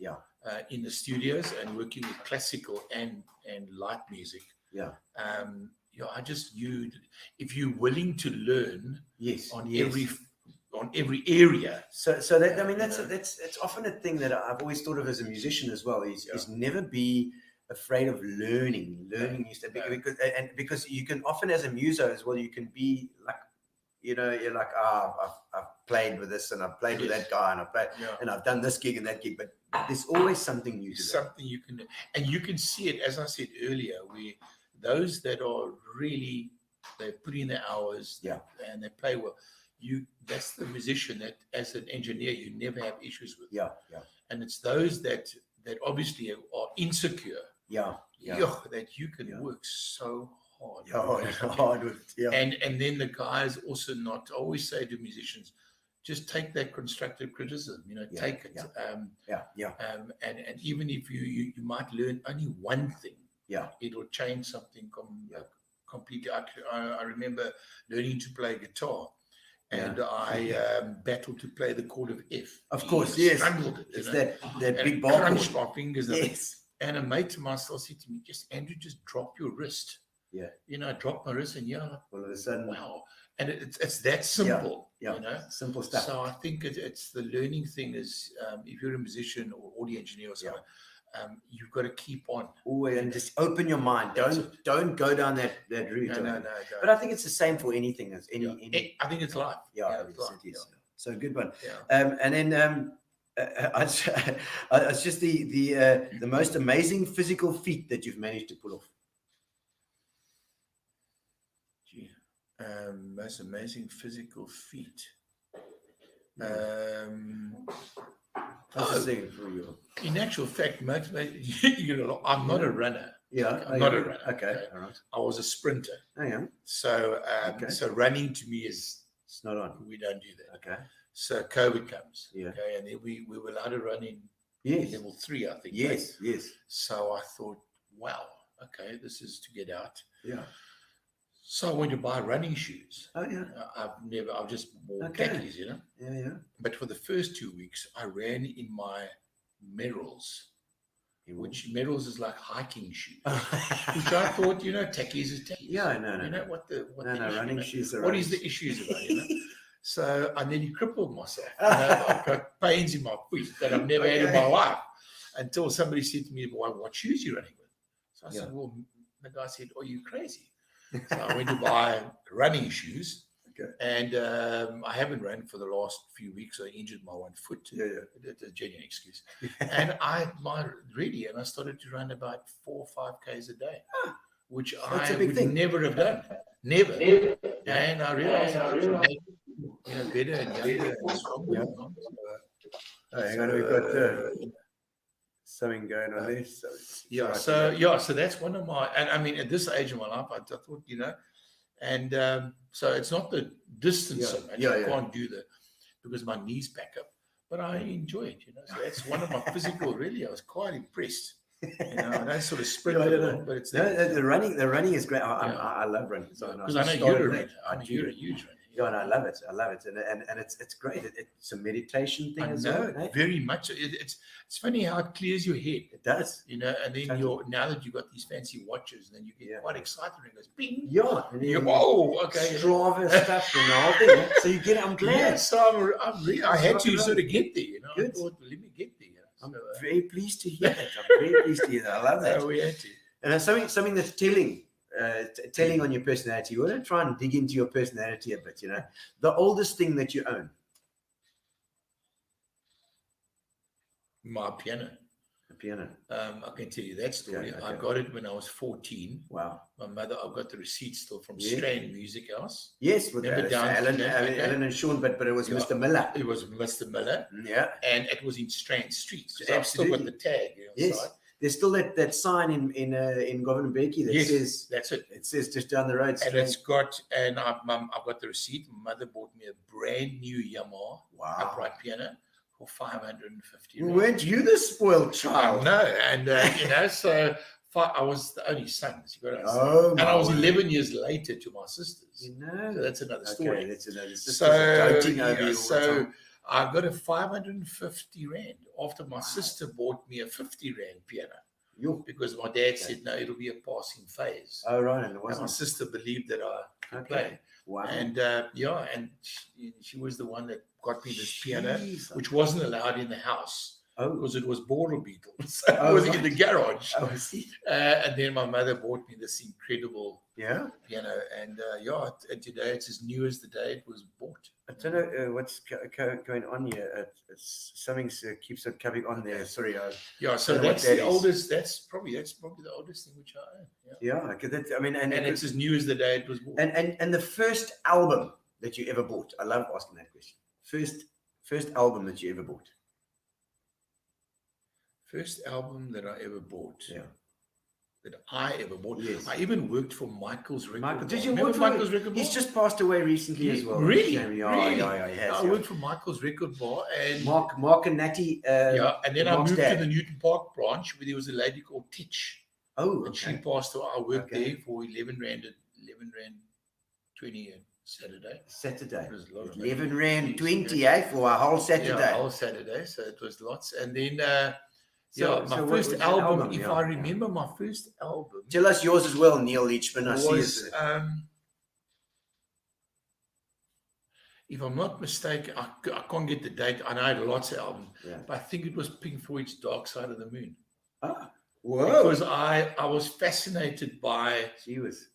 in the studios, and working with classical and light music. I just if you're willing to learn on every area. So that, I mean, that's often a thing that I've always thought of as a musician as well, is never be afraid of learning new stuff, because you can often, as a muso as well, you can be like, you know, you're like, I've played with this and I've played with that guy and I've played and I've done this gig and that gig, but there's always something new. Something you can, and you can see it, as I said earlier, where those that are really, they put in their hours, and they play well. That's the musician that, as an engineer, you never have issues with. And it's those that obviously are insecure. That you can work so hard. And then the guys also not always say to musicians, just take that constructive criticism, you know, take it. And even if you might learn only one thing, it'll change something completely. I remember learning to play guitar, and I battled to play the chord of F. Of course, Strangled it. It's that big bar. Crunched chord. my fingers. And a mate to myself said to me, Andrew, just drop your wrist. You know, I dropped my wrist, and all of a sudden, wow. And it's that simple, you know, simple stuff. So I think it's the learning thing is, if you're a musician or audio engineer or something, you've got to keep on. And just open your mind. Don't go down that route. No. But I think it's the same for anything. I think it's life. It is. So good one. Yeah. And then it's just the most amazing physical feat that you've managed to pull off. Gee, most amazing physical feat. In actual fact, I'm not a runner. Yeah, I'm not a runner. Okay, all right. I was a sprinter. Oh, yeah. So, so running to me is it's not on. We don't do that. Okay. So COVID comes. Yeah. Okay, and then we were allowed to run in level 3, I think. Yes, right? yes. So I thought, wow, okay, this is to get out. Yeah. So I went to buy running shoes. Oh yeah. I've just wore khakis, you know. Yeah, yeah. But for the first 2 weeks, I ran in my Merrells, which Merrells is like hiking shoes, which I thought, tackies is tackies. Yeah, no. You know what the running shoes are. What is the issues about, So I nearly crippled myself. I've got pains in my feet that I've never had in my life until somebody said to me, what shoes are you running with? So I said, well, the guy said, are you crazy? So I went to buy running shoes. Okay. And I haven't run for the last few weeks. I injured my one foot. Yeah. That's a genuine excuse. And I started to run about 4 or 5 Ks a day, which I would never have done. Never. And I realized better and younger and stronger. Hang on, we've got something going on there. So that's one of my, and I mean, at this age of my life, I thought, and so it's not the distance so much. I can't do because my knees back up, but I enjoy it, So that's one of my physical, really, I was quite impressed. I don't sort of sprint, but it's the running is great. I love running. Because I know you're a runner. I know you're a huge runner. Yeah, and I love it, and it's great. It's a meditation thing as well. Very much. It's funny how it clears your head. It does, and then now that you've got these fancy watches, then you get quite excited and it goes bing. Yeah, and whoa, okay, Strava stuff and the whole thing. So you get. I'm glad. Yeah, so I had to sort of get there. I thought, let me get there. I'm very pleased to hear that. I'm very pleased to hear that. I love that. We had to. And it's something that's telling on your personality. We want to try and dig into your personality a bit. The oldest thing that you own. My piano. A piano. I can tell you that story. Okay. I got it when I was 14. Wow. My mother, I've got the receipt still from Strand Music House. Yes, with Alan and Sean, but it was Mr. Miller. It was Mr. Miller. Yeah. And it was in Strand Street. So I've still got the tag. Yes. There's still that sign in Govan Becky that says that's it. It says just down the road. And it's got, and I've got the receipt. My mother bought me a brand new Yamaha upright piano for 550. Weren't you the spoiled child? No, and so I was the only son. And I was 11 years later to my sisters. So that's another story. Okay, that's another story. So I got a 550 rand after my sister bought me a 50 rand piano. Because my dad said, no, it'll be a passing phase. Oh, right. And my sister believed that I could play. Wow. And and she was the one that got me this piano, which wasn't allowed in the house. Because it was border beetles. So it was in the garage. I see. And then my mother bought me this incredible piano. And and today it's as new as the day it was bought. I don't know what's going on here. Something keeps on coming on there. Sorry. So that's the oldest. That's probably the oldest thing which I own. Yeah. And it's as new as the day it was bought. And the first album that you ever bought. I love asking that question. First album that you ever bought. First album that I ever bought. Yeah. That I ever bought. Yes. I even worked for Michael's record bar. Did you work for Michael's record bar? He's just passed away recently as well. Really? Yeah, he has. I worked for Michael's record bar and Mark and Natty. And then I moved to the Newton Park branch where there was a lady called Titch. Oh, and she passed away. I worked there for 11 rand 20 a Saturday. Saturday. It was a lot of 11 rand 20, for a whole Saturday. Yeah, a whole Saturday. So it was lots. And then my first album, if I remember my first album. Tell us yours as well, Neil Leachman. If I'm not mistaken, I can't get the date. I know I had lots of albums, but I think it was Pink Floyd's Dark Side of the Moon. Whoa. Because I was fascinated by.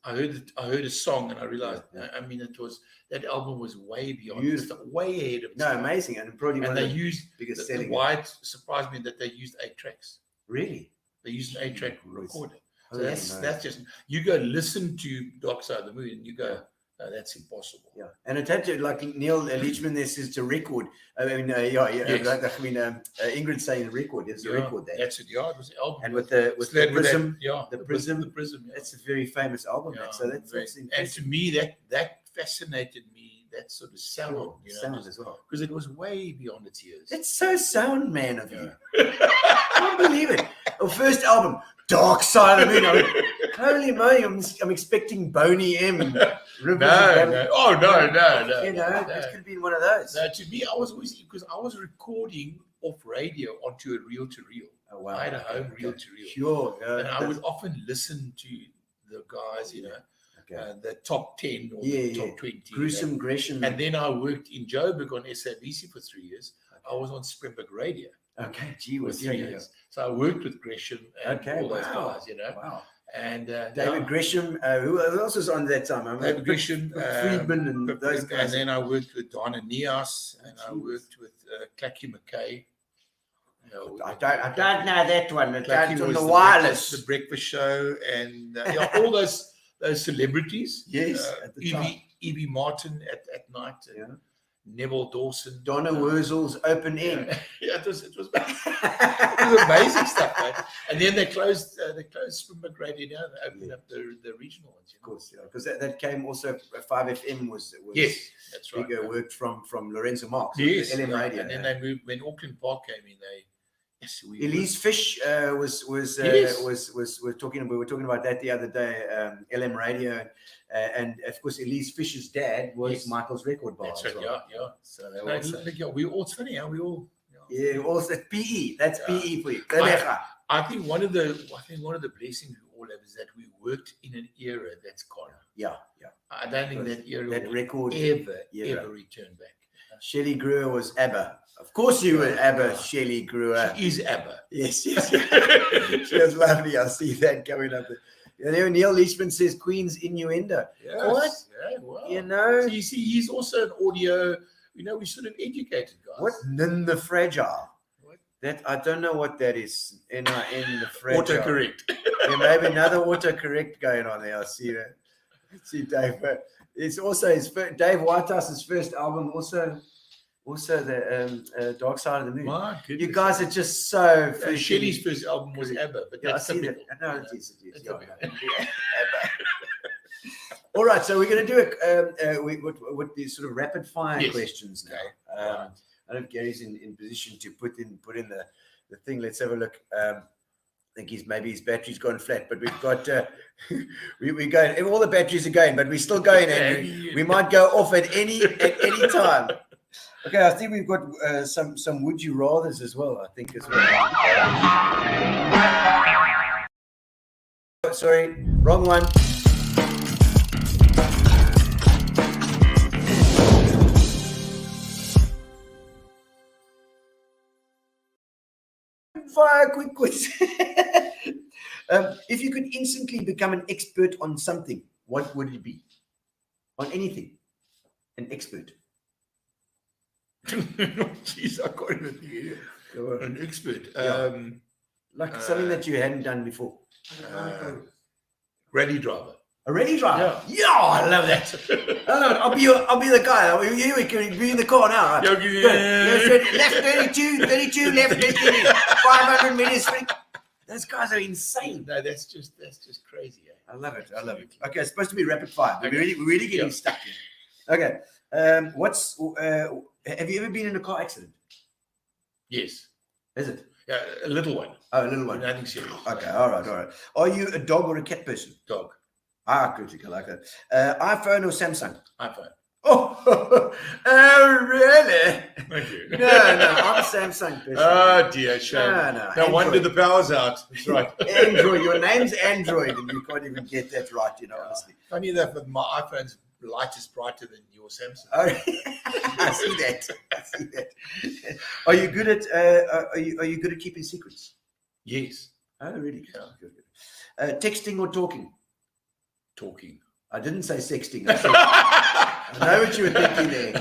I heard a song and I realized. I mean, that album was way beyond. Way ahead of its time. Amazing, and probably one and of they the used biggest the selling. why it surprised me that they used 8 tracks. Really? They used an 8-track recorder. So Holy that's just, you go listen to Dark Side of the Moon and you go, no, that's impossible. Yeah, and it had to, like Neil Leachman there says, to record. I mean, Ingrid saying the record. There's a record there. That's it. Yeah, it was an album. And with the prism, the prism. Yeah. That's a very famous album. Yeah, so that's and to me, that fascinated me. That sort of sound, sound as well, because it was way beyond its years. It's so sound, man, of you. I can't believe it. Our first album, Dark Side of the Moon. Holy moly, I'm expecting Boney M. And Rivers No. Oh, no. You know, it could have been one of those. No, to me, I was always, because I was recording off radio onto a reel-to-reel. Oh, wow. I had a home reel-to-reel. Sure. And I would often listen to the guys, the top 10 or the top 20. Gruesome Gresham. And then I worked in Joburg on SABC for 3 years. I was on Springbok Radio. Okay, gee, was 3 years. So I worked with Gresham and all those guys, Wow. And David Gresham, who else was on that time? David Gresham, Friedman, and those guys. And then I worked with Donna Niels, and I worked with Clacky McKay. I don't know that one. That's on the wireless. The Breakfast Show, and all those celebrities. Yes, at the time. Evie Martin at night. Neville Dawson, Donna Wurzel's Open End. It was amazing stuff, man. And then they closed Springbok Radio down. They opened up the regional ones. Of course, because that came also. 5FM was yes, that's right. Bigger worked from Lorenzo Marx. Yes, LM Radio. And then they moved when Auckland Park came in. Elise Fish was talking. We were talking about that the other day. LM Radio, and of course Elise Fish's dad was Michael's record bar. That's right. Well. Yeah. So we all. It's funny how we all. Also PE. That's PE for you. I think one of the blessings we all have is that we worked in an era that's gone. Yeah. I don't think that era that will ever return back. Shelley Greer was ABBA. Of course you were ABBA, Shelley Greer. She is ABBA. Yes. She was lovely. I see that coming up. Neil Leachman says Queen's Innuendo. Yes. What? Yeah, wow. So you see, he's also an audio. We sort of educated guys. What? Nin the Fragile. What? That I don't know what that is. In the Fragile. Autocorrect. Maybe another autocorrect going on there. I see that. See Dave. It's also Dave Whitehouse's first album. Also the Dark Side of the Moon. My goodness. You guys are just so. Shelley's first album was ABBA, but that's typical. No, it is. All right, so we're going to do what the sort of rapid fire questions now. I don't know if Gary's in position to put in the thing. Let's have a look. I think maybe his battery's gone flat, but we've got we're going. All the batteries are going, but we're still going. And we might go off at any time. Okay, I think we've got some would you rathers as well. I think as well. Sorry, wrong one. Fire quick quiz. If you could instantly become an expert on something, what would it be? On anything, an expert. Jeez, I can't even hear an expert. Like something that you hadn't done before. Rally driver. A rally driver? Yeah, I love that. I'll be the guy. We can be in the car now. Right? Left 32, left 30, 500 meters. Those guys are insane. No, that's just crazy. I love it. Okay, it's supposed to be rapid fire. But we're really getting stuck here. Okay. Have you ever been in a car accident? Yes. Is it? Yeah, a little one. Oh, a little one. Nothing serious. Okay, all right. Are you a dog or a cat person? Dog. Good. I like that. iPhone or Samsung? iPhone. Oh, really? Thank you. No, I'm a Samsung person. Oh, dear, shame. No wonder the power's out. That's right. Android. Your name's Android, and you can't even get that right, honestly. Funny enough, my iPhone's light is brighter than your Samsung. Oh, I see that. Are you good at keeping secrets? Yes. Oh, really? Good. Texting or talking? Talking. I didn't say sexting. I said, I know what you were thinking there.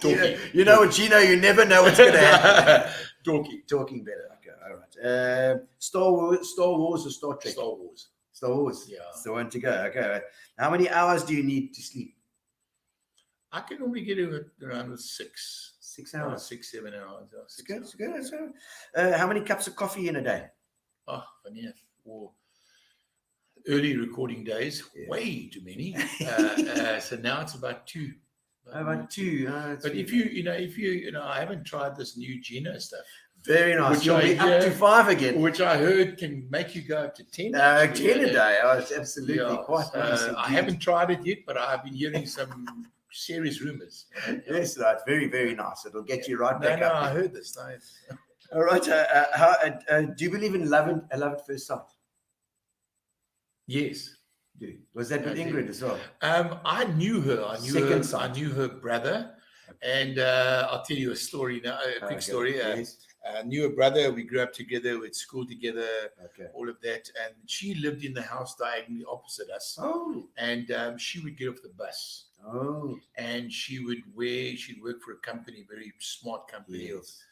Talking. You know what, Gino? You never know what's going to happen. Talking. Talking better. Okay, all right. Star Wars or Star Trek? Star Wars. Star Wars. Yeah. It's the one to go. Okay. How many hours do you need to sleep? I can normally get it around 6. 6 hours. 6, 7 hours. Yeah, It's good. It's good. It's good. How many cups of coffee in a day? Oh, funny enough. Well, early recording days, way too many. So now it's about 2. About 2. But if you, I haven't tried this new Gino stuff. Very nice. Which You'll be up to 5 again. Which I heard can make you go up to 10. 10 a day. Oh, it's absolutely quite nice. I haven't tried it yet, but I've been hearing some serious rumors. Yes, right. Very, very nice. It'll get you right back up. I heard this. Nice. All right. Do you believe in love at first sight? Yes. Was that with Ingrid as well? I knew her. I knew her brother. Okay. And I'll tell you a story now, a quick story. Yes. Knew her brother. We grew up together. We went to school together. Okay. All of that. And she lived in the house diagonally opposite us. Oh. And she would get off the bus. Oh. And she'd work for a company, very smart company. Yes.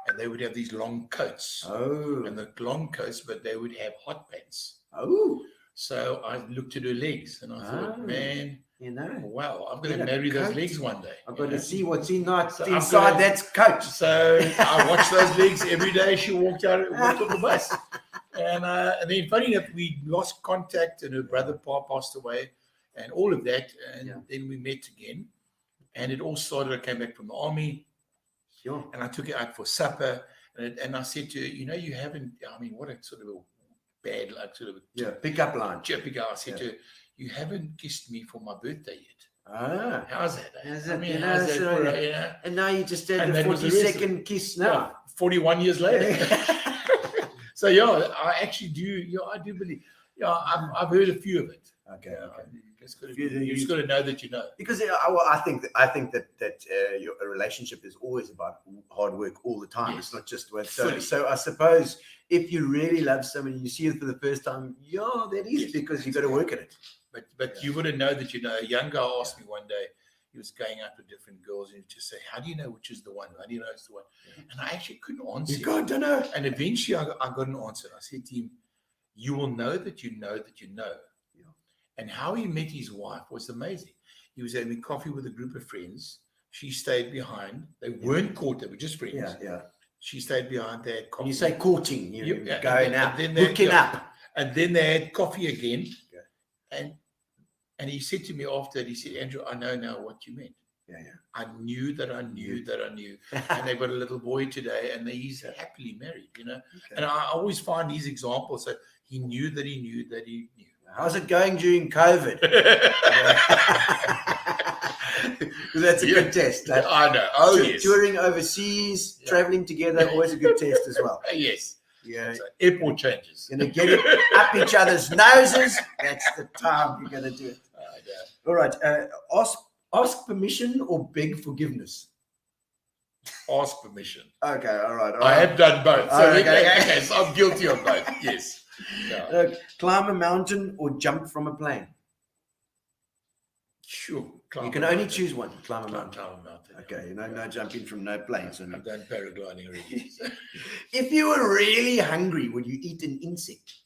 And they would have these long coats. Oh. And the long coats, but they would have hot pants. Oh. So I looked at her legs and I thought, man, wow, I'm going to marry those legs one day. I've got to see what's inside gonna, that coat. So I watched those legs every day. She walked on the bus. And then funny enough, we lost contact and her brother passed away and all of that. And then we met again. And it all started, I came back from the army. Sure. And I took her out for supper. And I said to her, you haven't, what a sort of a bad, like sort of pickup line. I said to her, you haven't kissed me for my birthday yet. Ah. How's that? And now you just had the 40-second kiss now. Yeah, 41 years later. So, I actually do, I do believe, I've heard a few of it. Okay. You just got to know that you know. Because I think that your relationship is always about hard work all the time. Yes. It's not just one. So I suppose if you really love somebody, you see it for the first time. That is because you got to work at it. But you got to know that you know. A young guy asked me one day. He was going out with different girls and he just say, "How do you know which is the one? How do you know it's the one?" And I actually couldn't answer. You can't know. And eventually I got an answer. I said to him, "You will know that you know that you know." And how he met his wife was amazing. He was having coffee with a group of friends. She stayed behind. They weren't caught. They were just friends. Yeah. She stayed behind. They had coffee. When you say courting, you're going out, hooking up. And then they had coffee again. Okay. And he said to me after that, he said, "Andrew, I know now what you meant. Yeah. I knew that I knew that I knew." And they've got a little boy today and he's happily married, Okay. And I always find these examples. So he knew that he knew that he knew. How's it going during COVID? That's a good test. I know. Oh, yes. Touring overseas, traveling together, always a good test as well. Yes. Yeah. So airport changes. Going to get it up each other's noses. That's the time you're going to do it. All right. Ask permission or beg forgiveness? Ask permission. Okay. All right. I have done both. So so I'm guilty of both. Yes. Yeah. Climb a mountain or jump from a plane? Sure. You can only choose one. Climb a mountain. Climb a mountain. Okay. No jumping from no planes. I've done paragliding already. If you were really hungry, would you eat an insect?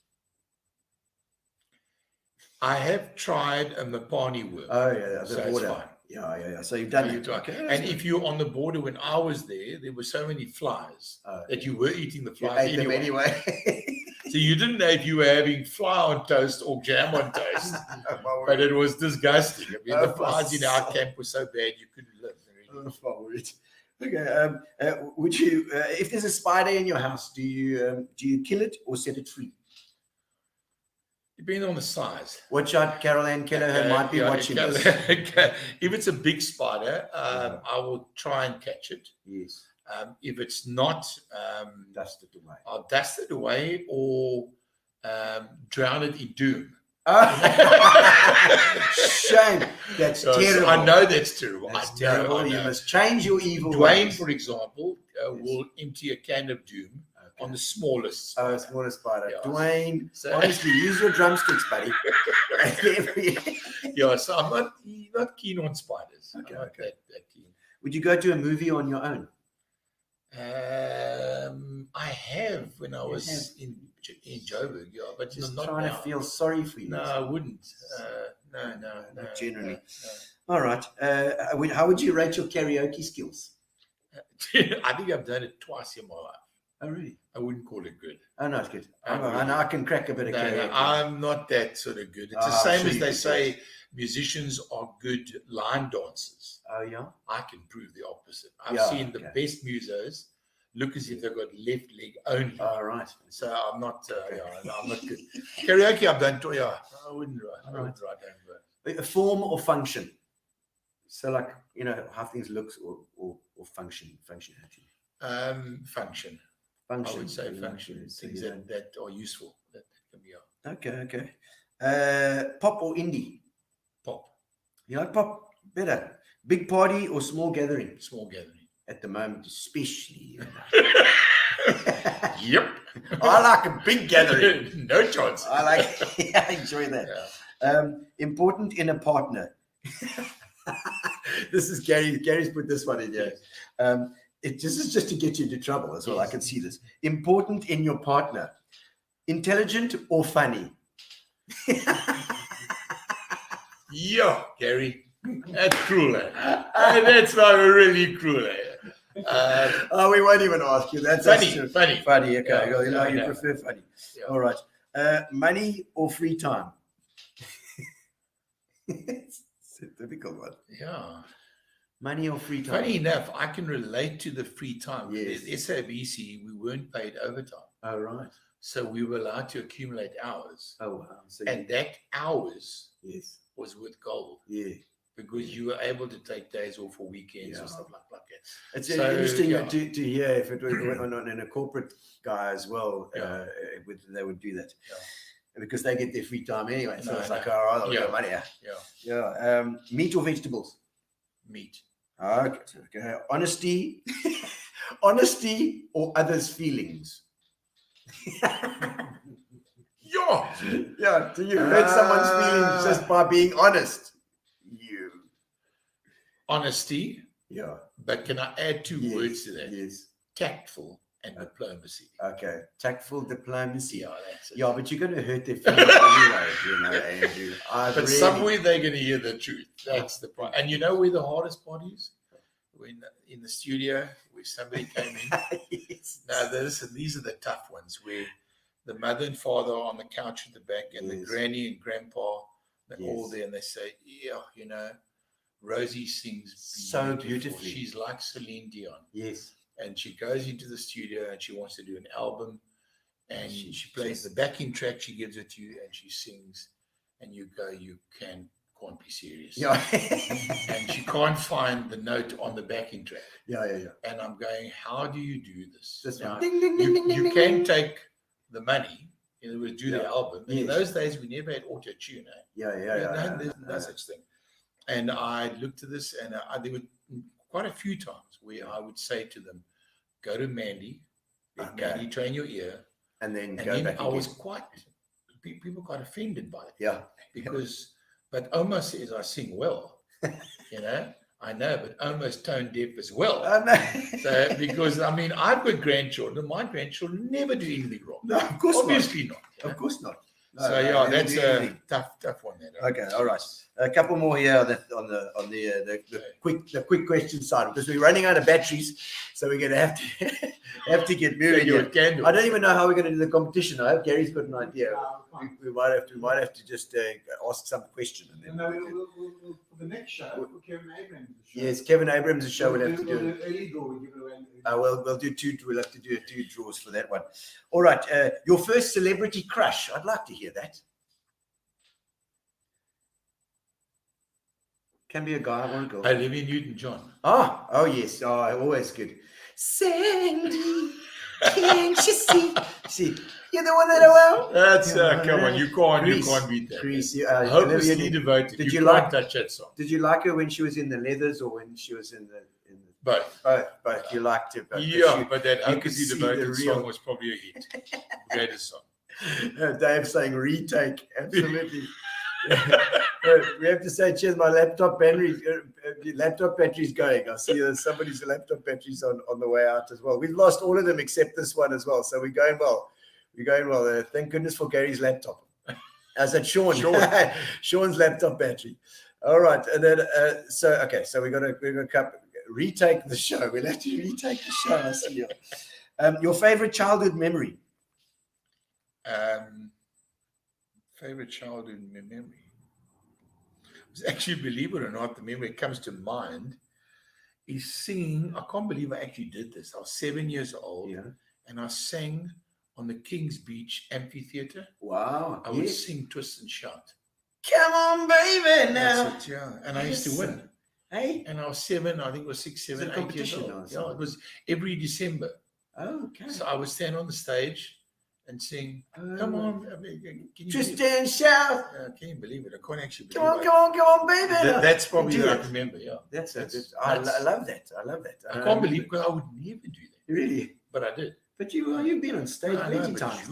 I have tried a Mapani worm. Oh, yeah. So it's fine. Yeah. So you've done it. Okay. And if you're on the border, when I was there were so many flies that you were eating the flies anyway. So you didn't know if you were having fly on toast or jam on toast, but it was disgusting. I mean, the flies in our camp were so bad you couldn't live. Okay. Would you, if there's a spider in your house, do you kill it or set it free? Depending on the size. Watch out, Carol Ann Kelleher might be watching this. If it's a big spider, I will try and catch it. Yes. If it's not, dust it away. I'll dust it away or drown it in doom. Shame. That's terrible. I know that's terrible. That's terrible. You must change your evil Dwayne, ways. for example, will empty a can of doom on the smallest. Oh, smallest spider. Yeah. Dwayne, So- honestly, use your drumsticks, buddy. Yeah, so I'm not keen on spiders. Okay, I'm not okay. that keen. Would you go to a movie on your own? I have when I was in Joburg, yeah, but Just not trying now. to feel sorry for you. No, I wouldn't. No. Not generally. No. All right. How would you rate your karaoke skills? I think I've done it twice in my life. Oh, really? I wouldn't call it good. Oh, no, it's good. I I know I can crack a bit of karaoke. No, I'm not that sort of good. It's the Ah, same so as you they can say musicians are good line dancers. Oh, yeah? I can prove the opposite. I've Yeah, seen the best musos look as if they've got left leg only. All right. So I'm not, I'm not good. Karaoke I've done, I wouldn't write down words. A form or function? So, like, how things looks or function actually. Function. Function. I would say Yeah, function. so Things that are useful. That can be Okay. Pop or indie? Pop. You like pop better? Big party or small gathering? Small gathering. At the moment, especially. Yep. I like a big gathering. No chance. I enjoy that. Yeah. Important in a partner. This is Gary. Gary's put this one in here. This is just to get you into trouble as well. I can see this. Important in your partner. Intelligent or funny? Yeah, Gary. That's cruel. That's not really cruel. We won't even ask you. That's funny. Funny. Okay. Yeah, You yeah. prefer funny. Yeah. All right. Money or free time? It's a difficult one. Yeah. Money or free time? Funny enough, I can relate to the free time. Yes. At SABC, we weren't paid overtime. Oh, right. So we were allowed to accumulate hours. Oh, wow. So And that hours yes. was worth gold. Yeah. Because you were able to take days off for weekends Yeah. and stuff like that. It's So, interesting yeah. to hear if it was in a corporate guy as well, Yeah. they would do that. Yeah. Because they get their free time anyway. So No, it's no. like, all right, I'll Yeah. get money. Yeah. Meat or vegetables? Meat. Okay. Honesty. Honesty or others' feelings? Yeah. So you hurt someone's feelings just by being honest. You. Honesty. Yeah. But can I add two words to that? Yes. Tactful and diplomacy. Okay. Tactful diplomacy. Yeah, that's it. Yeah, but you're going to hurt their feelings anyway, Andrew. But somewhere they're going to hear the truth. That's the point. And you know where the hardest part is? When in the studio where somebody came in. Yes. Now, these are the tough ones where the mother and father are on the couch at the back and the granny and grandpa, they're all there and they say, Rosie sings so beautifully. She's like Celine Dion. Yes. And she goes into the studio and she wants to do an album and she plays the backing track, she gives it to you and she sings and you go, you can't be serious. Yeah. And she can't find the note on the backing track. Yeah. And I'm going, how do you do this? This Now, one. Ding, ding, ding, ding, you ding, can ding. take the money, in other words, do the album. Yes. In those days, we never had auto-tune. There's no such thing. And I looked at this and there were quite a few times where I would say to them, go to Mandy, let Mandy train your ear. And then And go then back I again. was people got offended by it. Yeah. Because, but Omar says I sing well, I know, but Omar's tone deaf as well. So, because, I've got grandchildren, and my grandchildren never do anything wrong. No, of course Obviously not. Of course not. So, that's a tough one there. Okay, all right. A couple more here on the quick question side because we're running out of batteries, so we're going to have to get moving. your here. candle. I don't even know how we're going to do the competition. I hope Gary's got an idea. We might have to just ask some question and then. We'll, for the next show, for Kevin Abrams' show. Yes, Kevin Abrams' show. We'll have to do. An early draw. We give it away. We'll do two. We'll have to do two draws for that one. All right. Your first celebrity crush. I'd like to hear that. Can be a guy or a girl. Olivia Newton-John. Oh yes. Oh, always good. Sandy, can't you see? See, you're the one that I want. That's come on, you can't beat that. Grease, Hopelessly devoted. Did you you can't like touch that song? Did you like her when she was in the Leathers or when she was in the Both. Both. You liked it. Both. Yeah, but that you How could Could You see Devote the It real- song was probably a hit. Greatest song. Dave saying retake. Absolutely. We have to say, cheers, my laptop battery's going. I see somebody's laptop battery's on the way out as well. We've lost all of them except this one as well. So we're going well. Thank goodness for Gary's laptop. As at Sean. Sean's laptop battery. All right. And then, so we're going to retake the show. We'll have to retake the show. I see you. Your favorite childhood memory? Favorite childhood memory was actually, believe it or not, the memory that comes to mind is singing. I can't believe I actually did this. I was 7 years old, and I sang on the King's Beach Amphitheatre. Wow! I would sing, twist, and shout. Come on, baby, now. That's it, yeah. And I used to win. Hey, and I was 7. I think it was 6, 7, 8 years old. Yeah, it was every December. Oh, okay. So I would stand on the stage and sing, come on, twist and shout. Can you believe it? I can't actually believe Come on, baby. That's probably what I remember, yeah. That's I love that. I can't believe, because I would never do that. Really? But I did. But you've been on stage plenty times.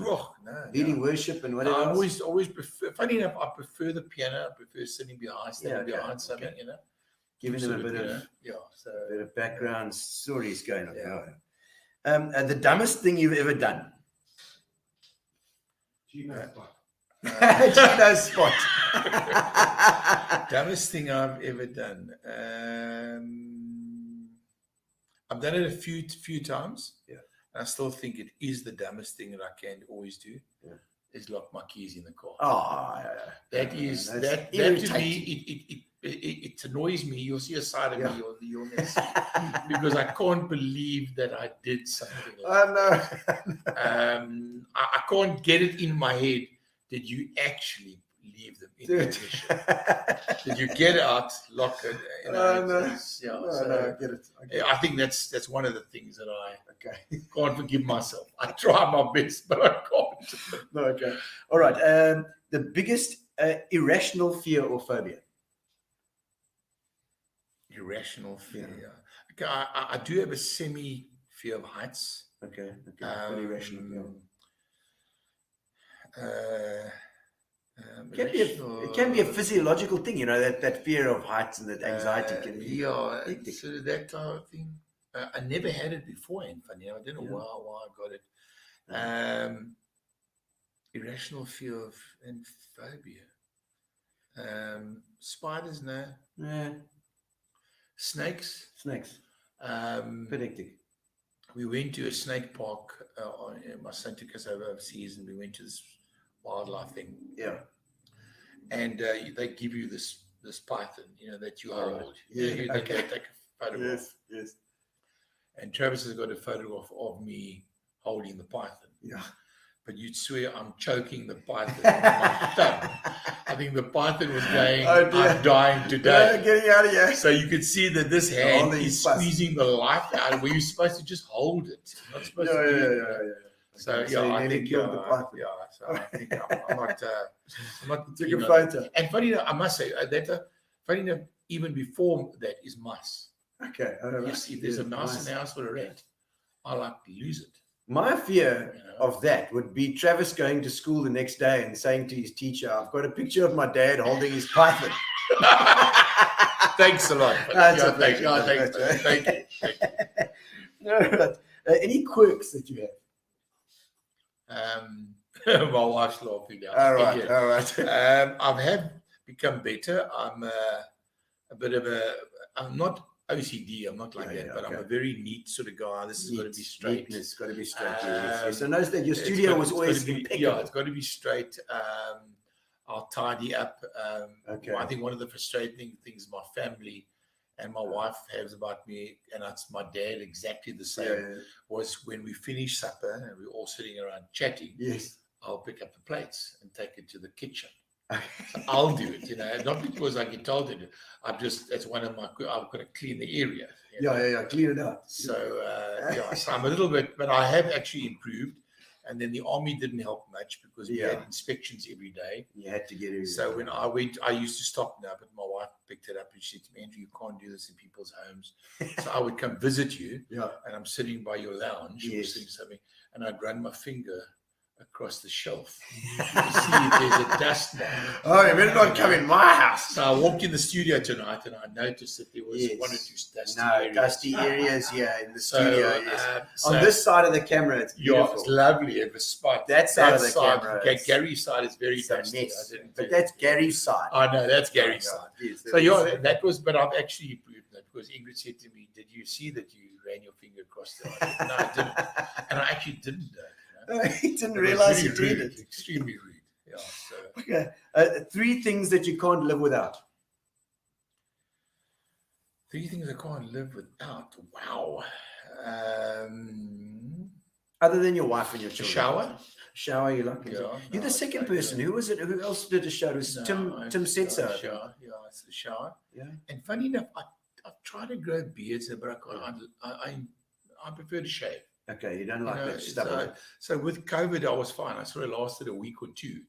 Leading worship and whatever. I always prefer, funny enough, I prefer the piano. I prefer sitting behind, behind something, you know. Giving them a bit of bit of background stories going on. Yeah. The dumbest thing you've ever done? Gino spot. Gino spot. Dumbest thing I've ever done. I've done it a few times. Yeah. And I still think it is the dumbest thing that I can always do. Yeah. Is lock my keys in the car. Oh, that is that to me it annoys me. You'll see a side of me you'll miss because I can't believe that I did something like that. I can't get it in my head. Did you actually leave them in the ignition? Did you get it out, lock it? You know, I get it. I think that's one of the things that I can't forgive myself. I try my best, but I can't. Okay. All right. The biggest irrational fear or phobia? Irrational fear. Yeah. Okay, I do have a semi fear of heights. Okay. Pretty irrational. It can be a physiological thing, you know, that fear of heights and that anxiety. So that type of thing. I never had it before, and funny, I don't know why I got it. Irrational fear of and phobia. Spiders, no. Yeah. Snakes. Predicting. We went to a snake park. My son took us overseas, and we went to this wildlife thing. Yeah. And they give you this python, you know, that you hold. They take a photograph. Yes. And Travis has got a photograph of me holding the python. Yeah. But you'd swear I'm choking the python with my thumb. I think the python was going, I'm dying today. Getting out of here. So you could see that this hand is squeezing the life out of where you're supposed to just hold it. You're not supposed to do it. So I think So I think I'm not Took a photo. And funny enough, I must say funny enough, even before that is mice. Okay. Yes, if there's a mouse in the house or a rat, I like to lose it. My fear of that would be Travis going to school the next day and saying to his teacher, I've got a picture of my dad holding his python. Thanks a lot. Thank you. All right. Any quirks that you have? My wife's laughing now. All right. I have become better. I'm a bit of I'm not OCD, I'm not like that, but I'm a very neat sort of guy. This has got to be straight. It's got to be straight. So notice that your studio was always impeccable. Yeah, it's got to be straight. I'll tidy up. I think one of the frustrating things my family and my wife has about me, and that's my dad exactly the same, was when we finish supper and we're all sitting around chatting, I'll pick up the plates and take it to the kitchen. So I'll do it, you know, not because I get told to do it. That's one of my, I've got to clean the area. Clean it up. So, so I'm a little bit, but I have actually improved. And then the army didn't help much because we had inspections every day. You had to get it. So when I went, I used to stop now, but my wife picked it up and she said to me, Andrew, you can't do this in people's homes. So I would come visit you, and I'm sitting by your lounge, or sitting something, and I'd run my finger across the shelf to see if there's a dust mark. Oh, you better not come in my house. So I walked in the studio tonight and I noticed that there was one or two dusty areas. In the studio. So on this side of the camera, it's beautiful. It's lovely at the spot. That side of the camera. Gary's side is very dusty. But that's Gary's side. I know, that's Gary's side. Yes, so that was, but I've actually improved that because Ingrid said to me, did you see that you ran your finger across the eye? No, I didn't. And I actually didn't know. He didn't realize you did it. Extremely rude. Yeah. So. Okay. 3 things that you can't live without. 3 things I can't live without. Wow. Other than your wife and your children. Shower. You like it? You're the second person. Who was it? Who else did a shower? It was Tim said so. Shower. Yeah, it's the shower. Yeah. And funny enough, I've tried to grow beards, but I prefer to shave. Okay, you don't like that stuff. So with COVID, I was fine. I sort of lasted a week or 2.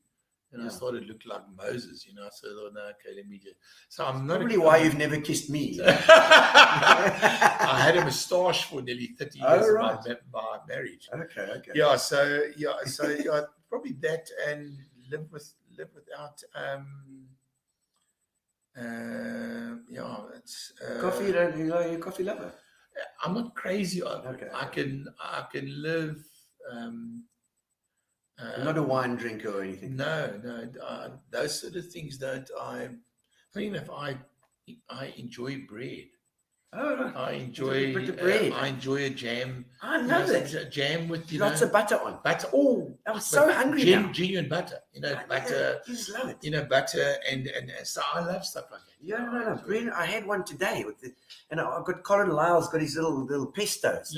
And I started to look like Moses, So I thought, no, okay, let me just. So I'm not. Probably why you've never kissed me. I had a moustache for nearly 30 years of my marriage. Okay. Yeah, so probably that, and live without. It's coffee. You're a coffee lover. I'm not crazy on it. I can live. You're not a wine drinker or anything. No. Those sort of things don't. Funny enough, I enjoy bread. Oh, right. I enjoy bread. I enjoy a jam. I love it. Jam with lots of butter on. Butter. Oh, I was so hungry now. Genuine butter. Butter. You just love it. Butter and so I love stuff like that. Yeah, no. Bread. I had one today and I've got Colin Lyle's got his little pestos.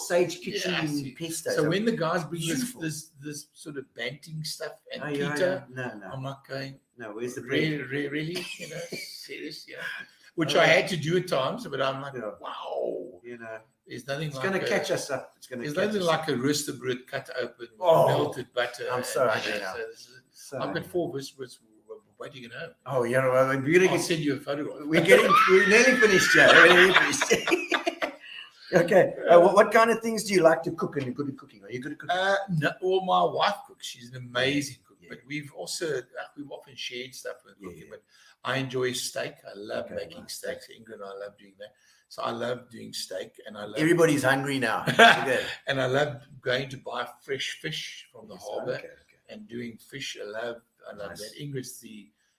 Sage kitchen pestos. So when the guys bring this sort of banting stuff and pita, no. I'm not going. No, where's the bread? Really? Serious? Yeah. Which I had to do at times, but I'm like, wow. There's nothing. It's going to catch us up. There's nothing like a roasted bread cut open, melted butter. I'm so hungry now. I've got 4 biscuits waiting at home. Oh, yeah. Well, I'll send you a photograph. We're nearly finished, Joe. We're nearly finished. Okay. What kind of things do you like to cook? And you're good at cooking? Are you good at cooking? No. Well, my wife cooks. She's an amazing cook. But we've often shared stuff with cooking. But I enjoy steak. I love making steaks. Ingrid and I love doing that. So I love doing steak, and I love. Everybody's hungry now. And I love going to buy fresh fish from the harbour and doing fish. I love that. Ingrid's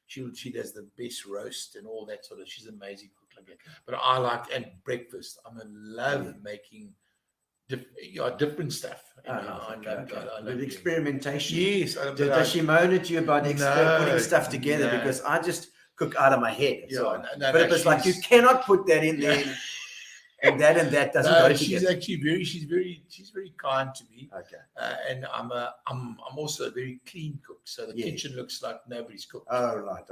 she does the best roast and all that sort of. She's an amazing cook like that. But I like and breakfast. I'm in love making. Different stuff. I love experimentation. Yes. Does she moan at you about putting stuff together? Because I just cook out of my head. But it was like you cannot put that in there, and that doesn't go together. She's actually she's very kind to me. Okay. And I'm also a very clean cook, so the kitchen looks like nobody's cooked. Oh right.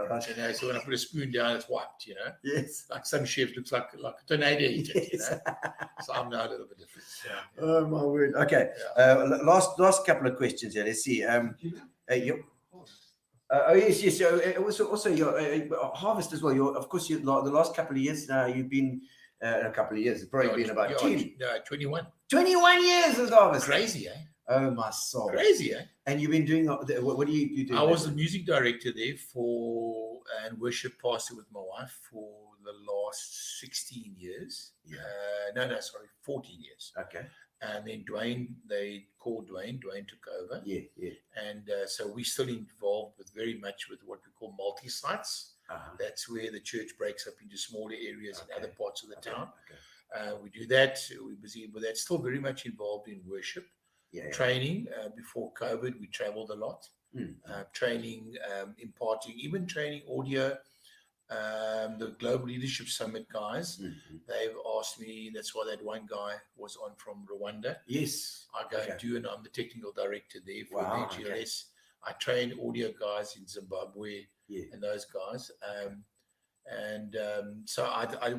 So when I put a spoon down, it's wiped. Yes. Like some chefs looks like a tornado eater. So I'm now a little bit different. Oh my word. Okay. Last couple of questions here. Let's see. Yes. Also your harvest as well. Of course, the last couple of years now you've been a couple of years. It's probably been about 21. 21 years as harvest. Crazy, eh? Oh my soul. Crazy, eh? And you've been doing what do you do? I was the music director there and worship pastor with my wife for the last 16 years. 14 years. Okay. And then they called Dwayne took over. Yeah. And so we're still involved very much with what we call multi-sites. That's where the church breaks up into smaller areas in other parts of the town. We do that. We're busy with that. Still very much involved in worship, training. Before COVID, we traveled a lot. Training, imparting, even training audio. The Global Leadership Summit guys, they've asked me. That's why that one guy was on from Rwanda. Yes, I go and do, and I'm the technical director there for the GLS. I train audio guys in Zimbabwe and those guys, so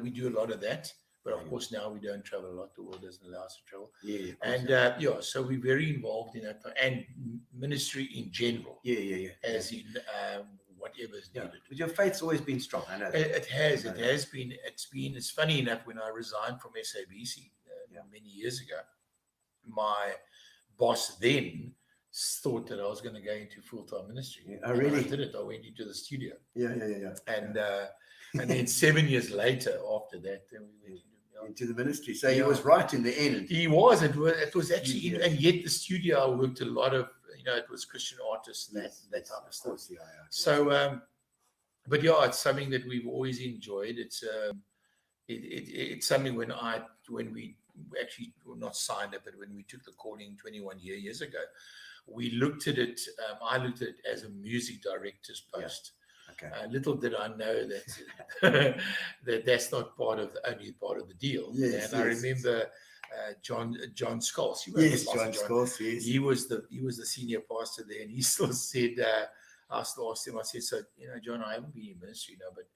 we do a lot of that. But of course, now we don't travel a lot. The world doesn't allow us to travel. Yeah. And so we're very involved in that, and ministry in general. Yeah. As in whatever is needed. But your faith's always been strong. I know that. It has been. It's funny enough, when I resigned from SABC many years ago, my boss then thought that I was going to go into full-time ministry. Oh, really? I didn't. I went into the studio. Yeah. And then 7 years later, after that, then we went into the ministry. So he was right in the end. He was. It was actually, and yet the studio I worked a lot of. It was Christian artists and that type of stuff. So, but it's something that we've always enjoyed. It's something when we actually were not signed up, but when we took the calling 21 years ago, we looked at it. I looked at it as a music director's post. Okay. Little did I know that that's not only part of the deal. Yes, I remember John Scholes. Yes, John Scholes. Yes, he was the senior pastor there, and he still said, I still asked him. I said, so John, I haven't been in ministry now, but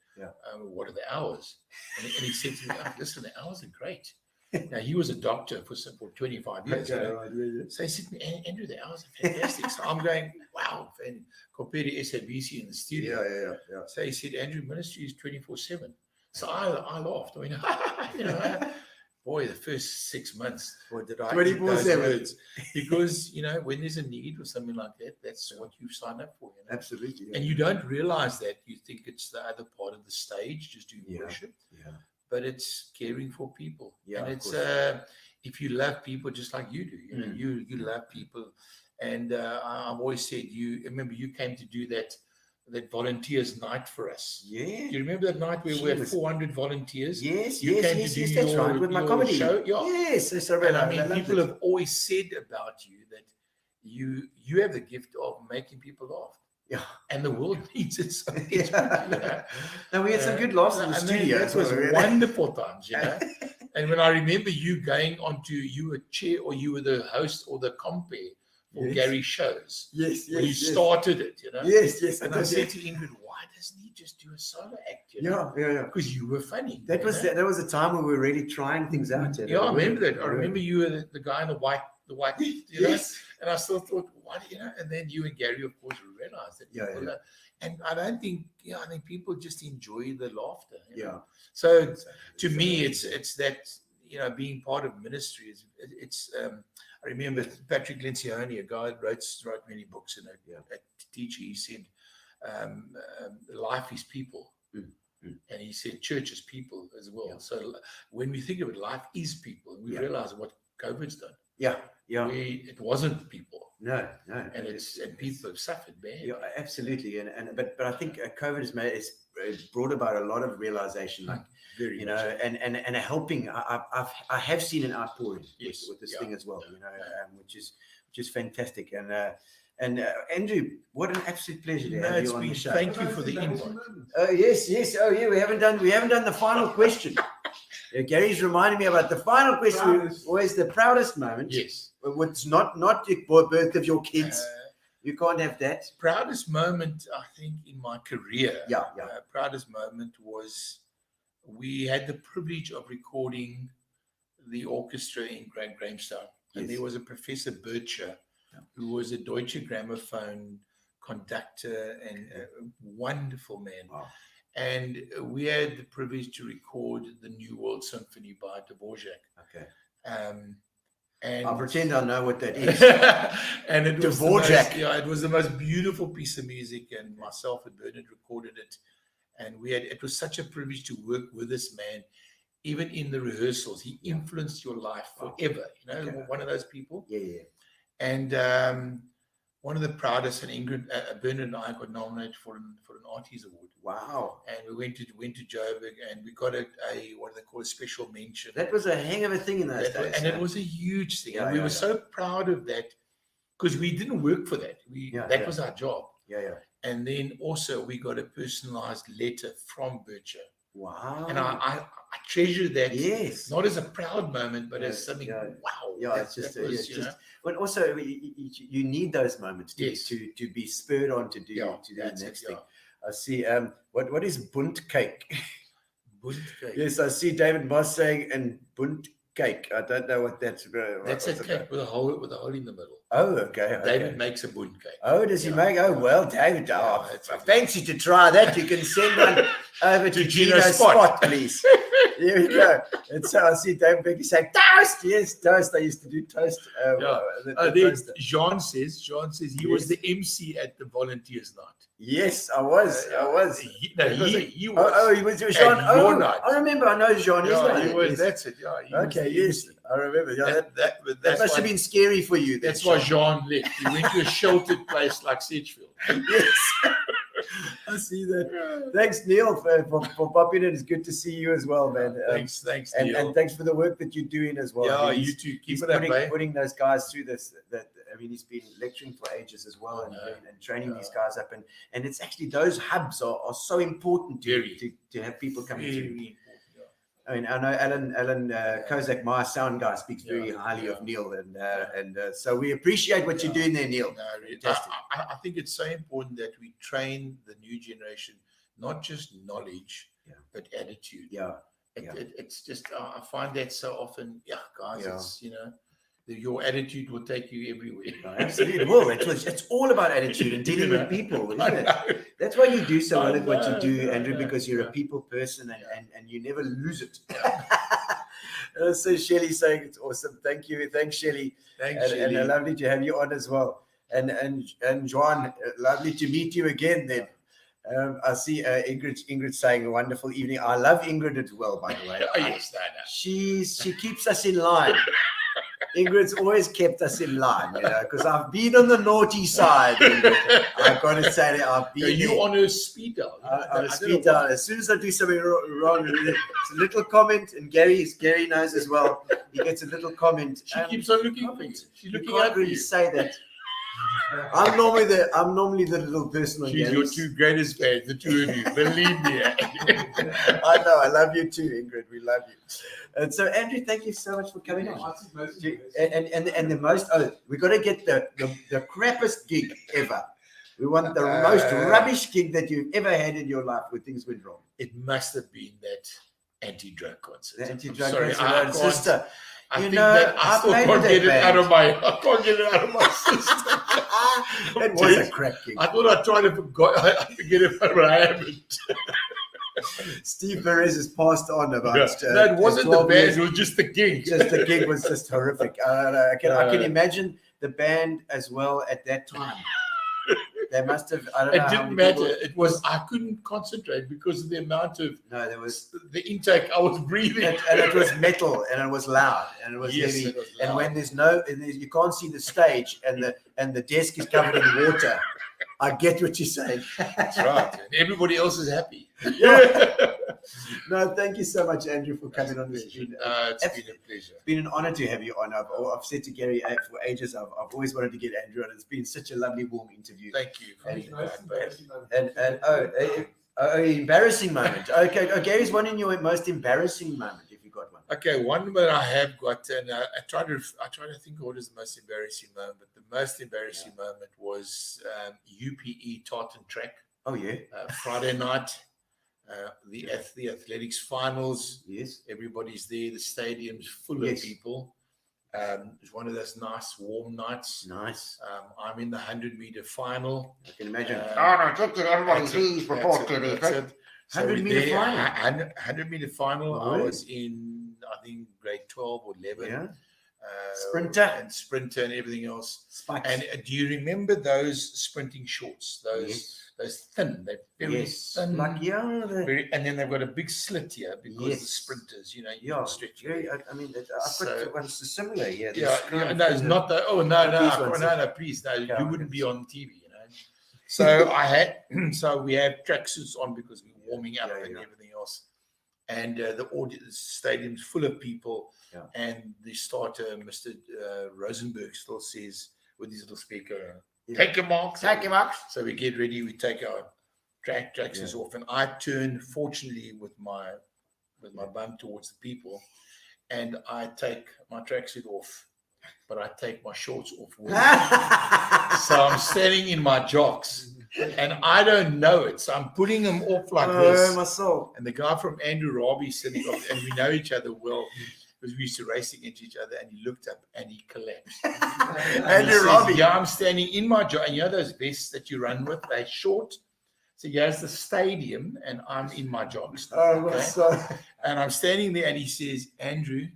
what are the hours? And he said to me, listen, the hours are great. Now, he was a doctor for 25 years. Okay, So he said to me, Andrew, the hours are fantastic. So I'm going, wow. And compared to SABC in the studio. Yeah. So he said, Andrew, ministry is 24/7. So I laughed. I mean, boy, the first 6 months, boy, did I 24/7. Because, when there's a need or something like that, that's what you sign up for. Absolutely. Yeah. And you don't realize that. You think it's the other part of the stage, just doing worship. Yeah. But it's caring for people. Yeah, and it's if you love people just like you do, you love people. And I've always said, remember you came to do that volunteers night for us. Yeah. Do you remember that night where we had 400 volunteers? Yes, you came to do that's right, with my comedy show. Yeah. Yes, and people have always said about you that you have the gift of making people laugh. Yeah, and the world needs it so much. And we had some good laughs in the studio. That was wonderful times, And when I remember you going onto, you were chair or you were the host or the compere for Gary's shows. Yes. When you started it, Yes. And I said to Ingrid, why doesn't he just do a solo act? Yeah. Because you were funny. That was a time when we were really trying things out. Yeah, I remember that. I remember you were the guy in the white, yes. And I still thought, what, and then you and Gary, of course, realized that. Yeah. And I don't think, I think people just enjoy the laughter. Yeah. So to me, it's that, being part of ministry it's. I remember Patrick Lencioni, a guy that wrote many books, and a teacher. He said, "Life is people." And he said church is people as well. So when we think of it, life is people. And we realize what COVID's done. Yeah. It wasn't people. No. And people have suffered bad. Yeah, absolutely. But I think COVID has brought about a lot of realization, like very and a helping. I have seen an outpouring with this thing as well. Which is fantastic. And Andrew, what an absolute pleasure to have you on the show. Thank you for the invite. Yes. Oh yeah, we haven't done the final question. Gary's reminding me about the final question. Always the proudest moment. Yes. It's not the birth of your kids. You can't have that. Proudest moment, I think, in my career. Yeah. Proudest moment was we had the privilege of recording the orchestra in Grahamstown. And there was a Professor Bircher, who was a Deutsche Grammophon conductor and a wonderful man. Wow. And we had the privilege to record the New World Symphony by Dvorak. Okay. And I'll pretend I know what that is. And it was Dvorak. it was the most beautiful piece of music, and myself and Bernard recorded it. And it was such a privilege to work with this man, even in the rehearsals. He influenced your life forever. One of those people. Yeah. And one of the proudest, and Ingrid, Bernard and I got nominated for an Arties Award. Wow. And we went to Joburg, and we got a what they call a special mention. That was a hang of a thing in those days. And it was a huge thing. And we were so proud of that, because we didn't work for that. That was our job. Yeah. And then also we got a personalized letter from Bircher. Wow. And I treasure that. Yes. Not as a proud moment, but as something, wow. Yeah, but also you need those moments to be spurred on to do the next thing. I see. What is bunt cake? Bunt cake. Yes, I see David Moss saying, and bunt cake. I don't know what that's. That's a cake with a hole in the middle. Oh, okay. David makes a bunt cake. Oh, does he make? Oh, well, David. Fancy to try that. You can send one over to Gino Spot, please. Here we go. And so I see David Becky saying, toast. Yes, toast. I used to do toast. Jean says he was the MC at the Volunteers Night. Yes, I was. He was. He was Jean. I remember. I know Jean. He was. That's it. Yeah. Okay. Yes, I remember. Yeah, that must have been scary for you. That's why Jean left. He went to a sheltered place like Sedgefield. Yes. I see that. Thanks, Neil, for popping in. It's good to see you as well, man. Thanks, Neil. And thanks for the work that you're doing as well. Yeah, you too. Keep it up, putting those guys through this. He's been lecturing for ages as well, and training these guys up. And it's actually those hubs are so important to have people coming through. I mean, I know Alan Kozak, my sound guy, speaks very highly of Neil, and so we appreciate what you're doing there, Neil. I think it's so important that we train the new generation, not just knowledge, but attitude. It's just I find that so often, guys. It's your attitude will take you everywhere. Absolutely, well, it's all about attitude and dealing with people, isn't it? That's why you do so well at what you do, Andrew, because you're a people person and you never lose it. So Shelley saying it's awesome. Thank you. Thanks, Shelley. Shelley. And lovely to have you on as well. And Juan, lovely to meet you again then. I see Ingrid saying a wonderful evening. I love Ingrid as well, by the way. She keeps us in line. Ingrid's always kept us in line, because I've been on the naughty side. I've got to say that I've been. Are you on a speed dial? On a speed dial. As soon as I do something wrong, it's a little comment, and Gary knows as well. He gets a little comment. She keeps on looking for you. She's looking at you. Say that. I'm normally the little person on She's your two greatest fans, the two of you. Believe me. I know. I love you too, Ingrid. We love you. And so, Andrew, thank you so much for coming on. And the most, we got to get the crappiest gig ever. We want the most rubbish gig that you've ever had in your life where things went wrong. It must have been that anti-drug concert. The anti-drug concert, sister. I still can't get it out of my system. It was a crap gig. I thought I tried to forget it, but I haven't. Steve Perez has passed on about. No, it wasn't the band; it was just the gig. Just the gig was just horrific. I can imagine the band as well at that time. They must have. I don't know. It didn't matter. It was. I couldn't concentrate because of the amount of. No, there was the intake. I was breathing, and it was metal, and it was loud, and it was heavy. It was and when you can't see the stage, and the desk is covered in water. I get what you're saying. That's right. And everybody else is happy. No, thank you so much, Andrew, for coming on this. It's been a pleasure. It's been an honor to have you on. I've said to Gary for ages, I've always wanted to get Andrew on. It's been such a lovely, warm interview. Thank you. Embarrassing moment. Okay, Gary's one in your most embarrassing moment, if you got one. Okay, one that I have got, and I try to think of what is the most embarrassing moment. But the most embarrassing moment was UPE Tartan Track. Oh yeah, Friday night. The athletics finals. Yes, everybody's there. The stadium's full of people. It's one of those nice warm nights. Nice. I'm in the 100-meter final. I can imagine. Everybody, please report to me. 100-meter final. 100-meter final. I was in, I think, grade 12 or 11. Yeah. Sprinter and everything else. Spikes. And do you remember those sprinting shorts? Those thin, they're very thin. And then they've got a big slit here because the sprinters, you stretch. Yeah, I mean, I've got one similar here. No, it's not the. Oh no, please, no, you wouldn't be on TV, So so we have tracksuits on because we're warming up and everything else, and the stadium's full of people, and the starter, Mr. Rosenberg, still says with his little speaker. Take your marks. So we get ready. We take our tracksuits off, and I turn, fortunately, with my bum towards the people, and I take my tracksuit off, but I take my shorts off. So I'm standing in my jocks, and I don't know it. So I'm putting them off like this. My soul. And the guy from Andrew Robbie sitting up, and we know each other well because we used to race against each other. And he looked up and he collapsed. Andrew Robbie. Yeah, I'm standing in my jock, and you know those vests that you run with? They're short. So here's the stadium, and I'm in my jocks. And I'm standing there, and he says, Andrew,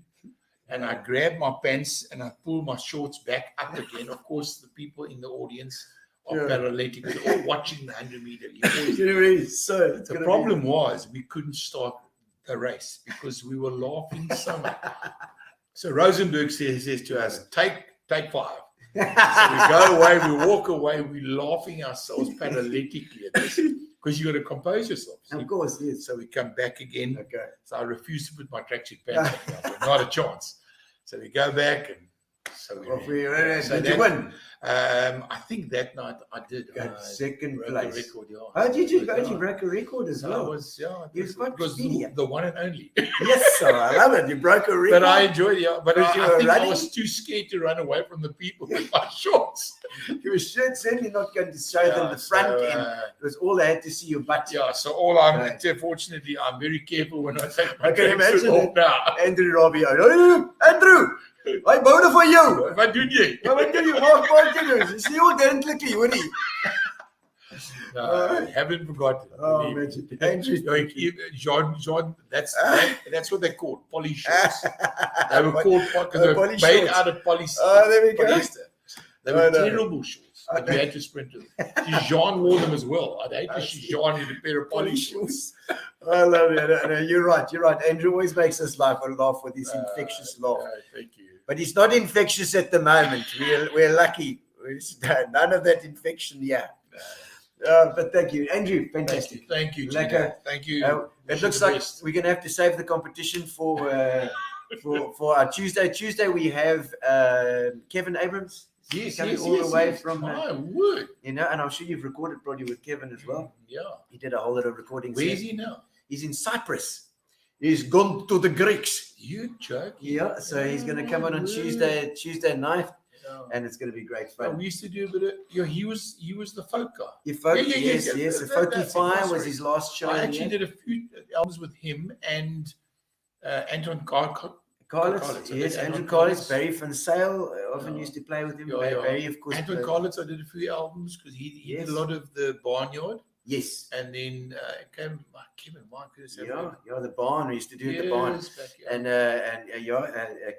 and I grab my pants and I pull my shorts back up again. Of course, the people in the audience are paralytic. They're all watching the 100-meter. The problem was we couldn't start the race because we were laughing so much. So Rosenberg says to us, take 5. So we go away, we walk away, we're laughing ourselves paralytically at this because you got to compose yourself. Of course, yes. So we come back again. Okay. So I refuse to put my tracksuit pants on. Not a chance. So we go back and so did you win? I think that night I did. Second broke place. A record, yeah. Oh, did you break a record as well? It was the one and only. Yes, sir. I love it. You broke a record. But I enjoyed it. But I think running? I was too scared to run away from the people with my shorts. You were certainly not going to show them the front end. Because all they had to see your butt. Yeah, so fortunately, I'm very careful when I take my imagine off now. Andrew Robbie. Hey, Andrew! I voted for you! Wat doen jy? Wat doen jy? Wat doen jy? Dis nie ordentlik, hoorie. No, I haven't forgotten. Oh, imagine. Andrew, John, that's what they called poly shorts. They were called because they were made out of polyester. Oh, there we go. Polyester. They were terrible shorts, but you had to sprint with them. Jean wore them as well. I'd hate to see Jean in a pair of poly shorts. I love it. No, you're right. Andrew always makes us laugh with his infectious laugh. Thank you. But he's not infectious at the moment. We're lucky. None of that infection here. But thank you, Andrew. Fantastic. Thank you. Thank you. It looks like we're going to have to save the competition for our Tuesday. Tuesday we have Kevin Abrams. Yes, coming all the way from. My word. And I'm sure you've recorded probably with Kevin as well. Yeah. He did a whole lot of recordings. Where is he now? He's in Cyprus. He's gone to the Greeks. You joke? Yeah, so he's going to come on Tuesday night, and it's going to be great fun. Yeah, we used to do a bit of. Yeah, he was the folk guy. Yes. The Folky Fire was his last show. I actually did a few albums with him and Anton Carlitz. Yes, Andrew Carlitz, Barry van Sale. Often used to play with him. Barry, of course. Anton Carlitz, I did a few albums because he did a lot of the Barnyard. Yes. And then Kevin, the barn. We used to do the barn. And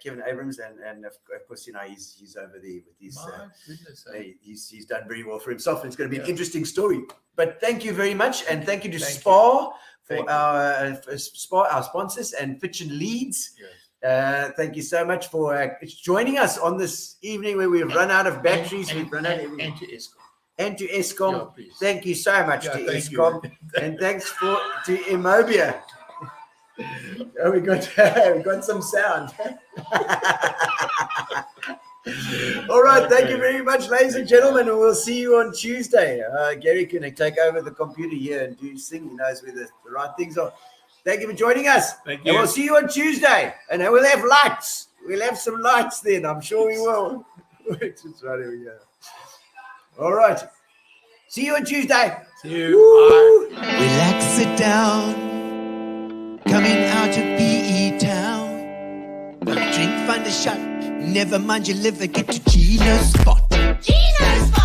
Kevin Abrams and of course, he's over there with his. My goodness. He's done very well for himself, and it's going to be an interesting story. But thank you very much, and thank you to Spar for our sponsors and Fitch and Leeds. Yes. Thank you so much for joining us on this evening where we've run out of batteries. We've run out of everything. And to Eskom, thank you so much to Eskom, and thanks to Immobia. We got some sound. All right, thank you very much, ladies and gentlemen, and we'll see you on Tuesday. Gary can take over the computer here and do his thing. He knows where the right things are. Thank you for joining us. Thank you. And we'll see you on Tuesday, and then we'll have lights. We'll have some lights then. I'm sure we will. Just right here we go. All right. See you on Tuesday. See you. Bye. Relax, sit down. Coming out of PE town. Drink, find a shot. Never mind your liver. Get to Gino's spot. Gino's spot.